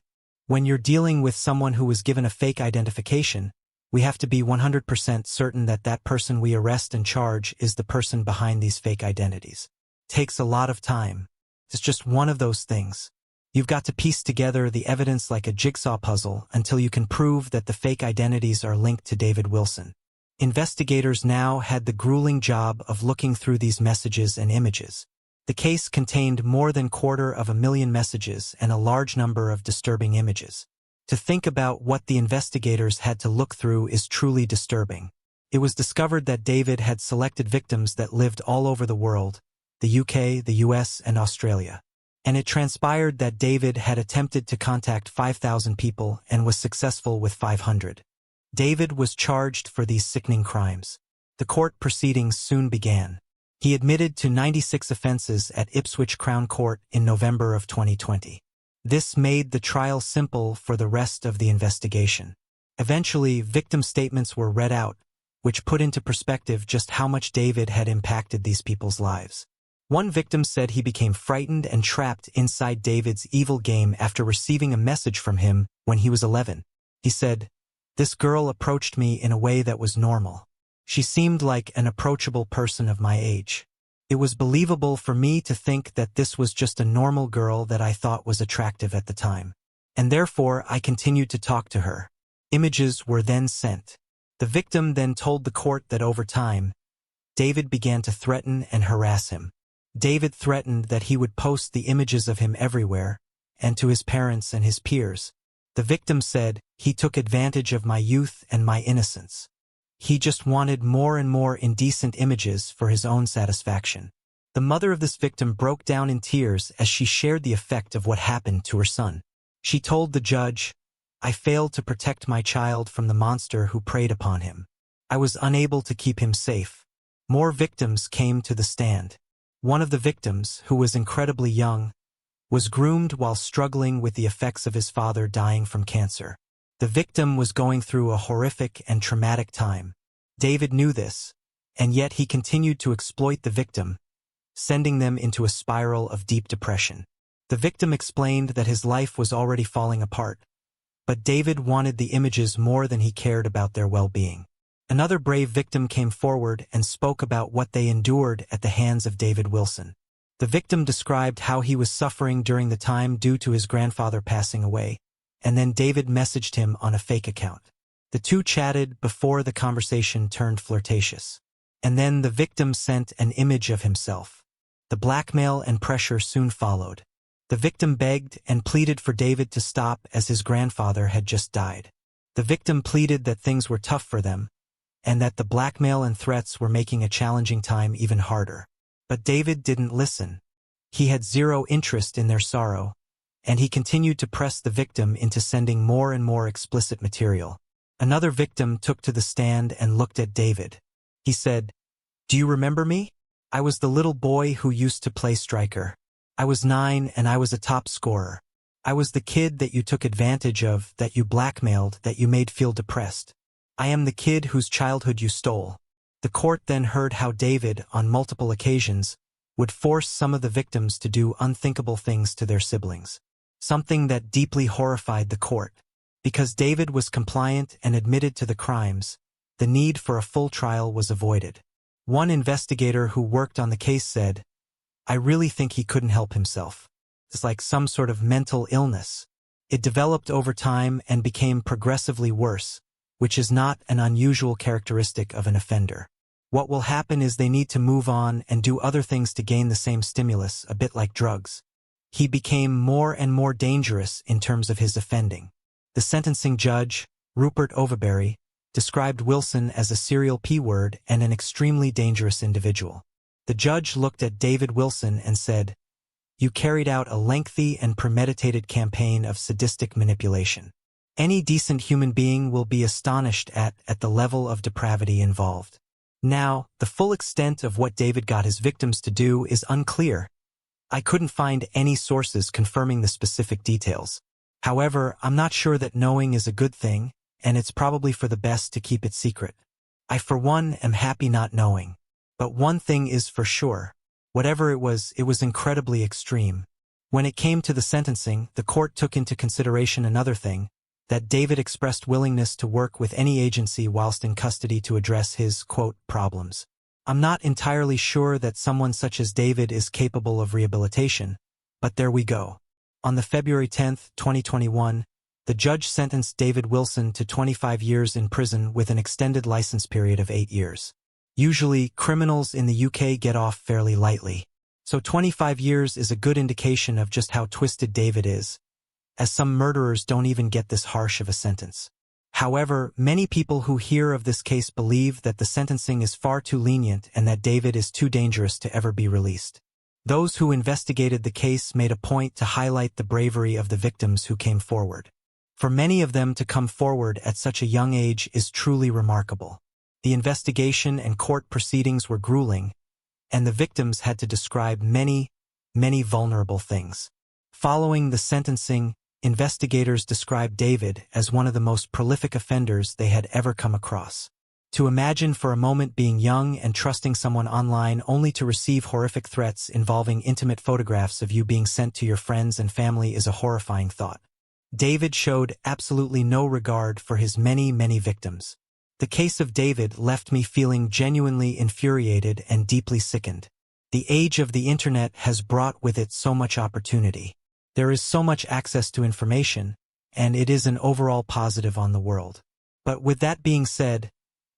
When you're dealing with someone who was given a fake identification, we have to be 100% certain that that person we arrest and charge is the person behind these fake identities. Takes a lot of time. It's just one of those things. You've got to piece together the evidence like a jigsaw puzzle until you can prove that the fake identities are linked to David Wilson." Investigators now had the grueling job of looking through these messages and images. The case contained more than 250,000 messages and a large number of disturbing images. To think about what the investigators had to look through is truly disturbing. It was discovered that David had selected victims that lived all over the world, the UK, the US, and Australia. And it transpired that David had attempted to contact 5,000 people and was successful with 500. David was charged for these sickening crimes. The court proceedings soon began. He admitted to 96 offenses at Ipswich Crown Court in November of 2020. This made the trial simple for the rest of the investigation. Eventually, victim statements were read out, which put into perspective just how much David had impacted these people's lives. One victim said he became frightened and trapped inside David's evil game after receiving a message from him when he was 11. He said, "This girl approached me in a way that was normal. She seemed like an approachable person of my age. It was believable for me to think that this was just a normal girl that I thought was attractive at the time. And therefore, I continued to talk to her." Images were then sent. The victim then told the court that over time, David began to threaten and harass him. David threatened that he would post the images of him everywhere, and to his parents and his peers. The victim said, "He took advantage of my youth and my innocence. He just wanted more and more indecent images for his own satisfaction." The mother of this victim broke down in tears as she shared the effect of what happened to her son. She told the judge, "I failed to protect my child from the monster who preyed upon him. I was unable to keep him safe." More victims came to the stand. One of the victims, who was incredibly young, was groomed while struggling with the effects of his father dying from cancer. The victim was going through a horrific and traumatic time. David knew this, and yet he continued to exploit the victim, sending them into a spiral of deep depression. The victim explained that his life was already falling apart, but David wanted the images more than he cared about their well-being. Another brave victim came forward and spoke about what they endured at the hands of David Wilson. The victim described how he was suffering during the time due to his grandfather passing away, and then David messaged him on a fake account. The two chatted before the conversation turned flirtatious. And then the victim sent an image of himself. The blackmail and pressure soon followed. The victim begged and pleaded for David to stop as his grandfather had just died. The victim pleaded that things were tough for them, and that the blackmail and threats were making a challenging time even harder. But David didn't listen. He had zero interest in their sorrow, and he continued to press the victim into sending more and more explicit material. Another victim took to the stand and looked at David. He said, "Do you remember me? I was the little boy who used to play striker. I was 9 and I was a top scorer. I was the kid that you took advantage of, that you blackmailed, that you made feel depressed. I am the kid whose childhood you stole." The court then heard how David, on multiple occasions, would force some of the victims to do unthinkable things to their siblings. Something that deeply horrified the court. Because David was compliant and admitted to the crimes, the need for a full trial was avoided. One investigator who worked on the case said, "I really think he couldn't help himself. It's like some sort of mental illness. It developed over time and became progressively worse, which is not an unusual characteristic of an offender. What will happen is they need to move on and do other things to gain the same stimulus, a bit like drugs. He became more and more dangerous in terms of his offending." The sentencing judge, Rupert Overbury, described Wilson as a serial P-word and an extremely dangerous individual. The judge looked at David Wilson and said, "You carried out a lengthy and premeditated campaign of sadistic manipulation. Any decent human being will be astonished at the level of depravity involved." Now, the full extent of what David got his victims to do is unclear. I couldn't find any sources confirming the specific details. However, I'm not sure that knowing is a good thing, and it's probably for the best to keep it secret. I, for one, am happy not knowing. But one thing is for sure. Whatever it was incredibly extreme. When it came to the sentencing, the court took into consideration another thing, that David expressed willingness to work with any agency whilst in custody to address his, quote, problems. I'm not entirely sure that someone such as David is capable of rehabilitation, but there we go. On the February 10, 2021, the judge sentenced David Wilson to 25 years in prison with an extended license period of 8 years. Usually, criminals in the UK get off fairly lightly. So 25 years is a good indication of just how twisted David is, as some murderers don't even get this harsh of a sentence. However, many people who hear of this case believe that the sentencing is far too lenient and that David is too dangerous to ever be released. Those who investigated the case made a point to highlight the bravery of the victims who came forward. For many of them to come forward at such a young age is truly remarkable. The investigation and court proceedings were grueling, and the victims had to describe many vulnerable things. Following the sentencing, investigators described David as one of the most prolific offenders they had ever come across. To imagine for a moment being young and trusting someone online only to receive horrific threats involving intimate photographs of you being sent to your friends and family is a horrifying thought. David showed absolutely no regard for his many victims. The case of David left me feeling genuinely infuriated and deeply sickened. The age of the internet has brought with it so much opportunity. There is so much access to information, and it is an overall positive on the world. But with that being said,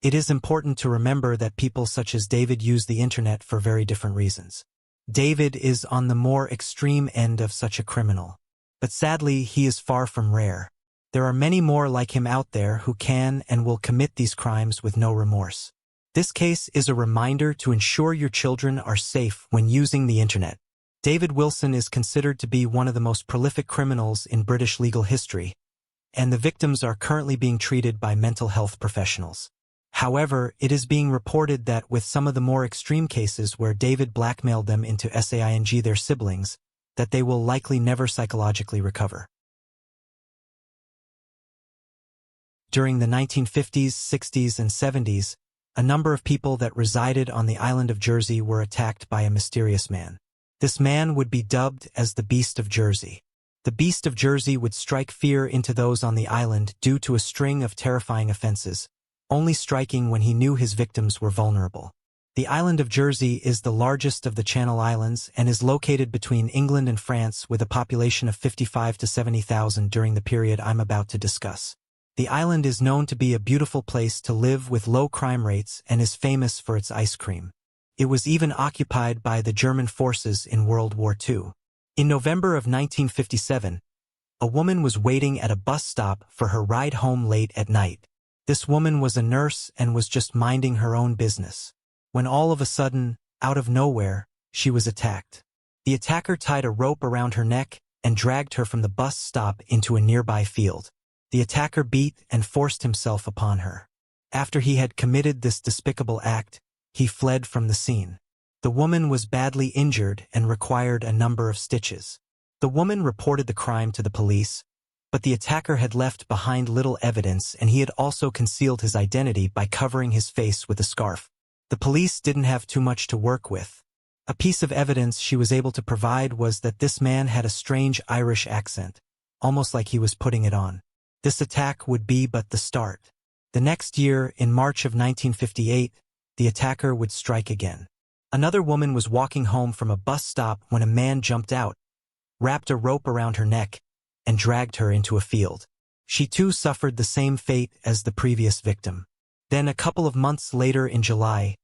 it is important to remember that people such as David use the internet for very different reasons. David is on the more extreme end of such a criminal. But sadly, he is far from rare. There are many more like him out there who can and will commit these crimes with no remorse. This case is a reminder to ensure your children are safe when using the internet. David Wilson is considered to be one of the most prolific criminals in British legal history, and the victims are currently being treated by mental health professionals. However, it is being reported that with some of the more extreme cases where David blackmailed them into saying their siblings, that they will likely never psychologically recover. During the 1950s, 60s, and 70s, a number of people that resided on the island of Jersey were attacked by a mysterious man. This man would be dubbed as the Beast of Jersey. The Beast of Jersey would strike fear into those on the island due to a string of terrifying offenses, only striking when he knew his victims were vulnerable. The island of Jersey is the largest of the Channel Islands and is located between England and France with a population of 55 to 70,000 during the period I'm about to discuss. The island is known to be a beautiful place to live with low crime rates and is famous for its ice cream. It was even occupied by the German forces in World War II. In November of 1957, a woman was waiting at a bus stop for her ride home late at night. This woman was a nurse and was just minding her own business, when all of a sudden, out of nowhere, she was attacked. The attacker tied a rope around her neck and dragged her from the bus stop into a nearby field. The attacker beat and forced himself upon her. After he had committed this despicable act, he fled from the scene. The woman was badly injured and required a number of stitches. The woman reported the crime to the police, but the attacker had left behind little evidence and he had also concealed his identity by covering his face with a scarf. The police didn't have too much to work with. A piece of evidence she was able to provide was that this man had a strange Irish accent, almost like he was putting it on. This attack would be but the start. The next year, in March of 1958, the attacker would strike again. Another woman was walking home from a bus stop when a man jumped out, wrapped a rope around her neck, and dragged her into a field. She too suffered the same fate as the previous victim. Then a couple of months later in July,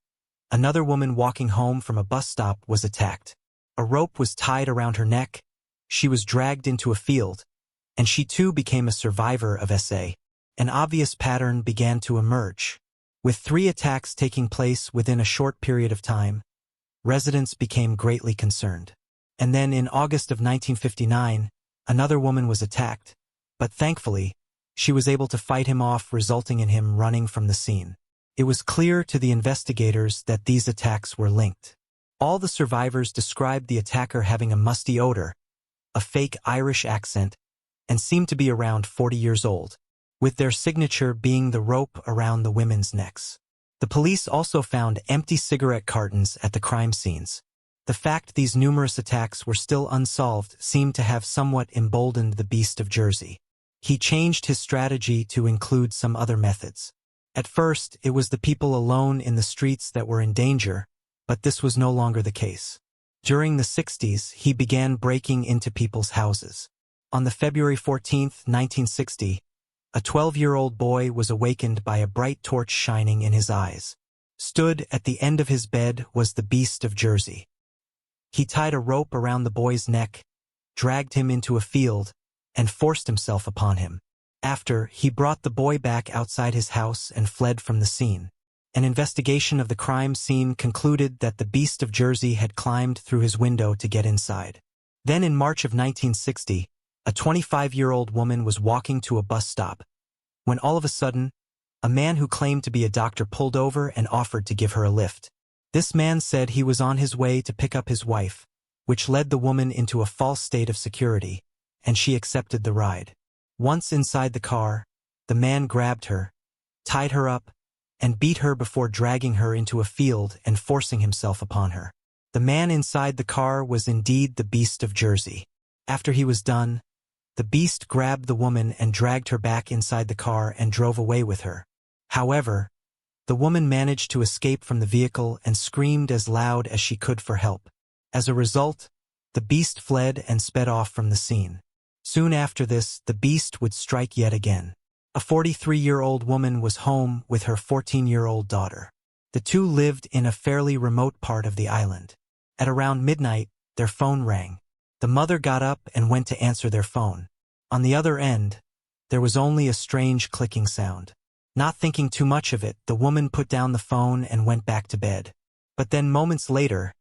another woman walking home from a bus stop was attacked. A rope was tied around her neck, she was dragged into a field, and she too became a survivor of SA. An obvious pattern began to emerge. With 3 attacks taking place within a short period of time, residents became greatly concerned. And then in August of 1959, another woman was attacked, but thankfully, she was able to fight him off, resulting in him running from the scene. It was clear to the investigators that these attacks were linked. All the survivors described the attacker having a musty odor, a fake Irish accent, and seemed to be around 40 years old, with their signature being the rope around the women's necks. The police also found empty cigarette cartons at the crime scenes. The fact these numerous attacks were still unsolved seemed to have somewhat emboldened the Beast of Jersey. He changed his strategy to include some other methods. At first, it was the people alone in the streets that were in danger, but this was no longer the case. During the 60s, he began breaking into people's houses. On the February 14, 1960, a 12-year-old boy was awakened by a bright torch shining in his eyes. Stood at the end of his bed was the Beast of Jersey. He tied a rope around the boy's neck, dragged him into a field, and forced himself upon him. After, he brought the boy back outside his house and fled from the scene. An investigation of the crime scene concluded that the Beast of Jersey had climbed through his window to get inside. Then in March of 1960, a 25-year-old woman was walking to a bus stop, when all of a sudden, a man who claimed to be a doctor pulled over and offered to give her a lift. This man said he was on his way to pick up his wife, which led the woman into a false state of security, and she accepted the ride. Once inside the car, the man grabbed her, tied her up, and beat her before dragging her into a field and forcing himself upon her. The man inside the car was indeed the Beast of Jersey. After he was done, the Beast grabbed the woman and dragged her back inside the car and drove away with her. However, the woman managed to escape from the vehicle and screamed as loud as she could for help. As a result, the Beast fled and sped off from the scene. Soon after this, the Beast would strike yet again. A 43-year-old woman was home with her 14-year-old daughter. The two lived in a fairly remote part of the island. At around midnight, their phone rang. The mother got up and went to answer their phone. On the other end, there was only a strange clicking sound. Not thinking too much of it, the woman put down the phone and went back to bed. But then moments later,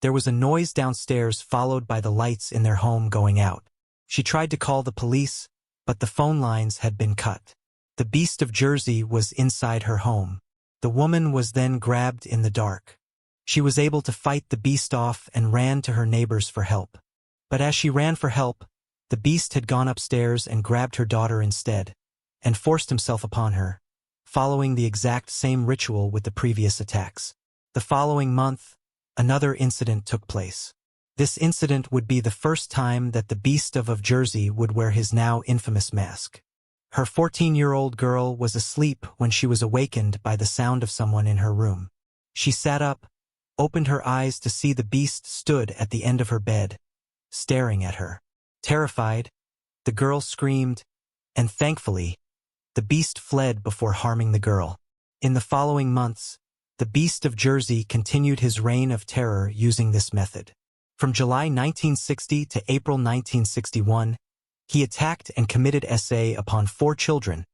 there was a noise downstairs followed by the lights in their home going out. She tried to call the police, but the phone lines had been cut. The Beast of Jersey was inside her home. The woman was then grabbed in the dark. She was able to fight the Beast off and ran to her neighbors for help. But as she ran for help, the Beast had gone upstairs and grabbed her daughter instead, and forced himself upon her, following the exact same ritual with the previous attacks. The following month, another incident took place. This incident would be the first time that the Beast of Jersey would wear his now infamous mask. Her 14-year-old girl was asleep when she was awakened by the sound of someone in her room. She sat up, opened her eyes to see the Beast stood at the end of her bed, staring at her. Terrified, the girl screamed, and thankfully, the Beast fled before harming the girl. In the following months, the Beast of Jersey continued his reign of terror using this method. From July 1960 to April 1961, he attacked and committed SA upon 4 children,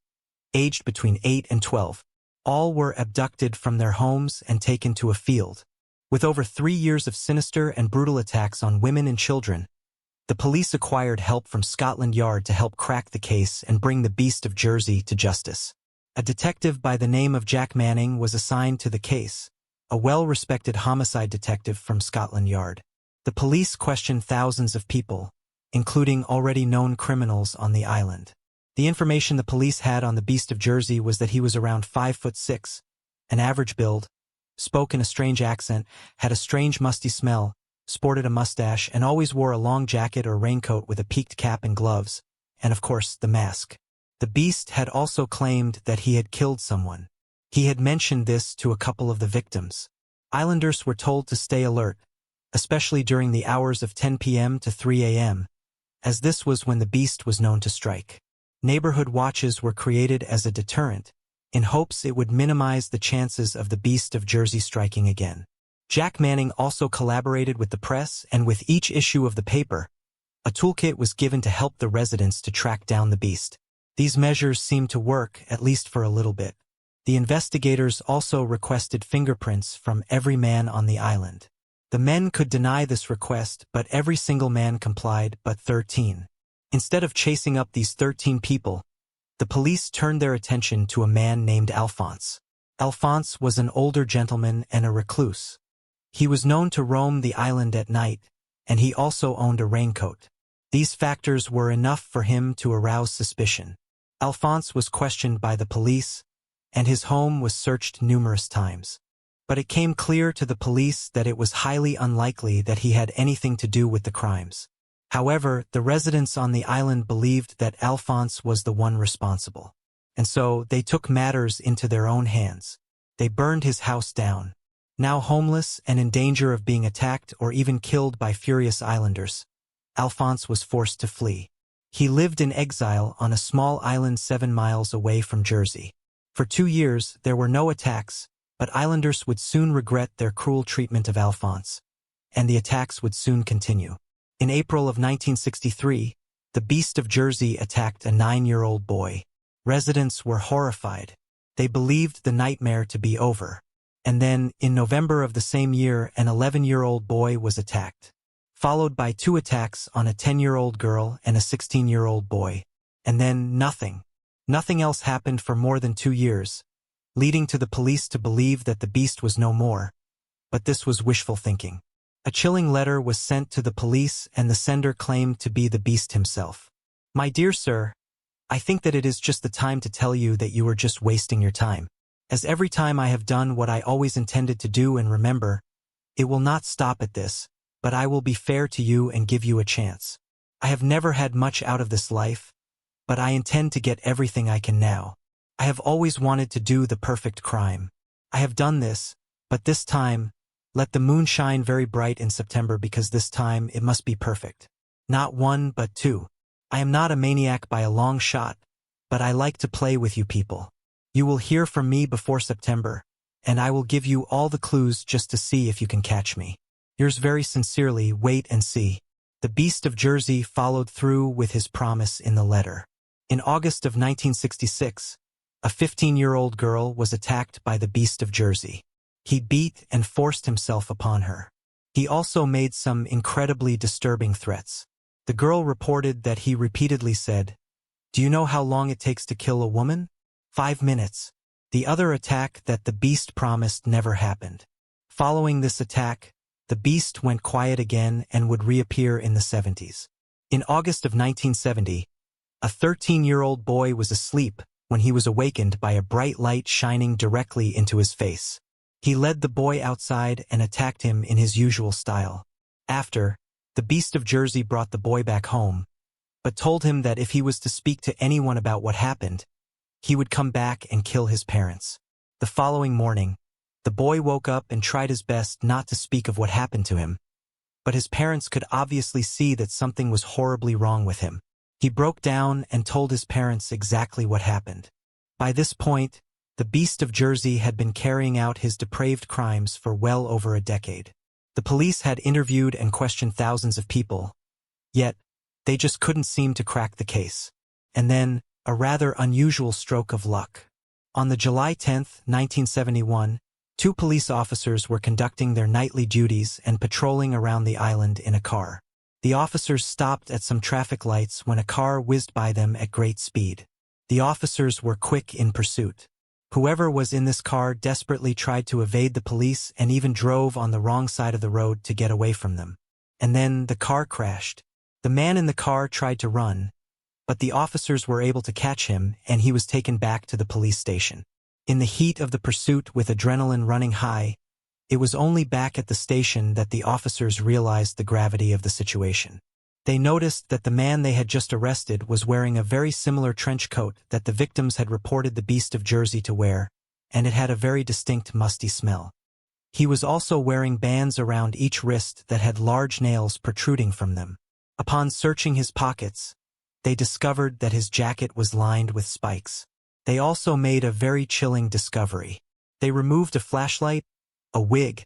aged between 8 and 12. All were abducted from their homes and taken to a field. With over 3 years of sinister and brutal attacks on women and children, the police acquired help from Scotland Yard to help crack the case and bring the Beast of Jersey to justice. A detective by the name of Jack Manning was assigned to the case, a well-respected homicide detective from Scotland Yard. The police questioned thousands of people, including already known criminals on the island. The information the police had on the Beast of Jersey was that he was around 5'6", an average build, spoke in a strange accent, had a strange musty smell, sported a mustache, and always wore a long jacket or raincoat with a peaked cap and gloves, and of course, the mask. The Beast had also claimed that he had killed someone. He had mentioned this to a couple of the victims. Islanders were told to stay alert, especially during the hours of 10 p.m. to 3 a.m., as this was when the Beast was known to strike. Neighborhood watches were created as a deterrent, in hopes it would minimize the chances of the Beast of Jersey striking again. Jack Manning also collaborated with the press, and with each issue of the paper, a toolkit was given to help the residents to track down the Beast. These measures seemed to work, at least for a little bit. The investigators also requested fingerprints from every man on the island. The men could deny this request, but every single man complied but 13. Instead of chasing up these 13 people, the police turned their attention to a man named Alphonse. Alphonse was an older gentleman and a recluse. He was known to roam the island at night, and he also owned a raincoat. These factors were enough for him to arouse suspicion. Alphonse was questioned by the police, and his home was searched numerous times. But it came clear to the police that it was highly unlikely that he had anything to do with the crimes. However, the residents on the island believed that Alphonse was the one responsible. And so they took matters into their own hands. They burned his house down. Now homeless and in danger of being attacked or even killed by furious islanders, Alphonse was forced to flee. He lived in exile on a small island 7 miles away from Jersey. For 2 years, there were no attacks, but islanders would soon regret their cruel treatment of Alphonse, and the attacks would soon continue. In April of 1963, the Beast of Jersey attacked a 9-year-old boy. Residents were horrified. They believed the nightmare to be over. And then, in November of the same year, an 11-year-old boy was attacked, followed by 2 attacks on a 10-year-old girl and a 16-year-old boy. And then nothing. Nothing else happened for more than 2 years, leading to the police to believe that the beast was no more. But this was wishful thinking. A chilling letter was sent to the police, and the sender claimed to be the beast himself. "My dear sir, I think that it is just the time to tell you that you are just wasting your time. As every time I have done what I always intended to do, and remember, it will not stop at this, but I will be fair to you and give you a chance. I have never had much out of this life, but I intend to get everything I can now. I have always wanted to do the perfect crime. I have done this, but this time, let the moon shine very bright in September, because this time it must be perfect. Not 1 but 2. I am not a maniac by a long shot, but I like to play with you people. You will hear from me before September, and I will give you all the clues just to see if you can catch me. Yours very sincerely, wait and see." The Beast of Jersey followed through with his promise in the letter. In August of 1966, a 15-year-old girl was attacked by the Beast of Jersey. He beat and forced himself upon her. He also made some incredibly disturbing threats. The girl reported that he repeatedly said, "Do you know how long it takes to kill a woman? 5 minutes. The other attack that the beast promised never happened. Following this attack, the beast went quiet again and would reappear in the 70s. In August of 1970, a 13-year-old boy was asleep when he was awakened by a bright light shining directly into his face. He led the boy outside and attacked him in his usual style. After, the Beast of Jersey brought the boy back home, but told him that if he was to speak to anyone about what happened, he would come back and kill his parents. The following morning, the boy woke up and tried his best not to speak of what happened to him, but his parents could obviously see that something was horribly wrong with him. He broke down and told his parents exactly what happened. By this point, the Beast of Jersey had been carrying out his depraved crimes for well over a decade. The police had interviewed and questioned thousands of people, yet they just couldn't seem to crack the case. And then, a rather unusual stroke of luck. On the July 10, 1971, 2 police officers were conducting their nightly duties and patrolling around the island in a car. The officers stopped at some traffic lights when a car whizzed by them at great speed. The officers were quick in pursuit. Whoever was in this car desperately tried to evade the police and even drove on the wrong side of the road to get away from them. And then the car crashed. The man in the car tried to run, but the officers were able to catch him, and he was taken back to the police station. In the heat of the pursuit, with adrenaline running high, it was only back at the station that the officers realized the gravity of the situation. They noticed that the man they had just arrested was wearing a very similar trench coat that the victims had reported the Beast of Jersey to wear, and it had a very distinct musty smell. He was also wearing bands around each wrist that had large nails protruding from them. Upon searching his pockets, they discovered that his jacket was lined with spikes. They also made a very chilling discovery. They removed a flashlight, a wig,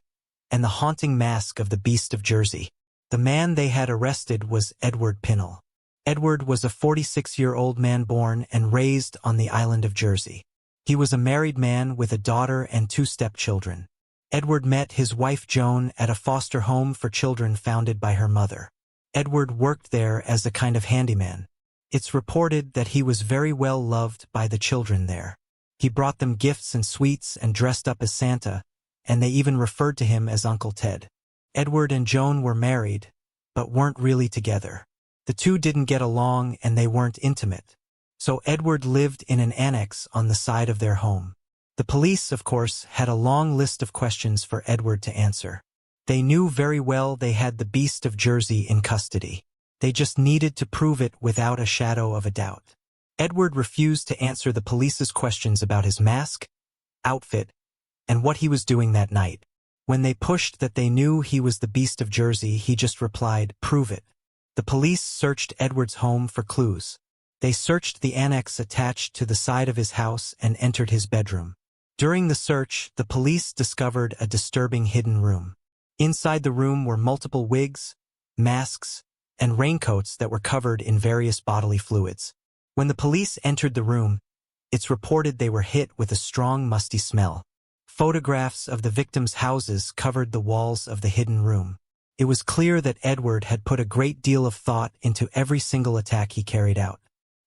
and the haunting mask of the Beast of Jersey. The man they had arrested was Edward Pinnell. Edward was a 46-year-old man born and raised on the island of Jersey. He was a married man with a daughter and 2 stepchildren. Edward met his wife Joan at a foster home for children founded by her mother. Edward worked there as a kind of handyman. It's reported that he was very well loved by the children there. He brought them gifts and sweets and dressed up as Santa, and they even referred to him as Uncle Ted. Edward and Joan were married, but weren't really together. The 2 didn't get along and they weren't intimate. So Edward lived in an annex on the side of their home. The police, of course, had a long list of questions for Edward to answer. They knew very well they had the Beast of Jersey in custody. They just needed to prove it without a shadow of a doubt. Edward refused to answer the police's questions about his mask, outfit, and what he was doing that night. When they pushed that they knew he was the Beast of Jersey, he just replied, "Prove it." The police searched Edward's home for clues. They searched the annex attached to the side of his house and entered his bedroom. During the search, the police discovered a disturbing hidden room. Inside the room were multiple wigs, masks, and raincoats that were covered in various bodily fluids. When the police entered the room, It's reported they were hit with a strong musty smell. Photographs of the victims' houses covered the walls of the hidden room. It was clear that Edward had put a great deal of thought into every single attack he carried out.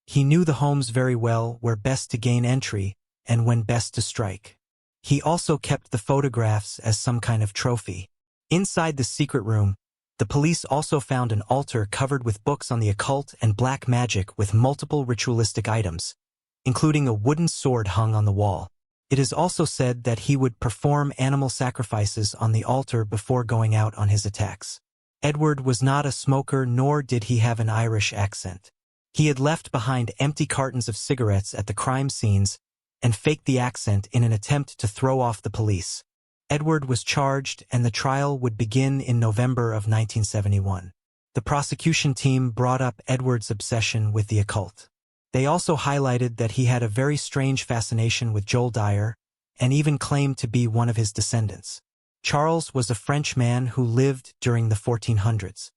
He knew the homes very well, where best to gain entry and when best to strike. He also kept the photographs as some kind of trophy. Inside the secret room, the police also found an altar covered with books on the occult and black magic with multiple ritualistic items, including a wooden sword hung on the wall. It is also said that he would perform animal sacrifices on the altar before going out on his attacks. Edward was not a smoker, nor did he have an Irish accent. He had left behind empty cartons of cigarettes at the crime scenes and faked the accent in an attempt to throw off the police. Edward was charged, and the trial would begin in November of 1971. The prosecution team brought up Edward's obsession with the occult. They also highlighted that he had a very strange fascination with Joel Dyer, and even claimed to be one of his descendants. Charles was a French man who lived during the 1400s.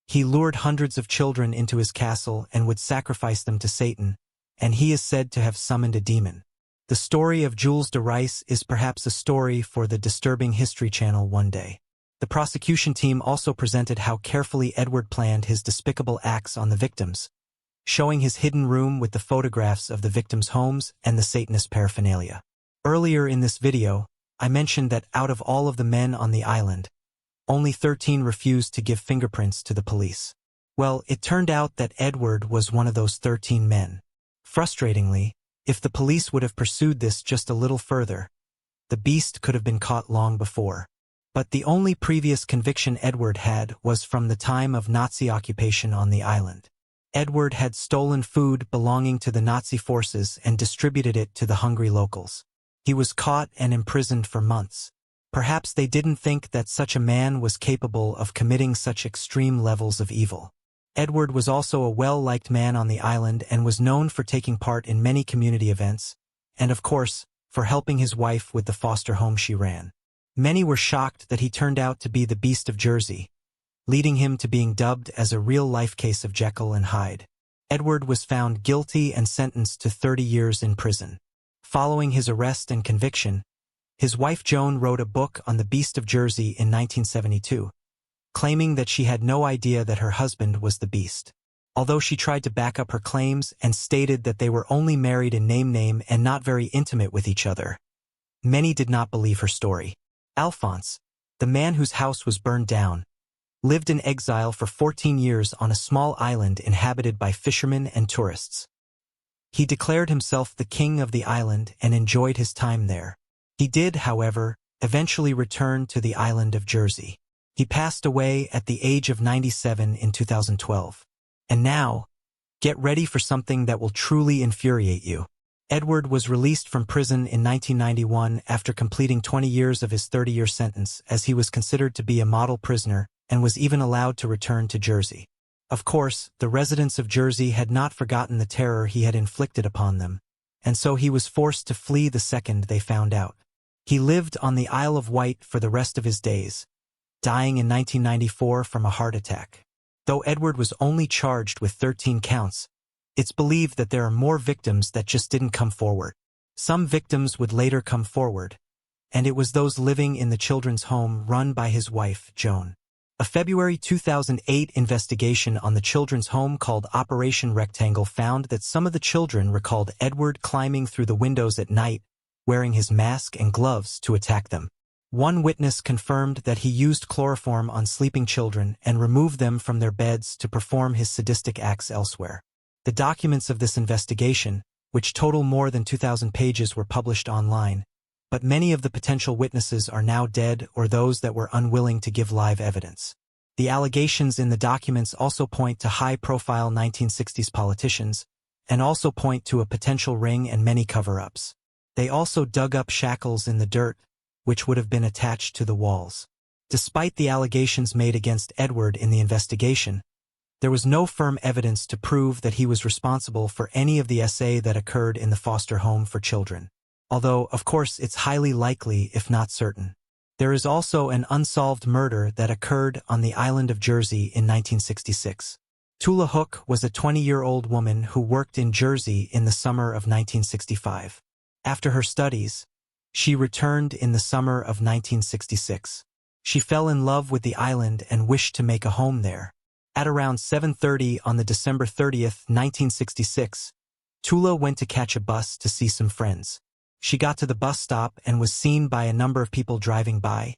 He lured hundreds of children into his castle and would sacrifice them to Satan, and he is said to have summoned a demon. The story of Jules de Rice is perhaps a story for the Disturbing History Channel one day. The prosecution team also presented how carefully Edward planned his despicable acts on the victims, showing his hidden room with the photographs of the victims' homes and the Satanist paraphernalia. Earlier in this video, I mentioned that out of all of the men on the island, only 13 refused to give fingerprints to the police. Well, it turned out that Edward was one of those 13 men. Frustratingly, if the police would have pursued this just a little further, the beast could have been caught long before. But the only previous conviction Edward had was from the time of Nazi occupation on the island. Edward had stolen food belonging to the Nazi forces and distributed it to the hungry locals. He was caught and imprisoned for months. Perhaps they didn't think that such a man was capable of committing such extreme levels of evil. Edward was also a well-liked man on the island and was known for taking part in many community events, and of course, for helping his wife with the foster home she ran. Many were shocked that he turned out to be the Beast of Jersey, leading him to being dubbed as a real-life case of Jekyll and Hyde. Edward was found guilty and sentenced to 30 years in prison. Following his arrest and conviction, his wife Joan wrote a book on the Beast of Jersey in 1972, claiming that she had no idea that her husband was the Beast. Although she tried to back up her claims and stated that they were only married in name and not very intimate with each other, many did not believe her story. Alphonse, the man whose house was burned down, lived in exile for 14 years on a small island inhabited by fishermen and tourists. He declared himself the king of the island and enjoyed his time there. He did, however, eventually return to the island of Jersey. He passed away at the age of 97 in 2012. And now, get ready for something that will truly infuriate you. Edward was released from prison in 1991 after completing 20 years of his 30-year sentence, as he was considered to be a model prisoner and was even allowed to return to Jersey. Of course, the residents of Jersey had not forgotten the terror he had inflicted upon them, and so he was forced to flee the second they found out. He lived on the Isle of Wight for the rest of his days, dying in 1994 from a heart attack. Though Edward was only charged with 13 counts, it's believed that there are more victims that just didn't come forward. Some victims would later come forward, and it was those living in the children's home run by his wife, Joan. A February 2008 investigation on the children's home called Operation Rectangle found that some of the children recalled Edward climbing through the windows at night, wearing his mask and gloves to attack them. One witness confirmed that he used chloroform on sleeping children and removed them from their beds to perform his sadistic acts elsewhere. The documents of this investigation, which total more than 2,000 pages, were published online, but many of the potential witnesses are now dead or those that were unwilling to give live evidence. The allegations in the documents also point to high-profile 1960s politicians, and also point to a potential ring and many cover-ups. They also dug up shackles in the dirt, which would have been attached to the walls. Despite the allegations made against Edward in the investigation, there was no firm evidence to prove that he was responsible for any of the SA that occurred in the foster home for children. Although, of course, it's highly likely, if not certain. There is also an unsolved murder that occurred on the island of Jersey in 1966. Tula Hook was a 20-year-old woman who worked in Jersey in the summer of 1965. After her studies, she returned in the summer of 1966. She fell in love with the island and wished to make a home there. At around 7:30 on the December 30th, 1966, Tula went to catch a bus to see some friends. She got to the bus stop and was seen by a number of people driving by,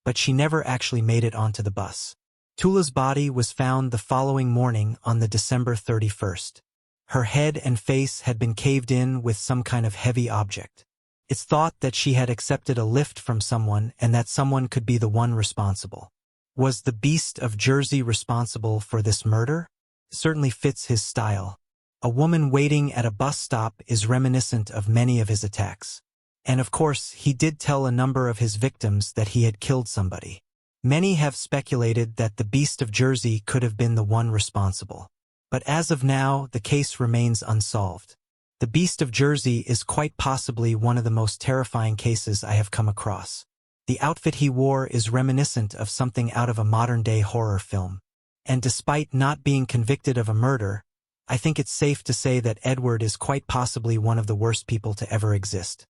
but she never actually made it onto the bus. Tula's body was found the following morning on the December 31st. Her head and face had been caved in with some kind of heavy object. It's thought that she had accepted a lift from someone and that someone could be the one responsible. Was the Beast of Jersey responsible for this murder? Certainly fits his style. A woman waiting at a bus stop is reminiscent of many of his attacks. And of course, he did tell a number of his victims that he had killed somebody. Many have speculated that the Beast of Jersey could have been the one responsible. But as of now, the case remains unsolved. The Beast of Jersey is quite possibly one of the most terrifying cases I have come across. The outfit he wore is reminiscent of something out of a modern-day horror film. And despite not being convicted of a murder, I think it's safe to say that Edward is quite possibly one of the worst people to ever exist.